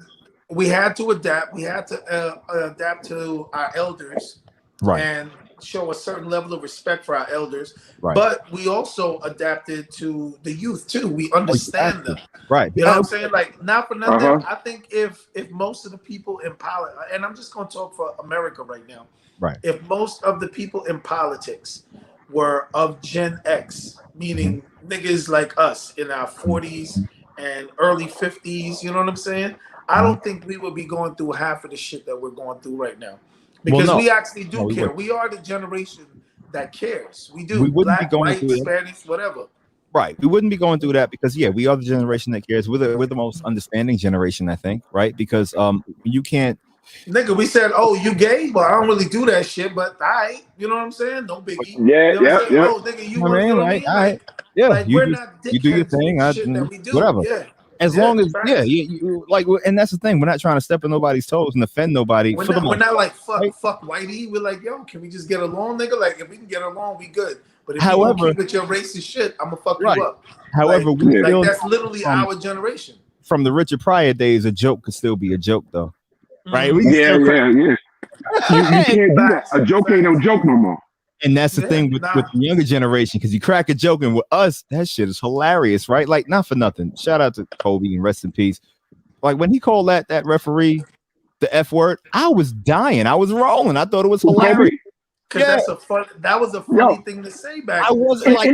We had to adapt. We had to adapt to our elders, right, and show a certain level of respect for our elders. Right. But we also adapted to the youth too. We understand them. Right. You know what I'm saying? Like, not for nothing. I think if most of the people in politics, and I'm just going to talk for America right now. Right. If most of the people in politics were of Gen X, meaning niggas like us in our 40s and early 50s, you know what I'm saying? I don't think we would be going through half of the shit that we're going through right now. Because we actually do care. We are the generation that cares. We do. We wouldn't Black, be going white, through Spanish, whatever. Right. We wouldn't be going through that because we are the generation that cares. We're the most understanding generation, I think, right? Because you can't. Nigga, we said, oh, you gay? Well, I don't really do that shit, but all right. You know what I'm saying? No biggie. Yeah, you know yeah. Oh, nigga, you want to do right, all right. Yeah, like, we're not you do your thing. Shit that we do. Whatever. Yeah. As long as you like, and that's the thing. We're not trying to step on nobody's toes and offend nobody. We're not like fuck whitey. We're like, yo, can we just get along, nigga? Like, if we can get along, we good. But if you don't keep with your racist shit, I'm gonna fuck you up. However, like that's literally our generation. From the Richard Pryor days, a joke could still be a joke, though, right? Yeah. You can't do that. A joke ain't no joke no more. And that's the thing with the younger generation, because you crack a joke, and with us, that shit is hilarious, right? Like, not for nothing. Shout out to Kobe and rest in peace. Like, when he called that referee the F word, I was dying. I was rolling. I thought it was hilarious. Because that was a funny thing to say back then. I wasn't like.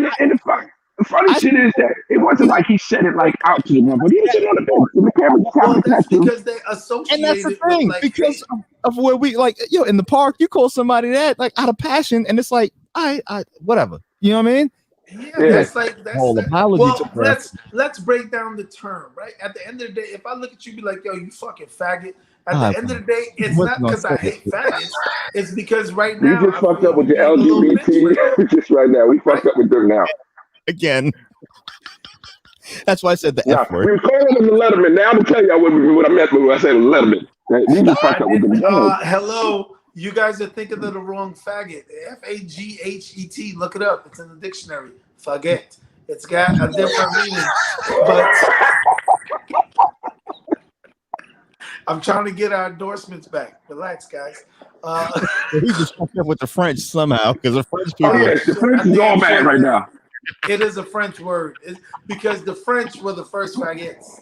The funny shit is that it wasn't like he said it like out to the one, but he was on the bench. And the camera just happened to catch him. Because they associate. And that's the thing, because of where we like, in the park, you call somebody that like out of passion, and it's like, I whatever. You know what I mean? Yeah. That's whole apology. Well, let's break down the term, right? At the end of the day, if I look at you, be like, yo, you fucking faggot. At the end of the day, it's not because I hate faggots. It's because right now we just fucked up with the LGBT. Just right now, we fucked up with them now. Again. That's why I said the F word. We were calling them the Letterman. Now I'm gonna tell y'all what I meant when I said Letterman. We just fucked up with them. Hello, you guys are thinking of the wrong faggot. Faghet. Look it up. It's in the dictionary. Faggot. It's got a different meaning. I'm trying to get our endorsements back. Relax, guys. He just fucked up with the French somehow because the French people. Oh yes, the French is all mad right now. It is a French word. It's because the French were the first faggots.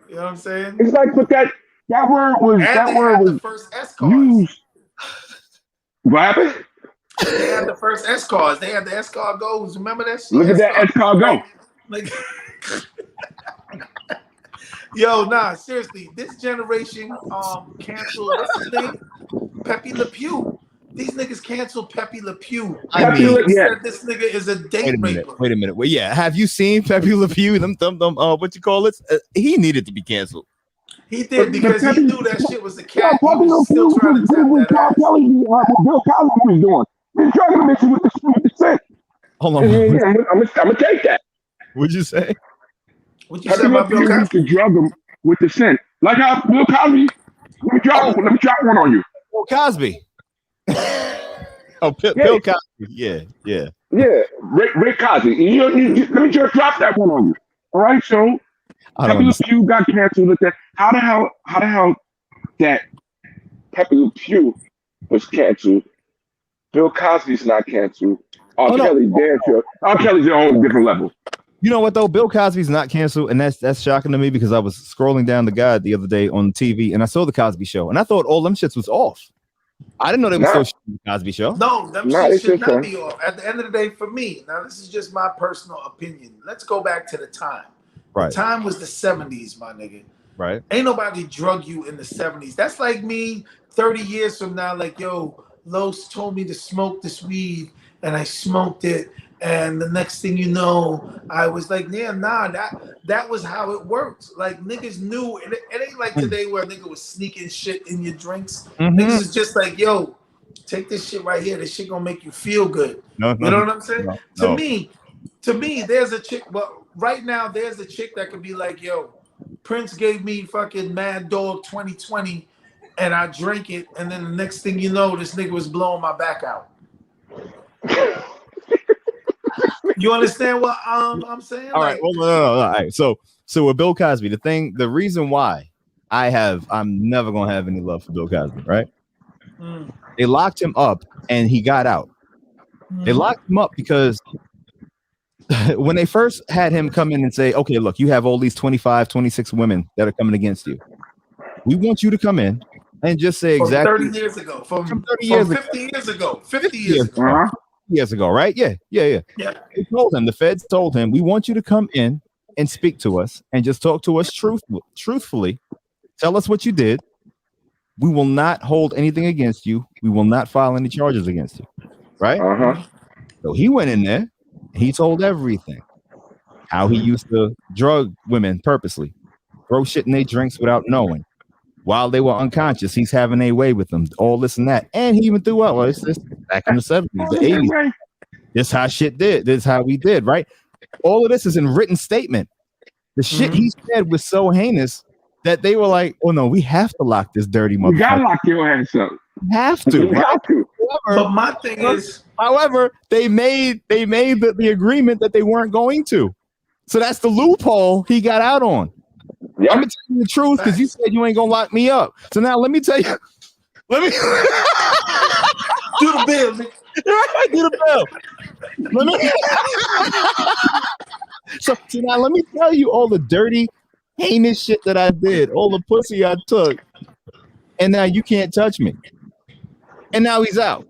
You know what I'm saying? It's like, but that word was And that they word had was the first S cars. used. What happened? They had the first S cars. They had the S car goes. Remember that shit? Look at that S-car go. Like, yo, nah, seriously, this generation canceled. What's his name? Pepe Le Pew. These niggas canceled Pepe Le Pew. Yeah. This nigga is a date raper. Wait a minute. Well, yeah. Have you seen Pepe Le Pew? Them, what you call it? He needed to be canceled. He did because he knew that shit was a cat. He was still trying to tap that ass. Bill Cosby was doing. He's trying to mix it with the scent. Hold on. Yeah, I'm gonna take that. What'd you say? What you say about Bill Cosby? Used to drug him with the scent, like how Bill Cosby. Let me drop one on you. Bill Cosby. Bill Cosby. Yeah. Ray Cosby. Let me just drop that one on you. All right, so Pepe Le Pew got canceled at that. How the hell that Pepe Le Pew was canceled? Bill Cosby's not canceled. Kelly's on a whole different level. You know what though? Bill Cosby's not canceled, and that's shocking to me because I was scrolling down the guide the other day on TV and I saw the Cosby Show, and I thought all them shits was off. I didn't know they were still shooting the Cosby Show. No, them shit should not be off. At the end of the day, for me, now this is just my personal opinion. Let's go back to the time. Right. The time was the 70s, my nigga. Right. Ain't nobody drug you in the 70s. That's like me 30 years from now, like, yo, Los told me to smoke this weed, and I smoked it. And the next thing you know, I was like, yeah, nah, that was how it worked. Like, niggas knew. It ain't like today where a nigga was sneaking shit in your drinks. Mm-hmm. Niggas is just like, yo, take this shit right here. This shit gonna make you feel good. You know what I'm saying? To me, there's a chick. Well, right now, there's a chick that could be like, yo, Prince gave me fucking Mad Dog 2020, and I drank it. And then the next thing you know, this nigga was blowing my back out. You understand what I'm saying? All right. Well, no. All right. So with Bill Cosby, the reason why I'm never gonna have any love for Bill Cosby, right? They locked him up and he got out. They locked him up because when they first had him come in and say, okay, look, you have all these 25, 26 women that are coming against you. We want you to come in and just say from exactly 30 years ago, from 30 years 50 years ago, 50 years ago. Uh-huh. Years ago, right? Yeah. They told him, the feds told him, we want you to come in and speak to us and just talk to us truthfully. Tell us what you did. We will not hold anything against you. We will not file any charges against you. Right? Uh-huh. So he went in there and he told everything. How he used to drug women purposely, throw shit in their drinks without knowing. While they were unconscious, he's having a way with them, all this and that. And he even threw out, well, it's this back in the 70s, the 80s. This how shit did. This is how we did, right? All of this is in written statement. The shit he said was so heinous that they were like, oh no, we have to lock this dirty motherfucker. You gotta lock your ass up. We have to. You have to. But my thing is, however, they made the agreement that they weren't going to. So that's the loophole he got out on. Yep. I'm gonna tell you the truth because you said you ain't gonna lock me up. So now let me tell you. Let me do the bill. Do the bill. Let me. So now let me tell you all the dirty, heinous shit that I did, all the pussy I took, and now you can't touch me. And now he's out.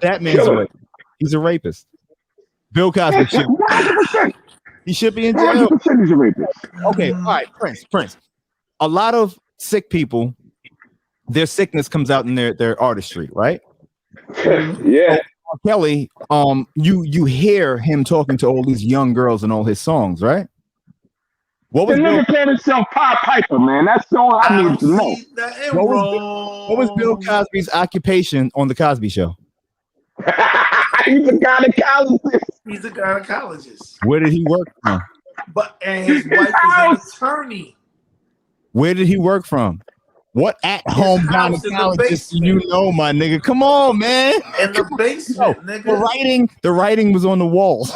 That man's a rapist. He's a rapist. Bill Cosby should. He should be in jail. He's a rapist. Okay, all right, Prince. A lot of sick people, their sickness comes out in their artistry, right? Yeah. Kelly, you hear him talking to all these young girls in all his songs, right? What was Bill called himself Pied Piper, man? That's all I need to know. What was Bill Cosby's occupation on the Cosby Show? He's a gynecologist. He's a gynecologist. Where did he work from? And his wife is an attorney. Where did he work from? What at-home gynecologist do you know, my nigga? Come on, man. In the basement, nigga. The writing was on the walls.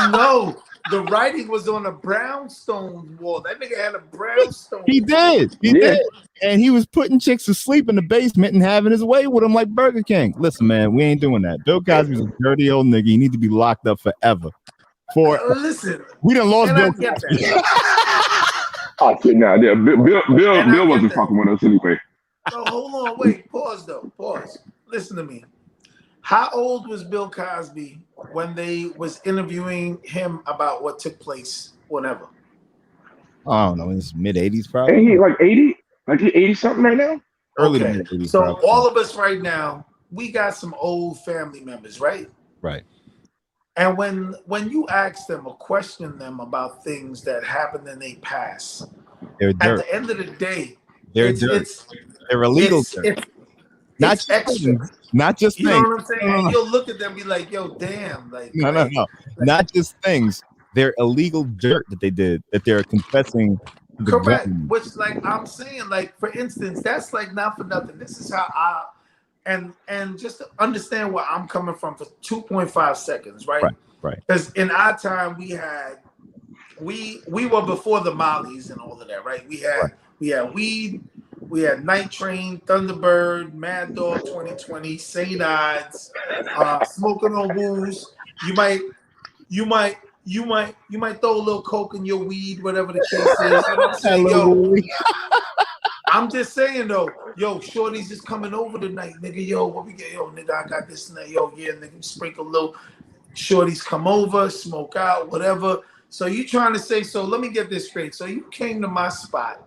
No, the writing was on a brownstone wall. That nigga had a brownstone. He did. He Yeah. did. And he was putting chicks to sleep in the basement and having his way with them like Burger King. Listen, man, we ain't doing that. Bill Cosby's a dirty old nigga. He need to be locked up forever. Listen, We done lost and Bill I get Cosby. that. Oh shit! Now, yeah, Bill wasn't fucking with us anyway. No, hold on, wait, pause though, pause. Listen to me. How old was Bill Cosby when they was interviewing him about what took place? Whenever. I don't know. In his mid 80s, probably. Ain't he like 80? Like he 80 something right now? Early to Okay. mid 80s. So probably. all of us right now, we got some old family members, right? Right. And when you ask them or question them about things that happened in their past, They're at dirt. the end of the day, They're dirt. They're illegal dirt. Not It's just extra. things. Not just You know things. what I'm saying? And you'll look at them and be like, yo, damn. Like, No. Not just things. They're illegal dirt that they did, that they're confessing to the correct. government. Which, like, I'm saying, like, for instance, that's like not for nothing. This is how I and just to understand where I'm coming from for 2.5 seconds, right? Right. Because in our time we were before the Mollies and all of that, right? We had weed, we had Night Train, Thunderbird, Mad Dog 2020, St. Odds, smoking on booze. You might throw a little coke in your weed, whatever the case is. You know what I'm saying? Yo, I'm just saying though, yo, shorty's just coming over tonight, nigga. Yo, what we get? Yo, nigga, I got this and that. Yo, yeah, nigga, sprinkle a little. Shorties come over, smoke out, whatever. So you trying to say, so let me get this straight. So you came to my spot.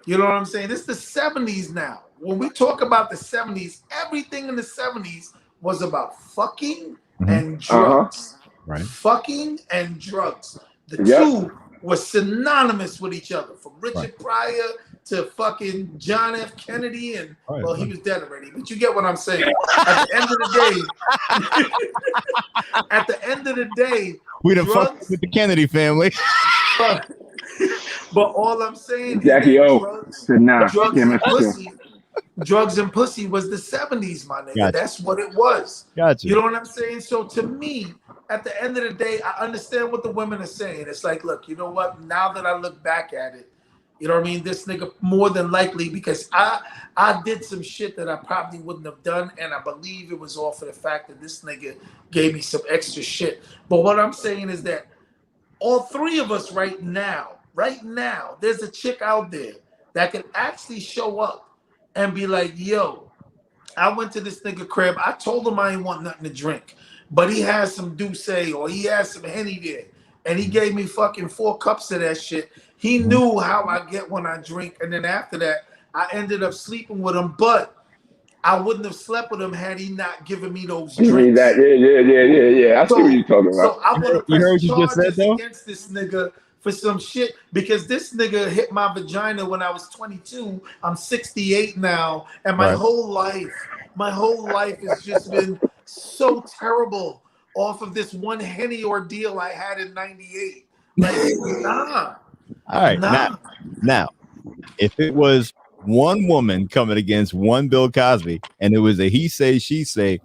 You know what I'm saying? This is the 70s now. When we talk about the 70s, everything in the 70s was about fucking and drugs. Right. Fucking and drugs. The two were synonymous with each other. From Richard Pryor to fucking John F. Kennedy, and well, he was dead already, but you get what I'm saying. At the end of the day, we done fucked with the Kennedy family. But all I'm saying Jackie is O. drugs and pussy was the 70s, my nigga. Gotcha. That's what it was. Gotcha. You know what I'm saying? So to me, at the end of the day, I understand what the women are saying. It's like, look, you know what? Now that I look back at it, you know what I mean? This nigga more than likely, because I did some shit that I probably wouldn't have done, and I believe it was all for the fact that this nigga gave me some extra shit. But what I'm saying is that all three of us right now, there's a chick out there that can actually show up and be like, yo, I went to this nigga crib. I told him I ain't want nothing to drink, but he has some Douce or he has some Henny there. And he gave me fucking 4 cups of that shit. He knew how I get when I drink. And then after that, I ended up sleeping with him. But I wouldn't have slept with him had he not given me those drinks. Yeah. I see what you're talking about. So I want to press charges said, against this nigga for some shit, because this nigga hit my vagina when I was 22. I'm 68 now. And my whole life has just been so terrible off of this one Henny ordeal I had in 98. Like, nah. All right. Now, if it was one woman coming against one Bill Cosby and it was a he say, she say,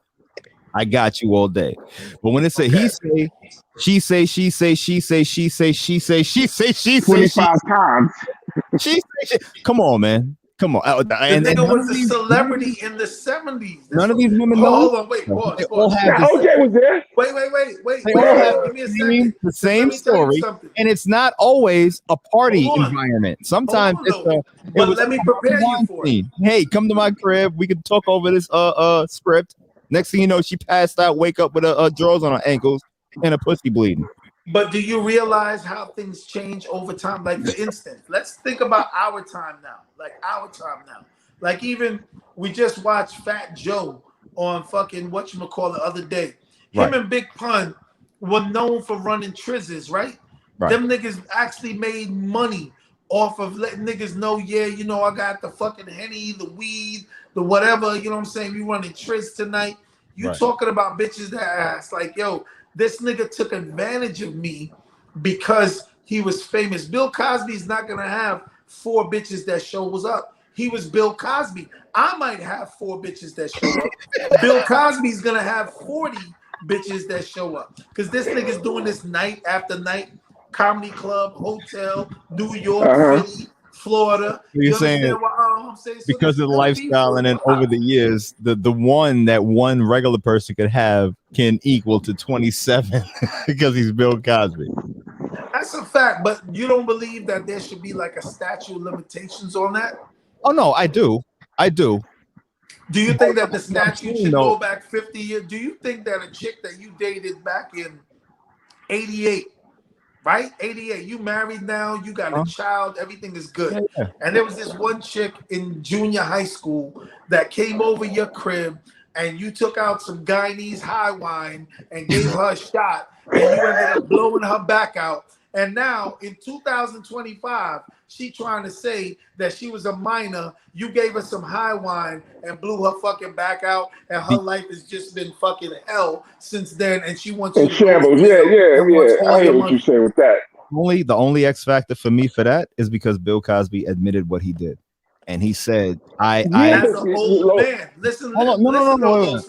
I got you all day. But when it's a he say, she say, she say, she say, she say, she say, she say, she say, 25 times. She say, come on, man. Come on. And nigga was a celebrity in the 70s. None of these women know. Hold on, wait, pause. They all have OJ was there. Wait. They all have give me a second. the same story, and it's not always a party environment. Sometimes let me prepare you for it. Hey, come to my crib. We can talk over this script. Next thing you know, she passed out. Wake up with a drawers on her ankles and a pussy bleeding. But do you realize how things change over time? Like, for instance, let's think about our time now. Like, even we just watched Fat Joe on fucking whatchamacallit the other day. Him and Big Pun were known for running trizzes, right? Them niggas actually made money off of letting niggas know, yeah, you know, I got the fucking Henny, the weed, the whatever, you know what I'm saying? We running trizz tonight. You talking about bitches that ass like, yo, this nigga took advantage of me because he was famous. Bill Cosby's not gonna have 4 bitches that shows up. He was Bill Cosby. I might have 4 bitches that show up. Bill Cosby's gonna have 40 bitches that show up. Because this nigga's doing this night after night, comedy club, hotel, New York, Philly, Florida. You're saying understand what I'm saying? So because of the lifestyle, and then wow. over the years, the one that one regular person could have can equal to 27 because he's Bill Cosby. That's a fact, but you don't believe that there should be like a statute of limitations on that? Oh no, I do. Do you think that the statute should go back 50 years? Do you think that a chick that you dated back in 88, right? 88, you married now, you got a child, everything is good. Yeah. And there was this one chick in junior high school that came over your crib and you took out some Guyanese high wine and gave her a shot and you ended up blowing her back out. And now in 2025, she trying to say that she was a minor. You gave her some high wine and blew her fucking back out, and her life has just been fucking hell since then. And she wants you to shambles. Yeah. I hear what you say with that. The only X factor for me for that is because Bill Cosby admitted what he did. And he said, as an old man. Listen. No. He's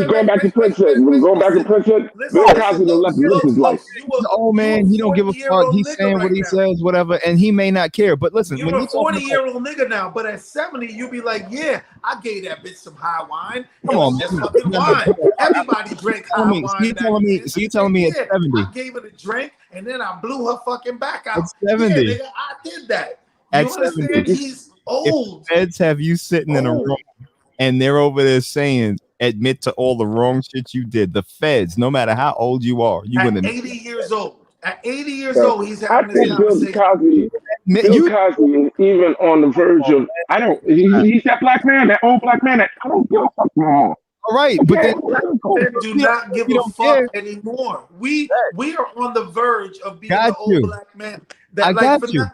going back to Princess. Going back to Princess. Bill Cosby left his life. He's an old man. He don't give a fuck. He's saying what he says, whatever, and he may not care. But listen, you're a 40-year-old nigga now. But at 70, you be like, yeah, I gave that bitch some high wine. Come on, man. Fucking wine. Everybody drank high wine. So you telling me it's 70? I gave it a drink, and then I blew her fucking back out. It's 70. Yeah, nigga, I did that. You understand? He's old. If the feds have you sitting in a room and they're over there saying, admit to all the wrong shit you did. The feds, no matter how old you are, you're at 80 years old. At 80 years old, he's having this conversation. Bill Cosby is even on the verge of. He's that black man, that old black man that I don't give a fuck no more. All right, but then do not give a fuck anymore. We are on the verge of being the old black man. I got you.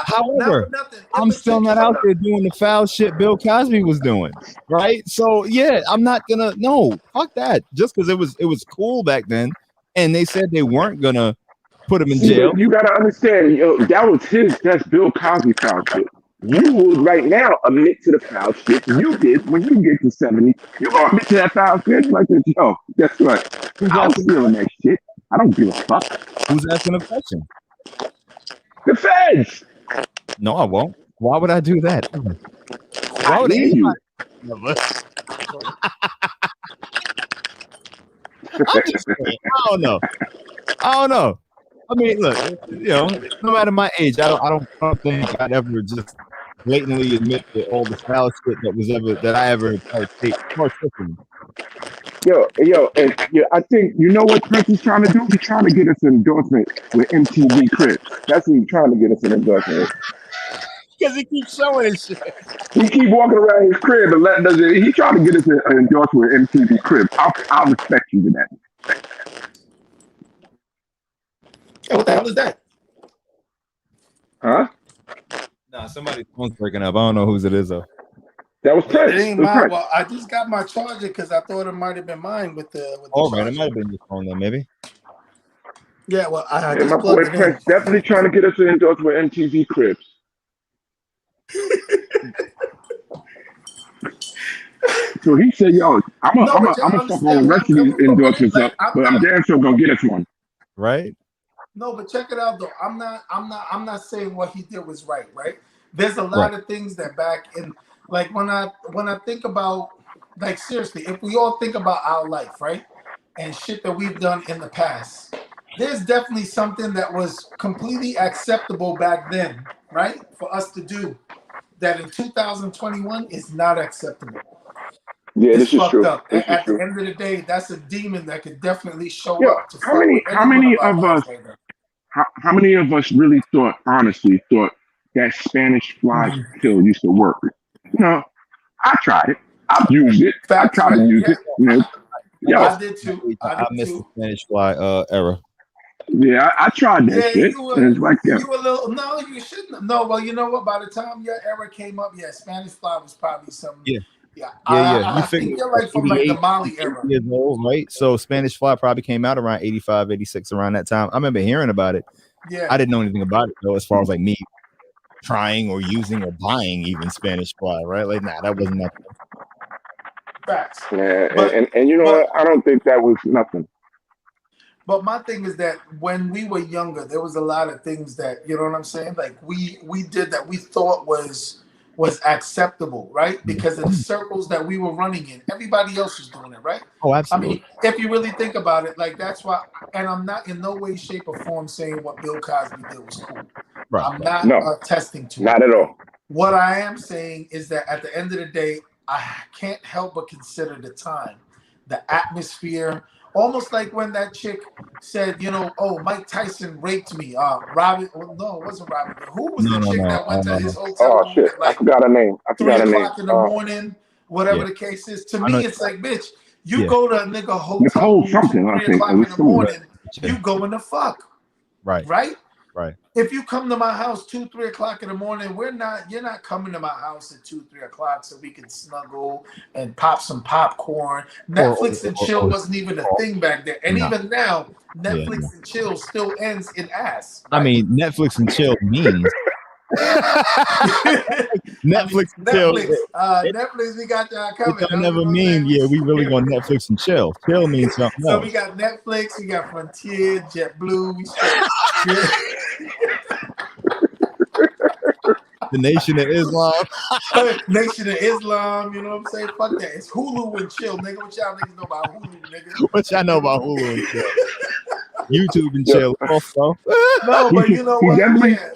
However, I'm still not out there doing the foul shit Bill Cosby was doing, right? So yeah, I'm not gonna fuck that. Just because it was cool back then, and they said they weren't gonna put him in jail. You gotta understand, that's Bill Cosby foul shit. You would right now admit to the foul shit you did when you get to 70. You gonna admit to that foul shit like this? Yo, guess what? I'm feeling that shit. I don't give a fuck. Who's asking a question? The feds. No, I won't. Why would I do that? Why would you? I'm just saying, I don't know. I mean, look, no matter my age, I don't think I'd ever just blatantly admit to all the foul shit that I ever partook in. I think you know what Prince is trying to do? He's trying to get us an endorsement with MTV Cribs. That's what he's trying to get us an endorsement with. Because he keeps showing his shit. He keep walking around his crib and letting us. He's trying to get us an endorsement with MTV Cribs. I'll respect you to that. Yeah, what the hell is that? Huh? Nah, somebody's phone's breaking up. I don't know whose it is though. That was Prince. It ain't mine. Well, I just got my charger because I thought it might have been mine with the. Right, it might have been your phone then, maybe. Yeah, well, I just my boy Prince definitely trying to get us an endorsement with MTV Cribs. So he said, "Yo, I'm gonna fuck all the rest of these endorsements up, but I'm damn sure gonna get us one." Right? No, but check it out though. I'm not saying what he did was right. Right? There's a lot of things that back in, like when I think about, like seriously, if we all think about our life, right, and shit that we've done in the past, there's definitely something that was completely acceptable back then, right, for us to do, that in 2021 is not acceptable. Yeah, this is true. Up. At the end of the day, that's a demon that could definitely show up. To how many of us really honestly thought that Spanish fly pill used to work? I tried it. I've used it. I tried to use it. I did too. I missed the Spanish fly era. Yeah, I tried that shit. It's like that. You a little, no, you shouldn't. No, well, you know what? By the time your era came up, Spanish fly was probably something. Yeah. I think you're like from like the Mali era. Years old, right? So Spanish fly probably came out around 85, 86, around that time. I remember hearing about it. Yeah. I didn't know anything about it though, as far as like me trying or using or buying even Spanish fly, right? Like, nah, that wasn't that. Facts. Yeah, But and you know but what? I don't think that was nothing. But my thing is that when we were younger, there was a lot of things that, you know what I'm saying? Like we did that we thought was acceptable, right? Because of the circles that we were running in. Everybody else was doing it, right? Oh, I absolutely. mean, if you really think about it, like that's why, and I'm not in no way, shape, or form saying what Bill Cosby did was cool. Right. I'm not No, attesting to it. not at all. What I am saying is that at the end of the day, I can't help but consider the time, the atmosphere, almost like when that chick said, you know, oh, Mike Tyson raped me. Robin, well, no, it wasn't Robin. Who was the chick that went to his hotel Oh room shit, at I like forgot her name. I forgot her name. 3 o'clock in the morning, whatever Yeah. the case is? To I know- me, it's like, bitch, you Yeah. go to a nigga hotel Nicole room something, 2, I 3 think. It o'clock was in the soon. morning, Yeah. you going to fuck, Right. right? Right. If you come to my house 2, 3 o'clock in the morning, you're not coming to my house at 2, 3 o'clock so we can snuggle and pop some popcorn. Netflix and chill wasn't even a thing back then. And Nah. even now, Yeah. Netflix and chill still ends in ass. I right? mean, Netflix and chill means Netflix and chill. Netflix, we got y'all It coming. don't never mean, yeah, we really going Netflix and chill. Chill means something So else. we got Netflix, we got Frontier, JetBlue, The Nation of Islam. Nation of Islam, you know what I'm saying? Fuck that. It's Hulu and chill, nigga. What y'all niggas know about Hulu, nigga? What y'all know about Hulu and chill? YouTube and Yeah. chill also. No, but you know He what? definitely- Yeah.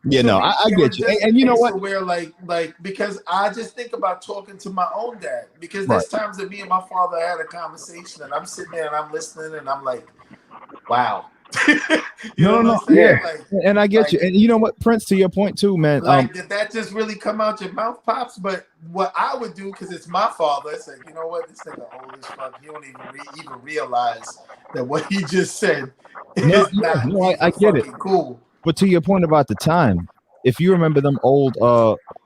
Yeah, To no, me, I it get was you. just And a you know case what? of where like because I just think about talking to my own dad because there's times that me and my father had a conversation and I'm sitting there and I'm listening and I'm like, wow. No. Yeah. Like, and I get you. And you know what, Prince, to your point too, man. Like, did that just really come out your mouth, Pops? But what I would do, because it's my father, it's like, you know what? This nigga old as fuck. He don't even realize that what he just said is I get it. Cool. But to your point about the time, if you remember them old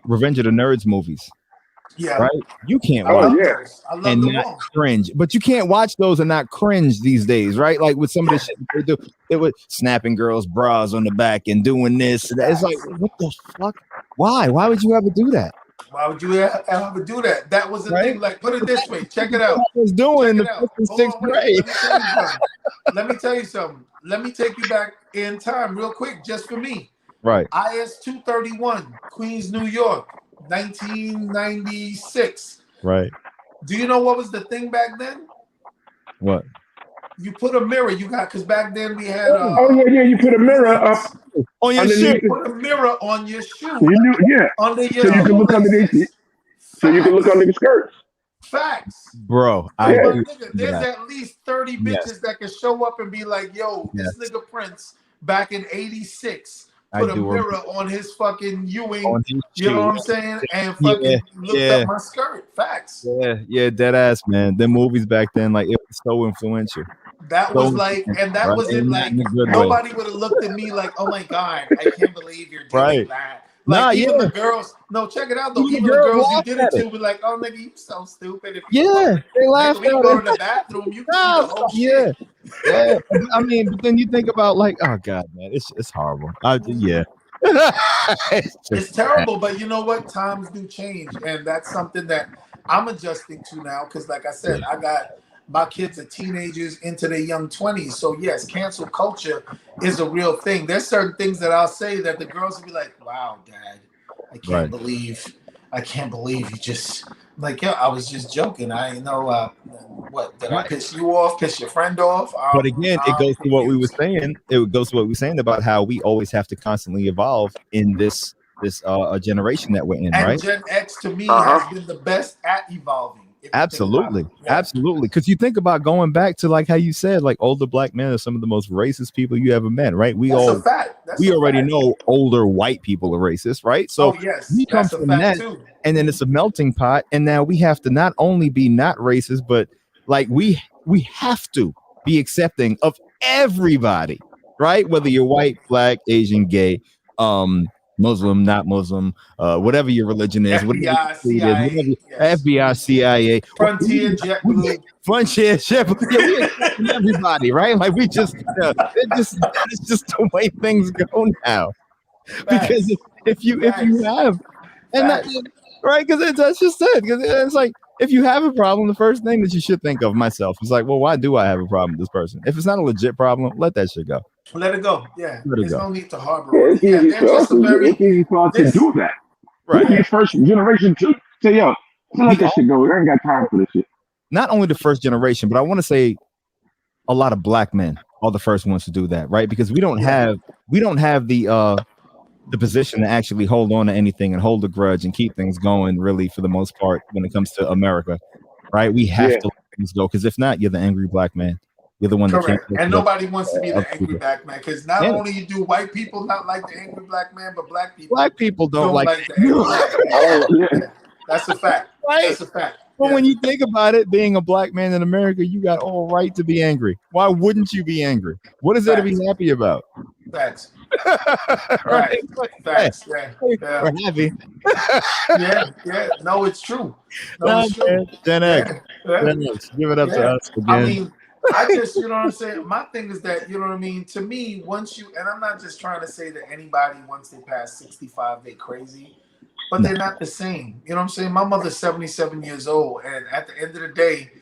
Revenge of the Nerds movies, yeah, right? You can't Oh, watch yeah. I love and them not all. cringe. But you can't watch those and not cringe these days, right? Like with some of the shit that they do, they were snapping girls' bras on the back and doing this. And it's like, what the fuck? Why? Why would you ever do that? Why would you ever do that? That was the Right? thing. Like, put it this way. Check it out. I was doing in Check the it out. 5th and Hold 6th on, wait. grade. Let me tell you something. Let me take you back in time real quick, just for me. Right. IS 231, Queens, New York, 1996. Right. Do you know what was the thing back then? What? You put a mirror. You got because back then we had. yeah. You put a mirror up on your underneath shoe. Put a mirror on your shoe. You knew, yeah. Under your So you can look underneath. So you can look under the skirts. Facts. Bro, Nigga, there's at least 30 bitches that can show up and be like, yo, this nigga Prince back in 86 put a mirror on his fucking Ewing, you know what I'm saying? And fucking looked up my skirt. Facts. Yeah, dead ass, man. Them movies back then, like, it was so influential. That was like, and that was it. Like, nobody would have looked at me like, oh my God, I can't believe you're doing that. Like, even the girls, no, check it out though. Even the girls you did it to were like, oh nigga, you so stupid. If you they laughed at it. We go to the bathroom, you can see the whole shit. Yeah. I mean, but then you think about like, oh God, man, it's horrible. It's terrible, but you know what? Times do change, and that's something that I'm adjusting to now. Because, like I said, I got my kids are teenagers into their young 20s. So yes, cancel culture is a real thing. There's certain things that I'll say that the girls will be like, "Wow, Dad, I can't believe you just." Like, yeah, I was just joking. I know what did I piss you off, piss your friend off? But again, it goes to what we were saying. It goes to what we were saying about how we always have to constantly evolve in this generation that we're in, and right? Gen X to me has been the best at evolving. Absolutely. Because you think about going back to like how you said, like older black men are some of the most racist people you ever met, right? We already know older white people are racist, right? So we come from that, and then it's a melting pot, and now we have to not only be not racist, but like we have to be accepting of everybody, right? Whether you're white, black, Asian, gay, Muslim, not Muslim, whatever your religion is, FBI, CIA, FBI, CIA, Frontier, JetBlue, Frontier, JetBlue, everybody, right? Like we just, it's just the way things go now. Because if you have, and that, right? Because that's just it. Because it's like if you have a problem, the first thing that you should think of myself is like, well, why do I have a problem with this person? If it's not a legit problem, let that shit go. Let it go. Yeah, Let it there's go. no need to harbor Yeah, on it's it. Yeah, easy they're for us. just a very It's easy for us to do that. Right. The first generation too. Say, yo, let that shit go. I ain't got time for this shit. Not only the first generation, but I want to say a lot of black men are the first ones to do that, right? Because we don't have the position to actually hold on to anything and hold a grudge and keep things going, really, for the most part, when it comes to America, right? We have to let things go, because if not, you're the angry black man. You're the one that can't. Correct. And nobody wants to be the angry black man, because not only do white people not like the angry black man, but black people don't like the angry black man. Yeah. That's a fact. Right? That's a fact. But when you think about it, being a black man in America, you got all right to be angry. Why wouldn't you be angry? What is there to be happy about? Facts. Right? Facts. Yeah. We're happy. Yeah. No, it's true. No, it's true. Gen X. Gen X. Give it up to us again. I mean, I just, you know what I'm saying? My thing is that, you know what I mean? To me, once you, and I'm not just trying to say that anybody, once they pass 65, they crazy, but they're not the same. You know what I'm saying? My mother's 77 years old, and at the end of the day,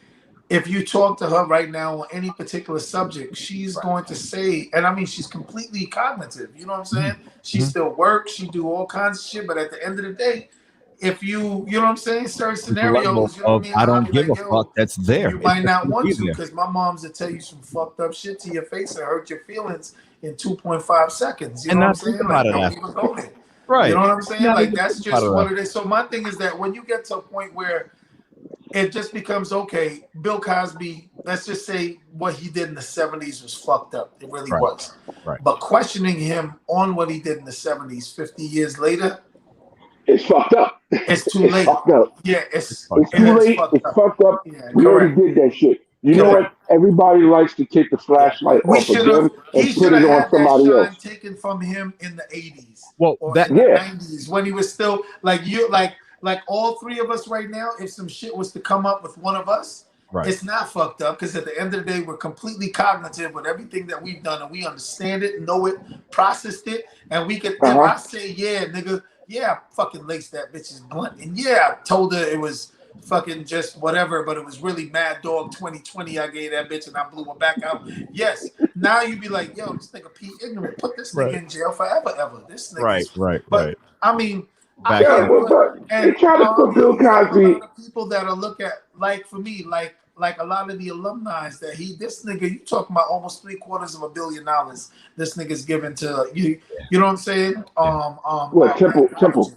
if you talk to her right now on any particular subject, she's going to say, and I mean, she's completely cognitive. You know what I'm saying? She still works, she do all kinds of shit, but at the end of the day, if you know what I'm saying, certain scenarios, you know what I mean? I don't give a fuck. That's there. You might not want to, because my mom's will tell you some fucked up shit to your face and hurt your feelings in 2.5 seconds. You know what I'm saying? Like, don't even go there. Right. You know what I'm saying? Like, that's just what it is. So my thing is that when you get to a point where it just becomes, okay, Bill Cosby, let's just say what he did in the 70s was fucked up. It really was. Right. But questioning him on what he did in the 70s, 50 years later, it's fucked up. It's too late. Fucked up. Yeah, it's too late. It's fucked up. Yeah, we already did that shit. You know what? Everybody likes to take the flashlight off of him and put it on somebody else. Taken from him in the 80s. Well, or in the 90s, when he was still like you, like all three of us right now. If some shit was to come up with one of us, it's not fucked up, because at the end of the day, we're completely cognitive with everything that we've done, and we understand it, know it, processed it, and we could. If I say, yeah, nigga. Yeah, I fucking laced that bitch's blunt. And yeah, I told her it was fucking just whatever, but it was really Mad Dog 2020 I gave that bitch, and I blew her back out. Yes. Now you be like, yo, this nigga Pete ignorant. Put this nigga in jail forever, ever. This nigga. But I mean, and try to put Bill Cosby. A lot of people that'll look at, like for me, like a lot of the alumni that this nigga, you talking about almost $750 million this nigga's given to you. You know what I'm saying? Temple.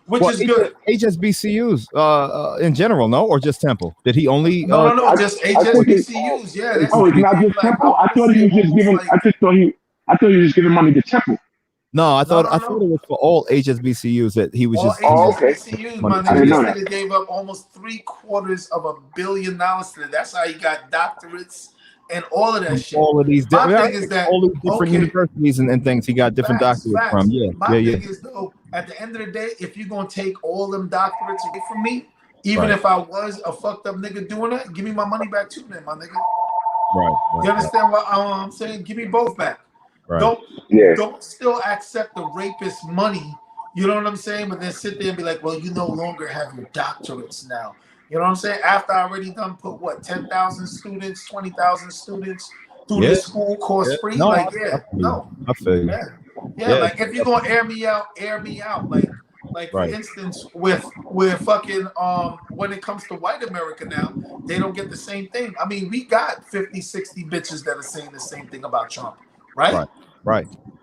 Which is good. HSBCUs in general, no? Or just Temple? Did he only No, just HSBCUs, yeah. It's not just Temple. I thought he was just giving I thought he was just giving money to Temple. No, I thought it was for all HSBCUs that he was just. HSBCUs, my nigga. This nigga gave up almost $750 million to them. That's how he got doctorates and all of that shit. All of these different universities and things he got different doctorates from. Yeah, my thing is, though, at the end of the day, if you're gonna take all them doctorates away from me, even if I was a fucked up nigga doing that, give me my money back too, then, my nigga. Right. You understand what I'm saying? Give me both back. Right. Don't still accept the rapist money, you know what I'm saying? But then sit there and be like, well, you no longer have your doctorates now. You know what I'm saying? After I already done put 10,000 students, 20,000 students through the school course free. No, I feel you. Yeah, like if you're gonna air me out. Like for instance, with fucking when it comes to white America now, they don't get the same thing. I mean, we got 50, 60 bitches that are saying the same thing about Trump. Right.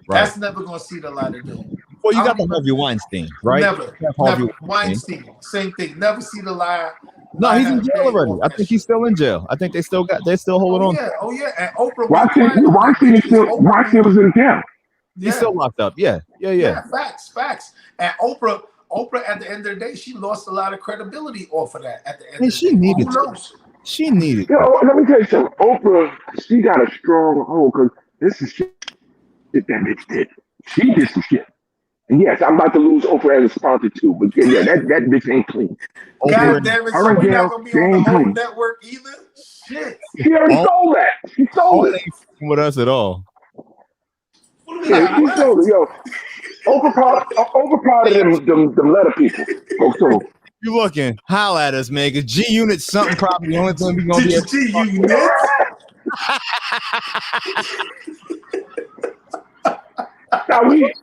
That's never gonna see the light of day. Well, you got the Harvey Weinstein, right? Never. Weinstein, same thing. Never see the lie. No, he's in jail already. I think he's still in jail. I think they're still holding on. Oh yeah. And Oprah. Weinstein was in jail. He's still locked up. Yeah. Facts. And Oprah, at the end of the day, she lost a lot of credibility off of that. At the end, of the she day. needed. Who knows? She needed. Let me tell you something. Oprah, she got a strong hold, because this is shit that bitch did. She did some shit. And yes, I'm about to lose Oprah as a sponsor too, but yeah, that bitch ain't clean. God damn it, so we're not gonna be on the whole network either. Shit. She already sold that. She sold it. With us at all. Yeah, she sold it. Yo, Oprah part of them letter people. So You looking? Holla at us, man. Cause G Unit something probably the only thing we gonna be. G Unit. Now we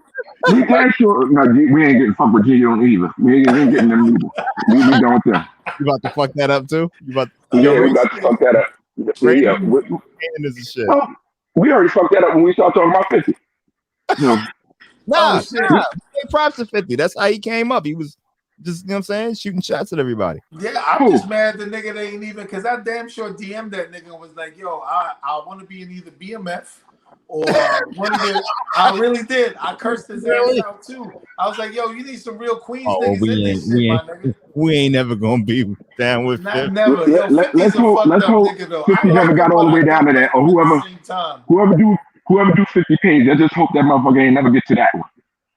damn sure. No, we ain't getting fucked with G Unit either. We ain't getting them either. We done with them. You about to fuck that up too? You about? Yeah, we about to fuck that up. Yeah, This is shit. well, we already fucked that up when we started talking about 50. You know. Nah. Hey, props to 50. That's how he came up. He was just, you know what I'm saying, shooting shots at everybody. Yeah, I'm just mad the nigga they ain't even, because I damn sure DM'd that nigga and was like, yo, I want to be in either BMF or one of the. I really did. I cursed his ass out too. I was like, yo, you need some real Queens niggas in this shit, my nigga. We ain't never gonna be down with 50. Never. Yo, Let's hope nigga, though. 50 never got all the way down to that, or whoever do 50 page. Let's just hope that motherfucker ain't never get to that one.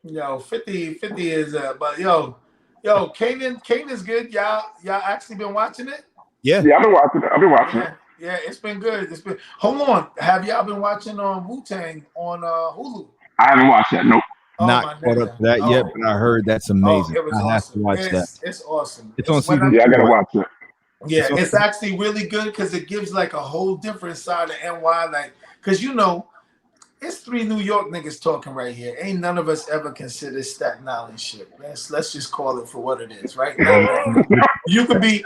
Yo, 50 is but yo, Kanan's good. Y'all actually been watching it? Yeah, I've been watching it. Yeah, it's been good. Hold on. Have y'all been watching Wu-Tang on Hulu? I haven't watched that. Nope. Not caught up to that yet, but I heard that's amazing. It was I have to watch that. It's awesome. It's on season. Yeah, I gotta watch it. Yeah, it's actually really good because it gives like a whole different side of NY, like because it's 3 New York niggas talking right here. Ain't none of us ever consider Staten Island shit. Let's just call it for what it is, right? You could be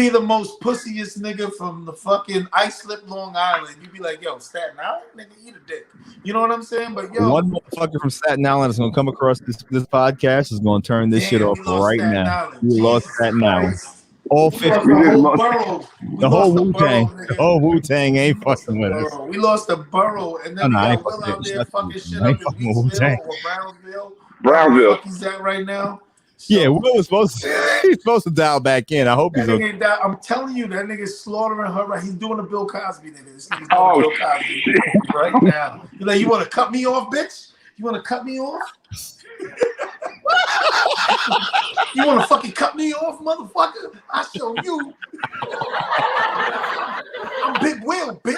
the most pussiest nigga from the fucking Islip, Long Island. You be like, yo, Staten Island, nigga, eat a dick. You know what I'm saying? But yo, one motherfucker from Staten Island is gonna come across this podcast is gonna turn this shit off right now. We lost Staten Island. All 50. The whole Wu-Tang ain't fucking with us. We lost the borough, and then we got Will out there fucking shit up in Eastville or Brownsville. Where he's at right now. So, yeah, Will was supposed to dial back in. I hope he's okay. I'm telling you, that nigga's slaughtering her. Right, he's doing a Bill Cosby nigga. This nigga's doing Bill Cosby right now. You're like, you want to cut me off, bitch? You want to cut me off? You want to fucking cut me off, motherfucker? I show you. I'm Big Will, bitch.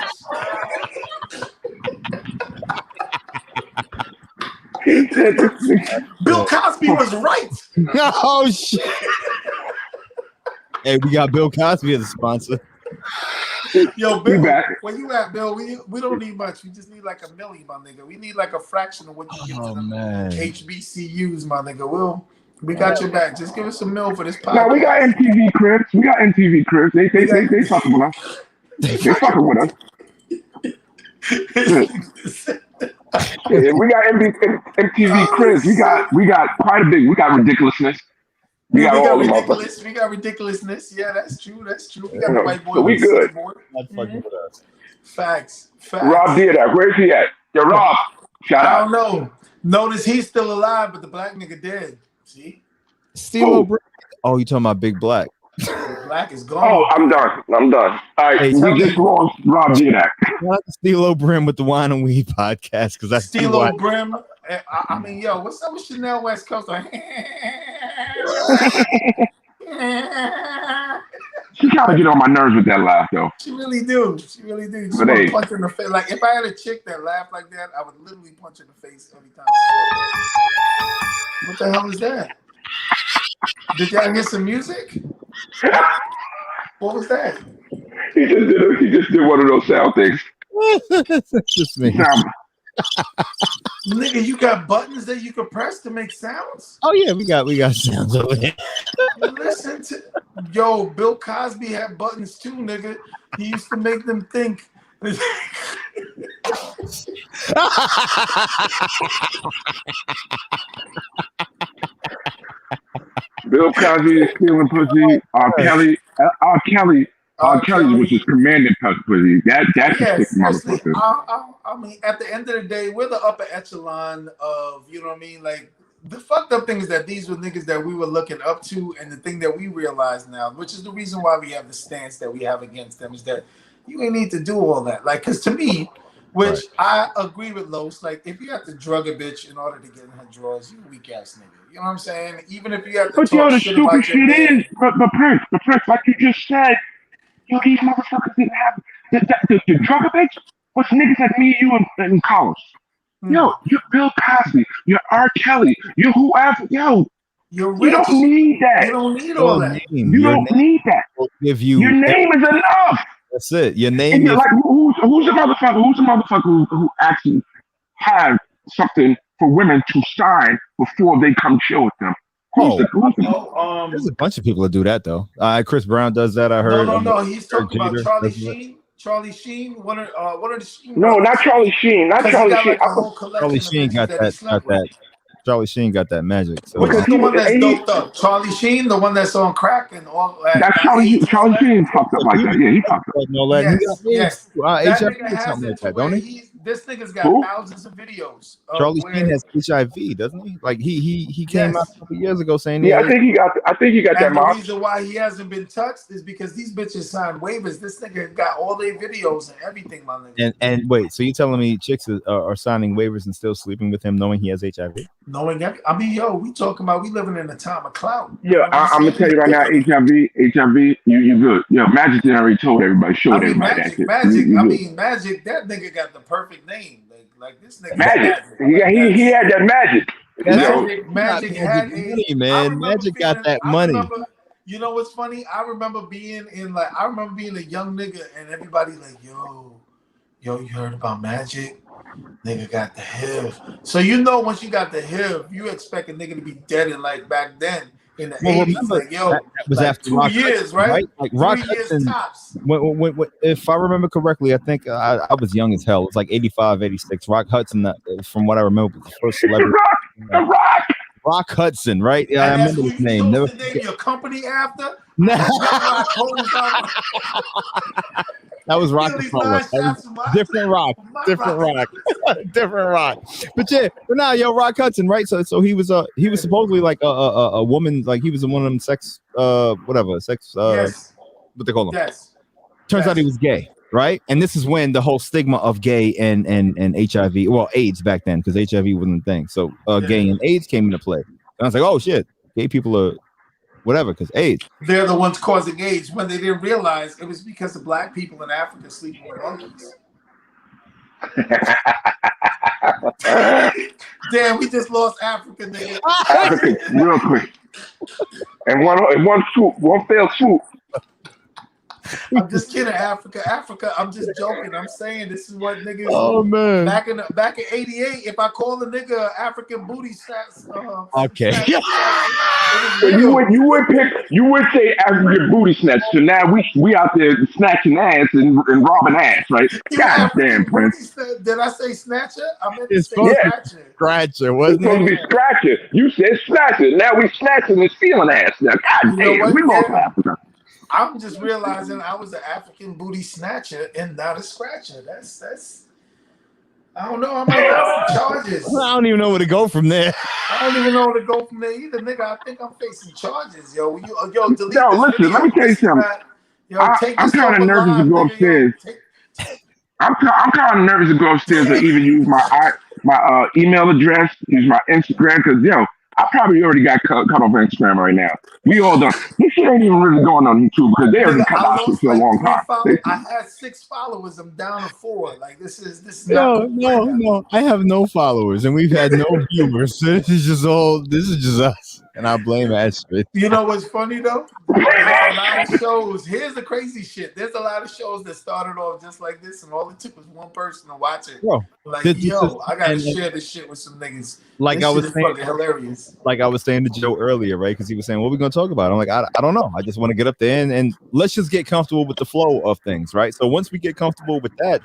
Bill Cosby was right. Oh shit! Hey, we got Bill Cosby as a sponsor. Yo, Bill, where you at, Bill? We don't need much. We just need like $1 million, my nigga. We need like a fraction of what you get to the HBCUs, my nigga. We got your back. Just give us $1 million for this podcast. No, we got MTV Cribs. They fucking with us. They fucking with us. Yeah, we got MTV Cribs. We got quite a big. We got ridiculousness. We got ridiculousness. Yeah, that's true. We got the white boy. So we good. Facts. Rob did that. Where's he at? Yo, Rob. Shout out. I don't know. Notice he's still alive, but the black nigga dead. See? Oh, you talking about Big Black? Black is gone. Oh, I'm done. All right, we just lost Rob Didak. Steel Brim with the Wine and Weed podcast because that's Steel Brim. I mean, yo, what's up with Chanel West Coast? She kind of get on my nerves with that laugh, though. She really do. She want to punch her in the face. Like if I had a chick that laughed like that, I would literally punch her in the face every time. What the hell is that? Did y'all hear some music? What was that? He just did one of those sound things. That's just me. Nigga, you got buttons that you can press to make sounds? Oh yeah, we got sounds over here. Listen to Bill Cosby had buttons too, nigga. He used to make them think. Bill Cosby is stealing pussy. R. Kelly, which is commanding pussy. That's a sick motherfucker. I mean, at the end of the day, we're the upper echelon of, you know what I mean? Like, the fucked up thing is that these were niggas that we were looking up to, and the thing that we realize now, which is the reason why we have the stance that we have against them, is that you ain't need to do all that. Like, because to me, which I agree with Los, like, if you have to drug a bitch in order to get in her drawers, you a weak ass nigga. You know what I'm saying? Even if you have to talk the shit stupid about shit your man. is, the Prince, like you just said, these motherfuckers didn't have the drug a bitch was niggas like me, you, and Carlos. Yo, you're Bill Cosby, you're R. Kelly, you're whoever. Yo, You're You rich. don't need that. You don't need all that. You don't need that. Will give you Your name is enough. That's it. Your And name you're is like, who's the motherfucker? Who's the motherfucker who actually has something for women to sign before they come chill with them? Who's the There's a bunch of people that do that though. Chris Brown does that. I heard. No. He's talking about Jeter Charlie does that. Sheen. Charlie Sheen, one of the Sheen No, brothers. not Charlie Sheen. Not 'Cause he Charlie got Sheen. like a whole collection Charlie of Sheen bitches got that he that. slept with. Charlie Sheen got that magic. So Which is the one that's he- doped up? Charlie Sheen, the one that's on crack and all that. That's Charlie Sheen fucked up like that. Yeah, he fucked up. Yes. That HIV nigga or has something it like to that, where don't he? this nigga's got Who? thousands of videos. Of Charlie where, Sheen has HIV, doesn't he? Like he came out Yes. a couple years ago saying Yeah, I think he got that And the mark. reason why he hasn't been touched is because these bitches signed waivers. This nigga got all their videos and everything, my nigga. And wait, so you telling me chicks are signing waivers and still sleeping with him knowing he has HIV? Knowing every, I mean, yo, we talking about we living in a time of clout. Yeah, I'm gonna tell you right now, HIV, you good. Yo, Magic done already told everybody, showed I mean, everybody that shit. Magic. You I good. mean, Magic. That nigga got the perfect name. Like this nigga. Magic. He had that magic. Magic had money, a man. Magic got that money. You know what's funny? I remember being a young nigga and everybody like, yo, you heard about Magic? Nigga got the HIV. So you know once you got the HIV, you expect a nigga to be dead in like back then in the 80s. Remember, Like, yo, that was like after 2 Rock years, Hudson, right? Like Rock 3 years Hudson, tops. if I remember correctly, I think I was young as hell. It was like 85, 86. Rock Hudson, from what I remember, was the first celebrity. Rock Hudson, right? Yeah, I remember his name. Never name your company after. That was Rockefeller. Different rock. But yeah, but now, yo, Rock Hudson, right? So he was supposedly like a woman, like he was one of them sex yes. what they call them. Yes. Turns out he was gay, right? And this is when the whole stigma of gay and HIV, well, AIDS back then, because HIV wasn't a thing. So gay and AIDS came into play. And I was like, oh shit, gay people are whatever, because AIDS. They're the ones causing AIDS when they didn't realize it was because of black people in Africa sleeping with monkeys. Damn, we just lost Africa, nigga. Africa, real quick. And one failed swoop. I'm just kidding, Africa. I'm just joking. I'm saying this is what niggas. Oh man. Back in '88, if I call a nigga African booty shots, okay. You would say African booty snatch. So now we out there snatching ass and robbing ass, right? God damn, Prince. Did I say snatcher? I meant to It's say scratcher. Scratcher, wasn't It's supposed to be scratcher. You said snatcher. Now we snatching and stealing ass. Now, God damn, we lost Africa. I'm just realizing I was an African booty snatcher and not a scratcher. That's. I don't know. I might got some charges. I don't even know where to go from there. I don't even know where to go from there either, nigga. I think I'm facing charges, yo. Delete this listen. video. Let me tell you something. I'm kind of nervous to go upstairs. I'm kind of nervous to go upstairs or even use my email address, use my Instagram, because I probably already got cut off Instagram right now. We all done. This shit ain't even really going on YouTube because they already cut off for a long time. I had 6 followers. I'm down to 4. Like this is no. I have no followers and we've had no viewers. So this is just us. And I blame Astrid. You know what's funny though? There's a lot of shows. Here's the crazy shit. There's a lot of shows that started off just like this, and all it took was one person to watch it. Bro, like, I gotta share this shit with some niggas. Like this I was saying, fucking hilarious. Like I was saying to Joe earlier, right? Because he was saying, "What are we gonna talk about?" I'm like, I don't know. I just want to get up there and let's just get comfortable with the flow of things, right? So once we get comfortable with that,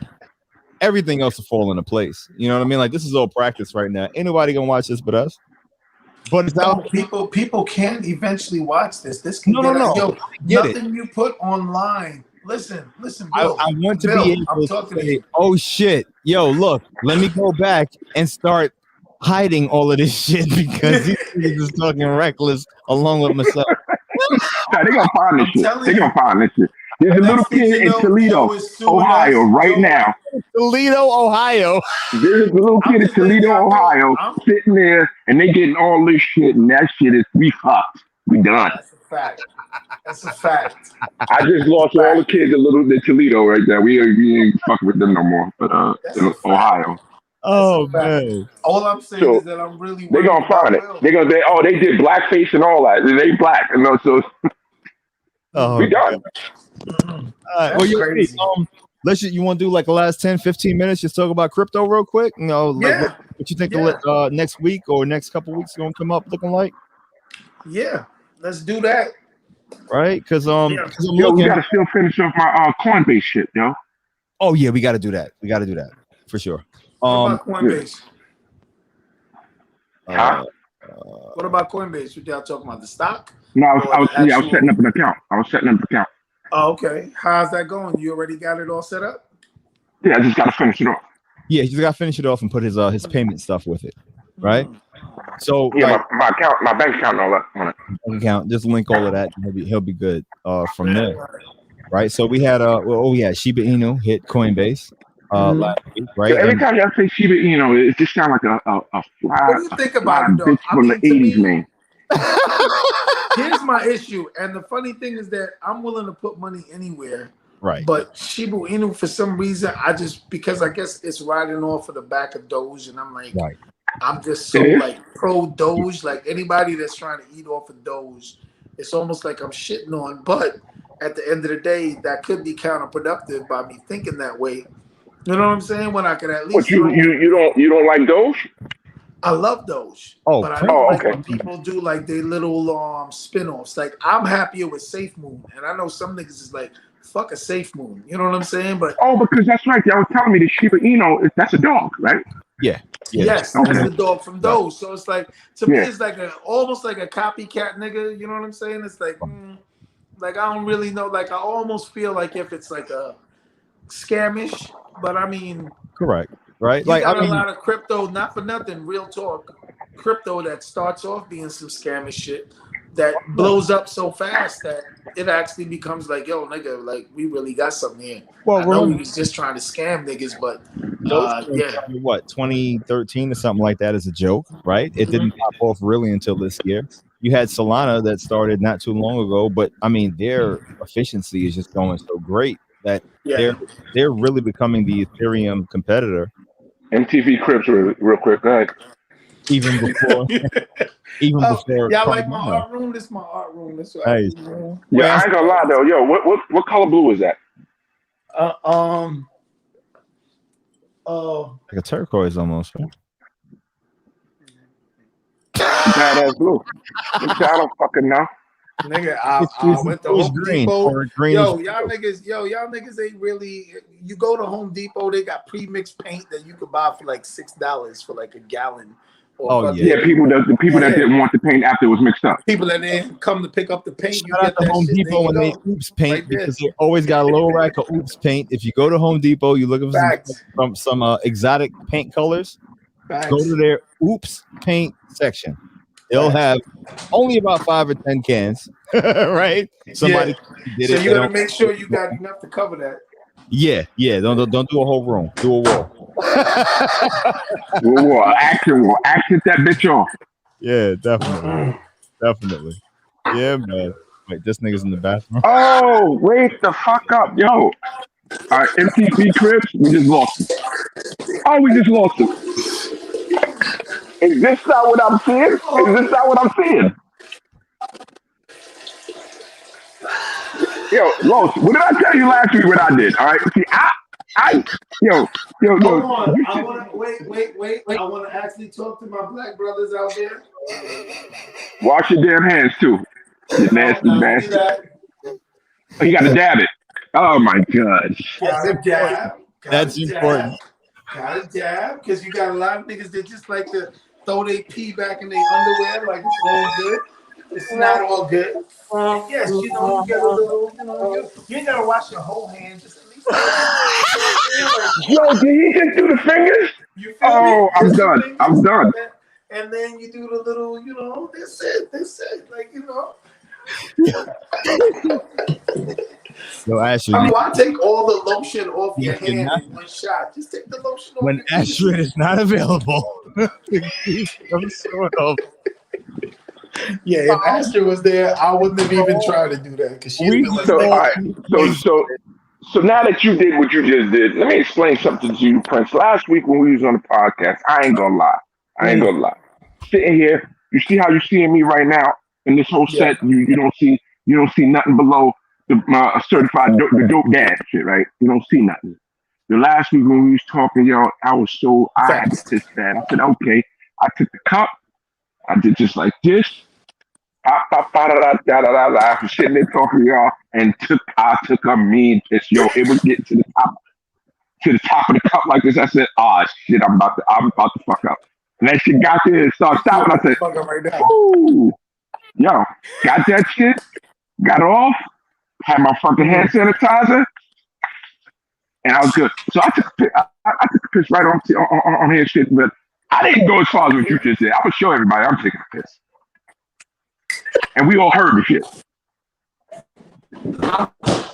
everything else will fall into place. You know what I mean? Like this is all practice right now. Ain't nobody gonna watch this but us. But it's out. People can eventually watch this. This can no. Nothing you put online. Listen, Bill. I want to be able to say, oh shit, yo, look, let me go back and start hiding all of this shit because these niggas is talking reckless along with myself. They're gonna find this shit. They're gonna find this shit. There's a little kid in Toledo, Ohio, right now. Toledo, Ohio. There's a little kid in Toledo, Ohio, sitting there, and they getting all this shit, and that shit is we fucked. We done. That's a fact. I just lost all the kids in Toledo right there. We ain't fucking with them no more. But in Ohio. Oh That's a fact. man. All I'm saying So is that I'm really they worried gonna about find it. Will. They did blackface and all that. They black, you know. So Oh, we done. well, That's you crazy. you want to do like the last 10, 15 minutes, just talk about crypto real quick? You know, like Yeah. what you think Yeah. the next week or next couple weeks going to come up looking like, Yeah. Let's do that. right? Because I'm Yo, we looking. gotta still finish off my Coinbase shit, yo. Oh yeah, we got to do that. We got to do that for sure. What about Coinbase? Huh? What about Coinbase? What y'all talking about? The stock? No, Or I was the actual- setting up an account. Oh, okay. How's that going? You already got it all set up? Yeah, I just gotta finish it off. Yeah, he's got to finish it off and put his payment stuff with it, right? So Yeah, like, my bank account and all that on it. bank account, just link all of that. And he'll be good from there, right? So we had Shiba Inu hit Coinbase last week, right? So every And- time y'all say Shiba Inu, it just sounds like a fly. What do you think about it, though? Bitch I from mean, the to 80s, me- man. Here's my issue, and the funny thing is that I'm willing to put money anywhere. right. But Shiba Inu, for some reason, because I guess it's riding off of the back of Doge, and I'm like, Right. I'm just so like pro Doge. Like anybody that's trying to eat off of Doge, it's almost like I'm shitting on. But at the end of the day, that could be counterproductive by me thinking that way. You know what I'm saying? When I could at least. What you don't like Doge? I love Doge, Oh, but I don't like okay. when people do like their little spin-offs. Like I'm happier with Safe Moon, and I know some niggas is like, fuck a Safe Moon. You know what I'm saying? But Because that's right. Y'all was telling me that Shiba Inu, that's a dog, right? Yeah. yes, Okay. that's the dog from Doge. So it's like to me, Yeah. it's like almost like a copycat nigga. You know what I'm saying? It's like, like I don't really know. Like I almost feel like if it's like a scamish, but I mean, Correct. Right. you Like got I mean, a lot of crypto, not for nothing, real talk, crypto that starts off being some scammy shit that blows up so fast that it actually becomes like, yo, nigga, like we really got something here. well, I know we remember, was just trying to scam niggas, but Dogecoin started, what, 2013 or something like that as a joke, right? It didn't pop off really until this year. You had Solana that started not too long ago, but I mean their efficiency is just going so great that they're really becoming the Ethereum competitor. MTV Crips real quick. Go ahead. Even before y'all like my art room? This is my art room. This what Nice. I do. Yeah, I ain't gonna lie though. Yo, what color blue is that? like a turquoise almost, right? Badass blue. I don't fucking know. Nigga, I went to Home green Depot. or green. Y'all niggas ain't really. You go to Home Depot, they got pre-mixed paint that you could buy for like $6 for like a gallon. Or Yeah, the people that didn't want the paint after it was mixed up. People that didn't come to pick up the paint. Shout out to Home Depot when they oops paint Right there. because they always got a little rack of oops paint. If you go to Home Depot, you're looking for some exotic paint colors. Facts. Go to their oops paint section. They'll have only about 5 or 10 cans, right? Somebody did it. So you gotta make sure you got enough to cover that. Yeah. Don't do a whole room. Do a wall. Action wall. Action that bitch off. Yeah, definitely. Yeah, man. Wait, this nigga's in the bathroom. Oh, wake the fuck up, yo. All right, MTV Crips, we just lost him. Oh, we just lost him. Is this not what I'm seeing? Yo, Los, what did I tell you last week what I did? All right, see, yo. Hold on. I want to wait. I want to actually talk to my black brothers out there. Wash your damn hands too. You nasty bastard. Oh, you got to dab it. Oh my god. Gotta dab. That's important. Gotta dab, because you got a lot of niggas that just like to throw their pee back in their underwear like it's all good. It's not all good. Yes, you know, you get a little, you ain't gotta wash your whole hand, just at least. Yo, did he just do the fingers? You feel Oh, I'm done. I'm done. And then you do the little, you know, that's it. Like, you know. So Asher, I take all the lotion off your hand in one shot. Just take the lotion off. when Asher is not available, some sort of. Yeah, if Asher was there, I wouldn't have even tried to do that because she would be like, So now that you did what you just did, let me explain something to you, Prince. Last week when we was on the podcast, I ain't gonna lie. I ain't gonna lie. Sitting here, you see how you seeing me right now in this whole Yeah. set. You don't see nothing below my certified the dope dad shit, right? You don't see nothing. The last week when we was talking, yo, I had to Facts. piss bad. I said, okay. I took the cup. I did just like this. Pop, pop, da, da, da, da, da, da. I was sitting there talking to y'all, and I took a mean piss. Yo, it was getting to the top of the cup like this. I said, "Oh shit, I'm about to fuck up." And that shit got there and started You stopping. I about to said, fuck up right now. "Ooh, yo, got that shit, got off, had my fucking hand sanitizer, and I was good." So I took I took a piss right on here shit, but I didn't go as far as what you just said. I would show everybody I'm taking a piss, and we all heard the shit.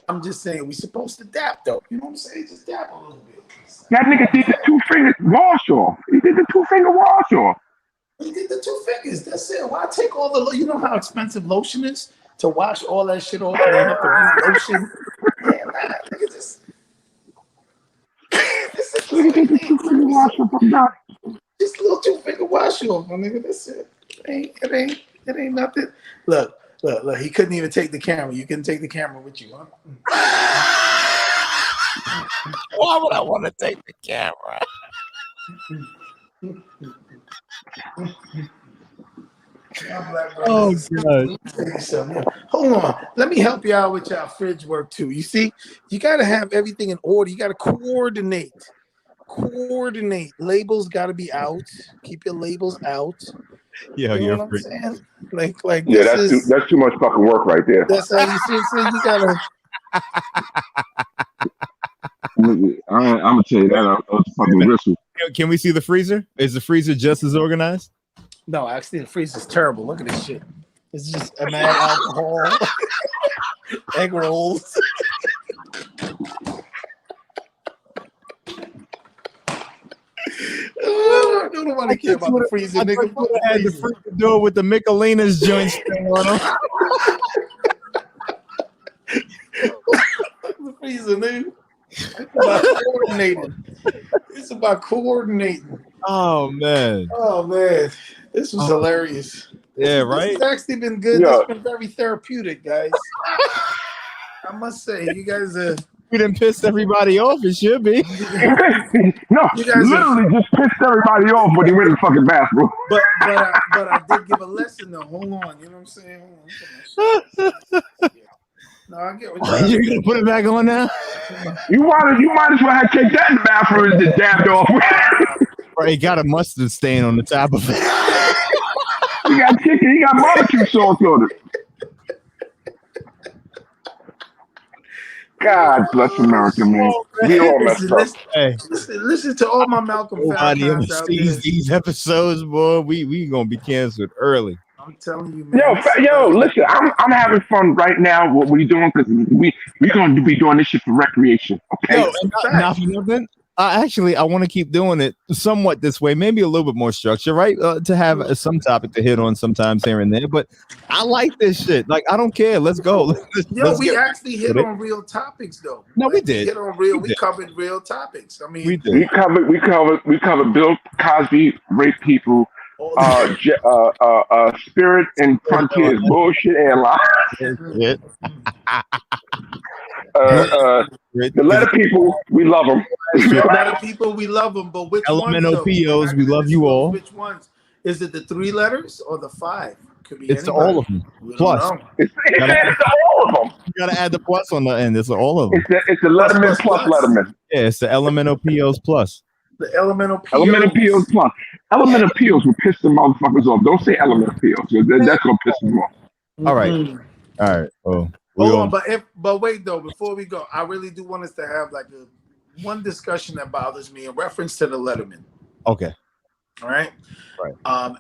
I'm just saying we supposed to dap though. You know what I'm saying? Just dap a little bit. That nigga did the 2 finger wash off. He did the 2 finger wash off. He did the 2 fingers. That's it. Why take all the? You know how expensive lotion is to wash all that shit off, and then have to re-lotion. Yeah, nah, nigga, this He did the 2 finger wash off. I'm done. just a little 2 finger wash off, my nigga. That's it. It ain't nothing. Look. He couldn't even take the camera. You couldn't take the camera with you, huh? Why would I want to take the camera? Oh god! Hold on. Let me help you out with your fridge work too. You see, you got to have everything in order. You got to coordinate. Labels got to be out. Keep your labels out. Yeah, You know you're what I'm free. saying? Like Yeah, this that's too much fucking work right there. That's how you see. You gotta. I'm gonna tell you that. I was fucking whistle. Can we see the freezer? Is the freezer just as organized? No, actually, the freezer's terrible. Look at this shit. It's just a mad alcohol, egg rolls. I don't nobody care about the freezer, nigga. Fuck I had the freezer door with the Michelina's joints still on them. The freezer, nigga. It's about coordinating. Oh man. This was hilarious. Yeah, right. This has actually been good. Yeah. This has been very therapeutic, guys. I must say, you guys are. We done pissed everybody off. It should be. No, You guys literally just pissed everybody off when he went in the fucking bathroom. But I did give a lesson though. Hold on, you know what I'm saying? Hold on. No, I get what You're gonna put it back on now? You might as well have take that in the bathroom and just dabbed off. Right, he got a mustard stain on the top of it. He got chicken. He got barbecue sauce on it. God bless America, man. We all messed up. Listen to all my Malcolm Nobody ever fans out sees there. these episodes, boy. We gonna be canceled early. I'm telling you, man. Yo, listen. I'm having fun right now. What we doing? Because we gonna be doing this shit for recreation. Okay. Yo, now you know that. Actually, I want to keep doing it somewhat this way, maybe a little bit more structure, right? To have some topic to hit on sometimes here and there. But I like this shit. Like, I don't care. Let's go. We actually hit on real topics, though. No, we did. We hit on real. We covered real topics. I mean, we covered Bill Cosby, rape people, Spirit and Frontiers bullshit airline. The letter people, we love them. The letter people, we love them. But which Elemental ones? POs, we love you all. Which ones? Is it the 3 letters or the 5? Could be it's anybody. all of them. We don't Plus, know. It's all of them. You gotta add the plus on the end. It's all of them. It's the Letterman plus Letterman. Yeah, it's the Elemental POs plus. The elemental POs. Elemental POs plus. Elemental POs will piss the motherfuckers off. Don't say elemental POs. That's gonna piss them off. All right. All right. Oh. Hold on, but wait though, before we go, I really do want us to have like one discussion that bothers me in reference to the Letterman. Okay. All right. Right.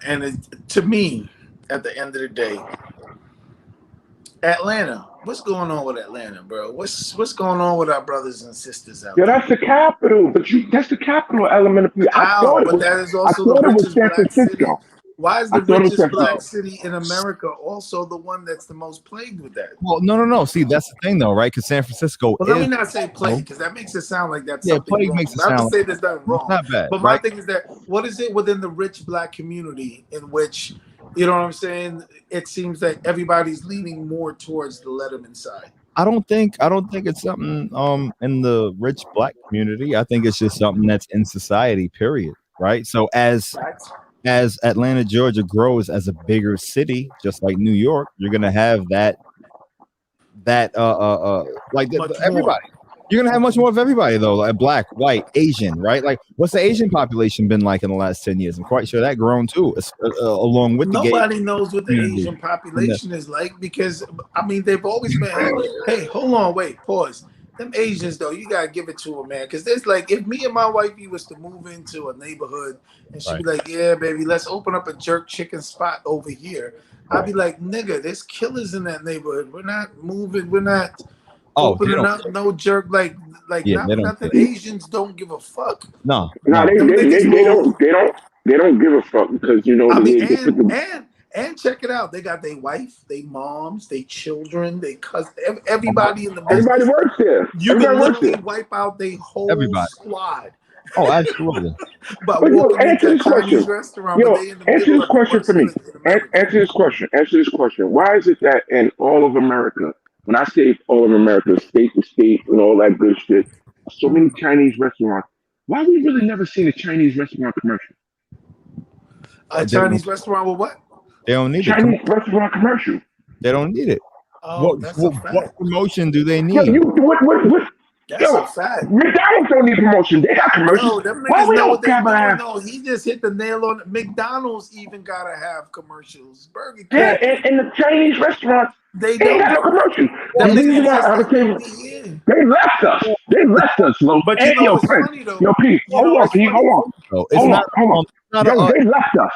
And to me, at the end of the day, Atlanta. What's going on with Atlanta, bro? What's going on with our brothers and sisters out there? That's the capital, but that's the capital element of that is also the richest black city. Why is the I thought it was richest San black Francisco. city in America also the one that's the most plagued with that? Well, no. See, that's the thing, though, right? Because San Francisco Well, let me is, not say plague because that makes it sound like that's yeah, something plague wrong. makes it Not to sound say like there's nothing it's wrong, not bad, but my right? thing is that what is it within the rich black community in which, you know what I'm saying? It seems that everybody's leaning more towards the Letterman side. I don't think it's something in the rich black community. I think it's just something that's in society, period. Right. So Facts. as Atlanta, Georgia grows as a bigger city, just like New York, you're gonna have that like Much everybody. more. You're gonna have much more of everybody though, like black, white, Asian, right? Like, what's the Asian population been like in the last 10 years? I'm quite sure that grown too, along with the gay Nobody knows what the community. Asian population is like because I mean they've always been. Hey, hold on, wait, pause. Them Asians though, you gotta give it to them, man. Because there's like, if me and my wifey was to move into a neighborhood and she'd be like, "Yeah, baby, let's open up a jerk chicken spot over here," I'd be like, "Nigga, there's killers in that neighborhood. We're not moving. We're not opening up no jerk. Like Yeah, not they for don't nothing. care. Asians don't give a fuck. No. No, Them niggas will- they don't give a fuck because you know I mean, they put the and check it out. They got their wife, their moms, their children, their cousin, everybody in the everybody business. works there. You Everybody can works literally there. wipe out their whole Everybody. squad Oh, absolutely. by But yo, walking into answer a this Chinese question. restaurant Yo, when they in the answer middle this of the question worst for me. hood in America. Answer this question. Answer this question. Why is it that in all of America, when I say all of America, state to state and all that good shit, so many Chinese restaurants, why we really never seen a Chinese restaurant commercial? A Chinese restaurant with what? They don't need it. Chinese restaurant commercial. They don't need it. Oh, that's a What fact. promotion do they Yo, need? what? That's Yo, a fact. McDonald's don't need promotion. They got commercials. Yo, them Why niggas we know don't what they ever doing. have? No, he just hit the nail on it. McDonald's even gotta have commercials. Burger King, Yeah, and the Chinese restaurants, they they ain't don't. got no commercials. Them The reason niggas why just I was like saying we in. they left us. They left us, Lo. But Hey, you know yo, what's Prince. funny though? Yo, Pete, You know hold on, what's Pete, funny? hold on. No, it's Hold not. on. Not Yo, a, they left us.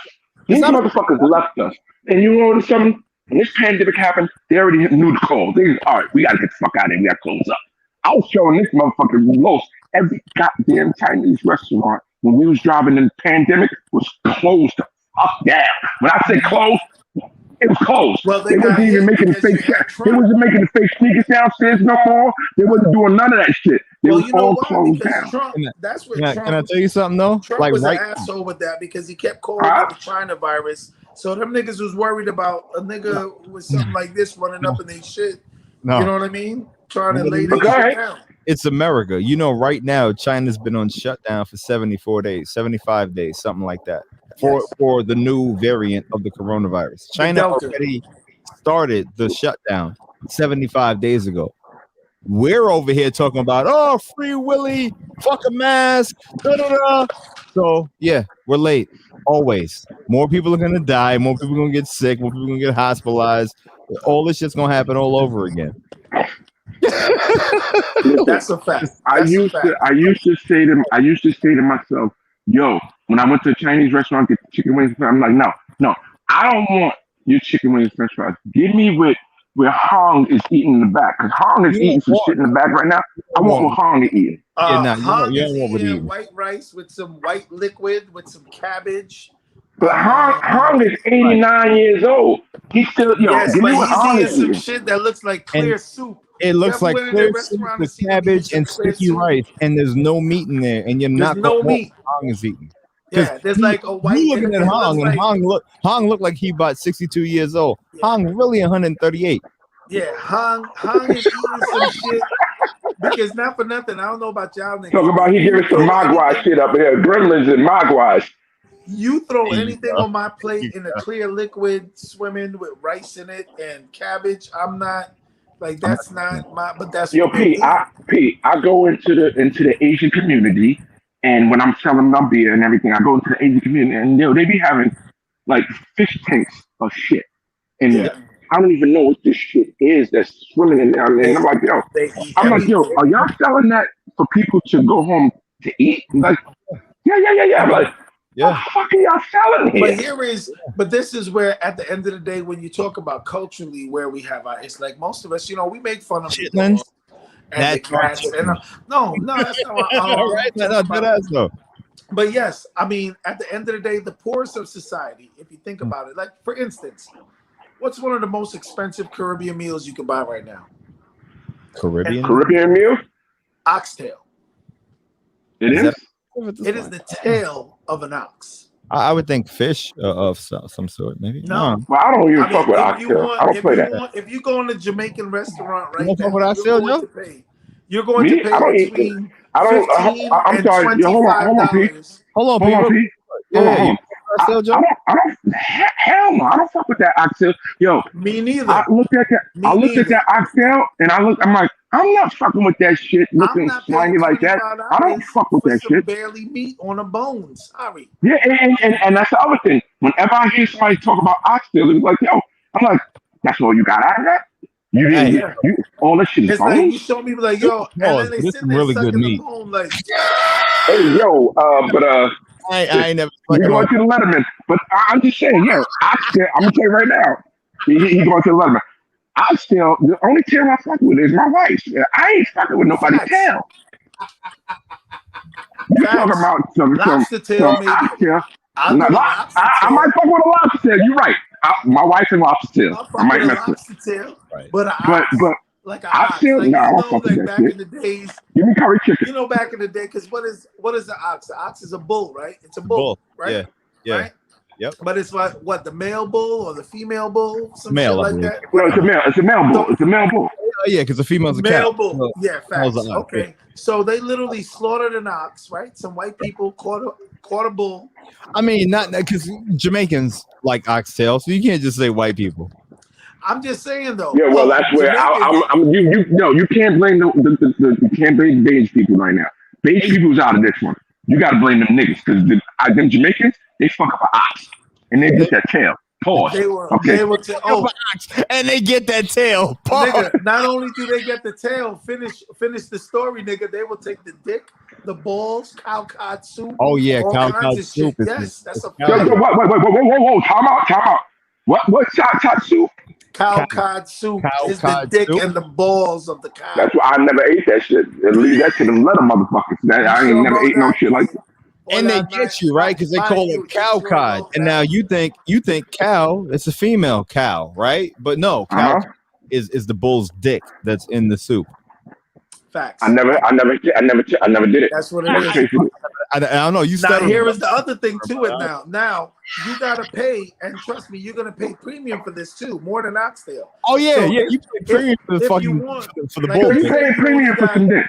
These not a- motherfuckers left us. And you know something? When this pandemic happened, they already knew the code. They all right, we gotta get the fuck out of here. We gotta close up. I was showing this motherfucker Los every goddamn Chinese restaurant when we was driving in the pandemic was closed the fuck down. When I say closed, it was closed. Well, they They got wasn't even hit making the because you fake had shit. They Trump. wasn't making the fake sneakers downstairs no more. They wasn't doing none of that shit. They Well, was you know all why? closed Because down. Trump. That's where can I Trump. tell you something though? Trump Like was right an asshole with that because he kept calling Huh? it the China virus. So them niggas was worried about a nigga with something like this running up in their shit. no. You know what I mean? Trying to No, lay But their go shit ahead. down. It's America. You know, right now China's been on shutdown for 74 days, 75 days, something like that. Yes. For the new variant of the coronavirus. The China Delta. already started the shutdown 75 days ago. We're over here talking about, oh, Free Willy, fuck a mask, da-da-da. So yeah, we're late. Always. More people are gonna die, more people are gonna get sick, more people are gonna get hospitalized. All this shit's gonna happen all over again. That's a fact. I That's a used fact. to say to myself, yo, when I went to a Chinese restaurant get chicken wings, I'm like, no, I don't want your chicken wings French fries. Give me where Hong is eating in the back, because Hong is eating some shit in the back right now. I want what Hong is eating. Yeah, nah, Han you is don't want what he eating eating. white rice with some white liquid with some cabbage. But Hong is 89 years old. He's still, Yes, give me but what he's Hong eating is some eating. shit that looks like clear soup. It looks You like ever went in clear a soup restaurant with and seen them eating cabbage some and clear sticky soup? rice, and there's no meat in there, and you're There's not no going to know meat. what Hong is eating. Yeah, there's like a white. You looking it at looks Hong, and like- Hong looked like he about 62 years old. Yeah. Hong really 138. Yeah, Hong is eating some shit because not for nothing. I don't know about y'all niggas. Talk about he giving some Mogwai shit up here. Gremlins and Mogwais. You throw There you anything go. on my plate in a clear liquid swimming with rice in it and cabbage, I'm not like that's not my. But that's Yo, what they Pete, eat. I go into the Asian community, and when I'm selling my beer and everything, I go into the Asian community, and they be having like fish tanks of shit, and Yeah, I don't even know what this shit is that's swimming in there. And I'm like, yo, they eat I'm like, yo, everything. are y'all selling that for people to go home to eat? Like, yeah. I'm like, Yeah. what the fuck are y'all selling here? But this is where at the end of the day, when you talk about culturally where we have our, it's like most of us, we make fun of the Chitlins? dogs and the That's not cats. And no, that's not what Right? No, that's though. But yes, I mean, at the end of the day, the poorest of society, if you think about it, like for instance, what's one of the most expensive Caribbean meals you can buy right now? Caribbean. Caribbean meal? Oxtail. It Is is? that- It is the tail of an ox. I would think fish of some sort, maybe. No. Well, I don't even I mean, fuck with if you oxtail. I don't play that. if you go in a Jamaican restaurant You right don't fuck now, with oxtail, you're going Joe? to pay. You're going Me? to I pay don't eat. between I don't. $15 I'm and sorry. Yo, hold on, Pete. $25. Hold on, Hold on, people. Pete. Yeah, Hold on. you oxtail, Joe? I don't. Hell no. I don't fuck with that oxtail. Yo, Me neither. I looked at that. Me I looked at neither. that oxtail, and I'm like, I'm not fucking with that shit. I'm Looking not paying slimy like that. I don't $25 fuck with for that some shit. barely meat on a bone. Sorry. Yeah, and that's the other thing. Whenever I hear somebody talk about oxtail, it's like, yo, I'm like, that's all you got out of that? You didn't. Hey. Yeah. You all this shit is It's like bones. you show me like, yo, and then they This sit is there really good sucking the meat. bone like, Hey, yo, but I ain't never. we going to the Letterman. But I'm just saying, yo, oxtail. I'm gonna tell you right now, he going to the Letterman. Oxtail. The only tail I fuck with is my wife's. I ain't fucking with nobody's Facts. tail. You talking Facts. about some Lobster tail, maybe. oxtail? I'll No, do a lobster I tail. might fuck with a lobster tail. You're right. My wife and lobster tail. I'll I fuck might with a mess with. lobster tail, Right. but an But ox, like an ox, oxtail? like Nah, I you don't know, fuck with like that back shit. in the days, Give me curry chicken. you know, back in the day, because what is an ox? An ox is a bull, right? It's a Bull. bull, right? Yeah. Right? Yep. But it's like what, the male bull or the female bull, some Male, I shit like believe. that. No, it's a male. It's a male bull. So- It's a male bull. Oh, yeah, because the female's a Male cow. bull, yeah, How's facts. an ox? Okay, so they literally slaughtered an ox, right? Some white people caught a bull. I mean, not because Jamaicans like oxtail, so you can't just say white people. I'm just saying though. Yeah, well, that's where Jamaicans, you can't blame you can't blame beige people right now. Beige people's out of this one. You got to blame them niggas because them Jamaicans they fuck up an ox and they get that tail. Pause. they were And they get that tail. nigga, not only do they get the tail, finish the story, nigga, they will take the dick, the balls, cow cod soup. Oh yeah, all cow kinds cod of soup. shit. Yes, that's a Yo, fact. whoa, time out. What shot soup? Cow cod soup Cow is cod the dick soup? and the balls of the cow. That's why I never ate that shit. And leave that to them leather motherfuckers. I ain't never ate no shit like that. And they get you right because they call it cow cod, and now you think cow, it's a female cow, right? But no, cow is the bull's dick that's in the soup. Facts. I never did it. That's what it is. I don't know. You Now started. here is the other thing to it. Now you gotta pay, and trust me, you're gonna pay premium for this too, more than oxtail. Oh yeah, So you pay premium for the if fucking you want, for the like, bull. You paying premium for some dick?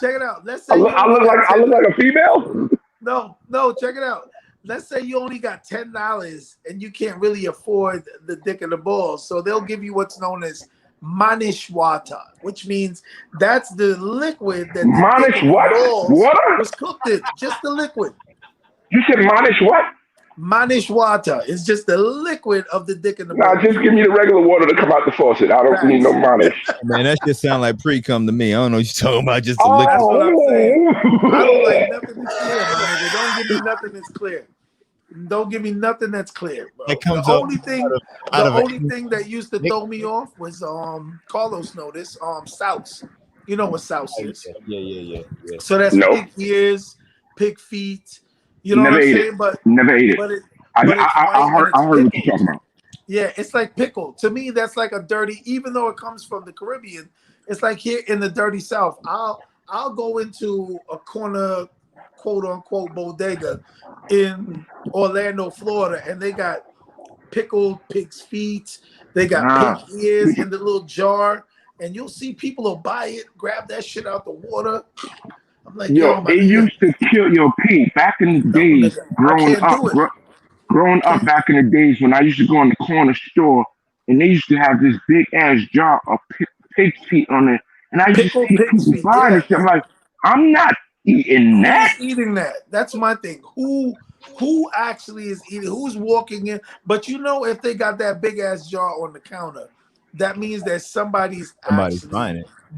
Check it out. Let's say I look like a female. No, check it out. Let's say you only got $10 and you can't really afford the dick and the balls, so they'll give you what's known as manish water, which means that's the liquid that the dick and the balls Water? was cooked in. Just the liquid. You said manish what? Manish water is just the liquid of the dick and the balls. Nah, just give me the regular water to come out the faucet. I don't need no manish. Man, that just sound like pre-cum to me. I don't know what you're talking about. Just a Oh, That's what I'm saying. I don't like nothing that's clear, my nigga. Don't give me nothing that's clear. Don't give me nothing that's clear, bro. That comes the up only thing, out the of only thing that used to throw me off was Carlos noticed souse. You know what souse is? Yeah. So that's No. pig ears, pig feet. You know Never what I'm ate saying? it. But Never ate it. but it I but it's white heard and what it's you're talking about. yeah, it's like pickle. To me, that's like a dirty. Even though it comes from the Caribbean, it's like here in the dirty South. I'll go into a corner, quote unquote, bodega in Orlando, Florida, and they got pickled pig's feet. They got pig ears in the little jar, and you'll see people will buy it, grab that shit out the water. I'm like, Yo, my it nigga, used to kill your pee back in the days. nigga, I can't do it. Growing up back in the days when I used to go in the corner store and they used to have this big ass jar of pig feet on it, and I used Pickled to see pig's people feet, buying yeah. it. I'm like, I'm not eating that. Who's eating that? That's my thing. Who actually is eating? Who's walking in? But you know, if they got that big ass jar on the counter, that means that somebody's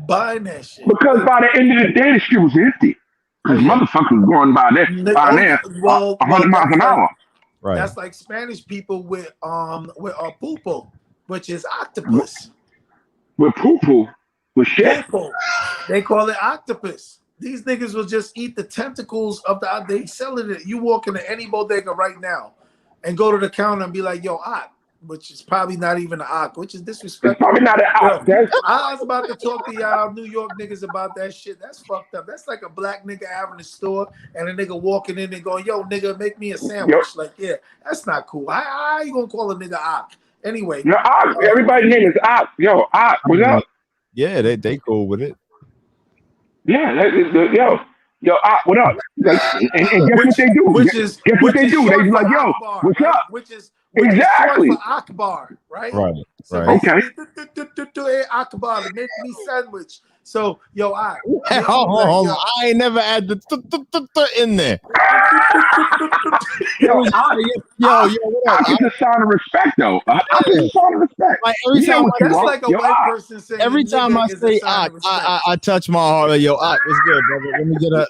buying that shit. Because by the end of the day, the shit was empty. Because motherfuckers going by there, 100 miles an hour. Right. That's like Spanish people with pulpo, which is octopus. With poo-poo, with shit. Pulpo. They call it octopus. These niggas will just eat the tentacles of the. They selling it. You walk into any bodega right now, and go to the counter and be like, "Yo, which is probably not even an ock, which is disrespectful. It's probably not an ock. I was about to talk to y'all New York niggas about that shit. That's fucked up. That's like a black nigga having a store and a nigga walking in and going, "Yo, nigga, make me a sandwich." Like, yeah, that's not cool. How you gonna call a nigga ock? Anyway, yo, ock. Everybody's name is ock. Yo, ock. What's up? Yeah, they cool with it. Yeah, yo, what up? And guess what they do? Guess what they do? They be like, yo, what's up? Which is exactly for Akbar, right? Right. So okay. Hey, Akbar, make me sandwich. So, yo, I ain't never had the in there. Yo, what up? It's a sign of respect, though. It's a sign of respect. Like every time, that's like a white person saying. Every time I say I touch my heart. Yo, what's good, brother? Let me get a.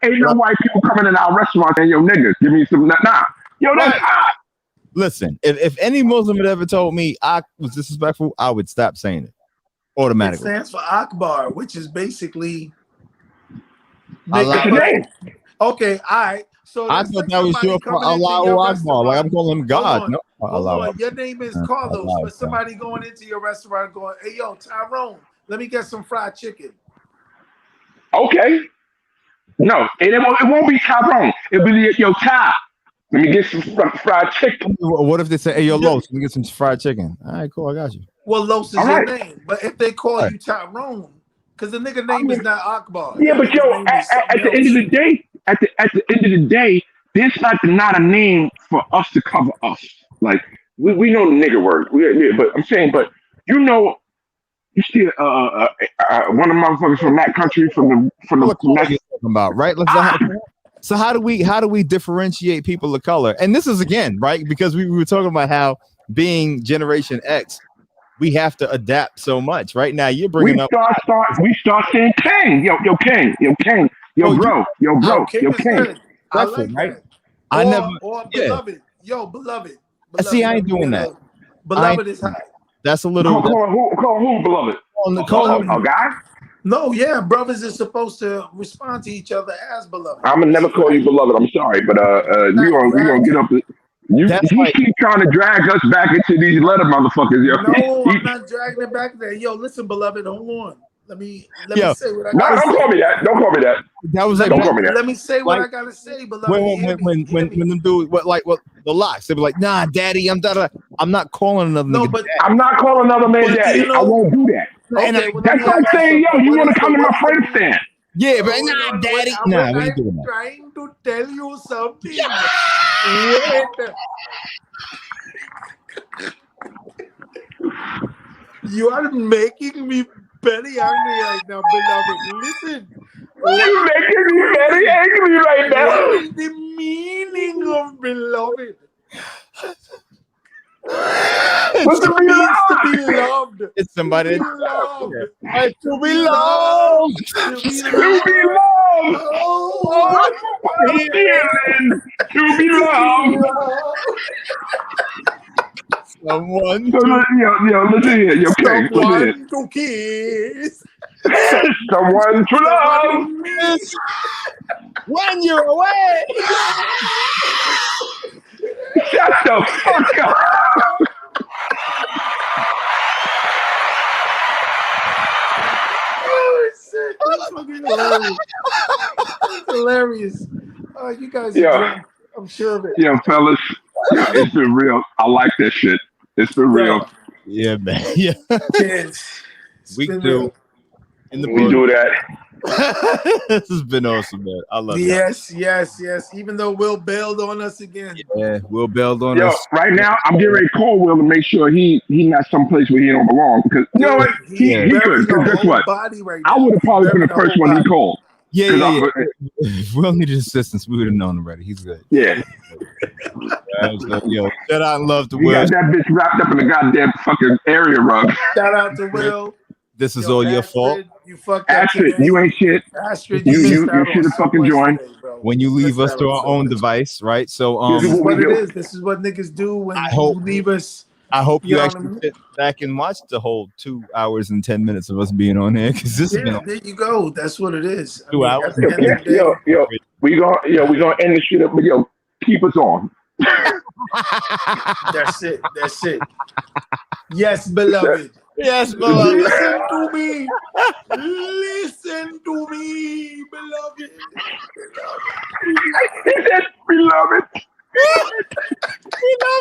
Ain't no white people coming in our restaurant saying, "Yo, niggas, give me some." Nah, yo, that's hot. Listen, if any Muslim had ever told me I was disrespectful, I would stop saying it automatically. It stands for Akbar, which is basically. Okay, all right. So I thought that was short for Allahu Akbar. Like I'm calling him God. No, Allah. Your name is Carlos, but somebody going into your restaurant going, "Hey, yo, Tyrone, let me get some fried chicken." Okay. No, it won't be Tyrone. It'll be yo, Ty. Let me get some fried chicken. What if they say, "Hey, yo, Los, let me get some fried chicken"? All right, cool, I got you. Well, Los is your name, but if they call you Tyrone, because the nigga name is not Akbar. Yeah, but yo, at the end of the day, at the end of the day, this not a name for us to cover us. Like we know the nigga word. But I'm saying, but you see one of the motherfuckers from that country from the talking about, right? So how do we differentiate people of color? And this is again, right? Because we were talking about how being Generation X, we have to adapt so much. Right now, you're bringing we start saying King, yo King, bro, King. I like right? That. Or beloved, beloved. See, I ain't doing that. Beloved is high. That's a little. Call who beloved? A guy? No, yeah, brothers is supposed to respond to each other as beloved. I'm gonna never call you beloved. I'm sorry, but we gonna get up. You keep trying to drag us back into these letter motherfuckers, yo. No, I'm not dragging it back there. Yo, listen, beloved, hold on. Let me say what I gotta say. Don't call me that. Don't call me that. That was don't call me that. Let me say what I gotta say, beloved. When them dudes what the locks, they be like, "Nah, daddy, I'm not calling another nigga daddy. I'm not calling another man daddy. I won't do that. Okay, that's like saying, yo, you want to come to my friend stand? Yeah, but nah, daddy. Nah, we ain't doing that. I'm trying to tell you something. You are making me very angry right now, beloved. Listen. You're making me very angry right now. What is the meaning of beloved? What's the meaning to be loved? It's somebody to be loved. To be loved. To be loved. Oh, to be loved. Someone listen here. Yo, King, someone to kiss. Someone to love. When you're away. Shut the fuck up. Oh, shit. That's fucking hilarious. That's hilarious. You guys are drunk. I'm sure of it. Yeah, fellas. It's been real. I like that shit. It's been real. Yeah, man. Yeah. We do. We do that. This has been awesome, man. I love it. Yes. Even though Will bailed on us again. Yeah, Will bailed on us. Right now, I'm getting ready to call Will to make sure he not someplace where he don't belong. Because you know what? He could. Because guess what? Right I would have probably been the first one he called. Yeah. If Will needed assistance, we would have known already. He's good. Yeah. Yo, shout out and love to Will. Will. Got that bitch wrapped up in a goddamn fucking area rug. Shout out to Will. This is all your fault. You fucked up. Astrid, you ain't shit. Astrid, you should have fucking joined. When you leave us to our own device, right? So this is what it is. This is what niggas do when you leave us I hope you You know what I actually mean? sit back and watch the whole 2 hours and 10 minutes of us being on here because this has been Yeah, there you go. That's what it is. I 2 mean, hours. at the end of the day, we gonna end the shit up, but keep us on. that's it. That's it. Yes, beloved. Yes, beloved. Listen to me. Listen to me, beloved. Beloved. We love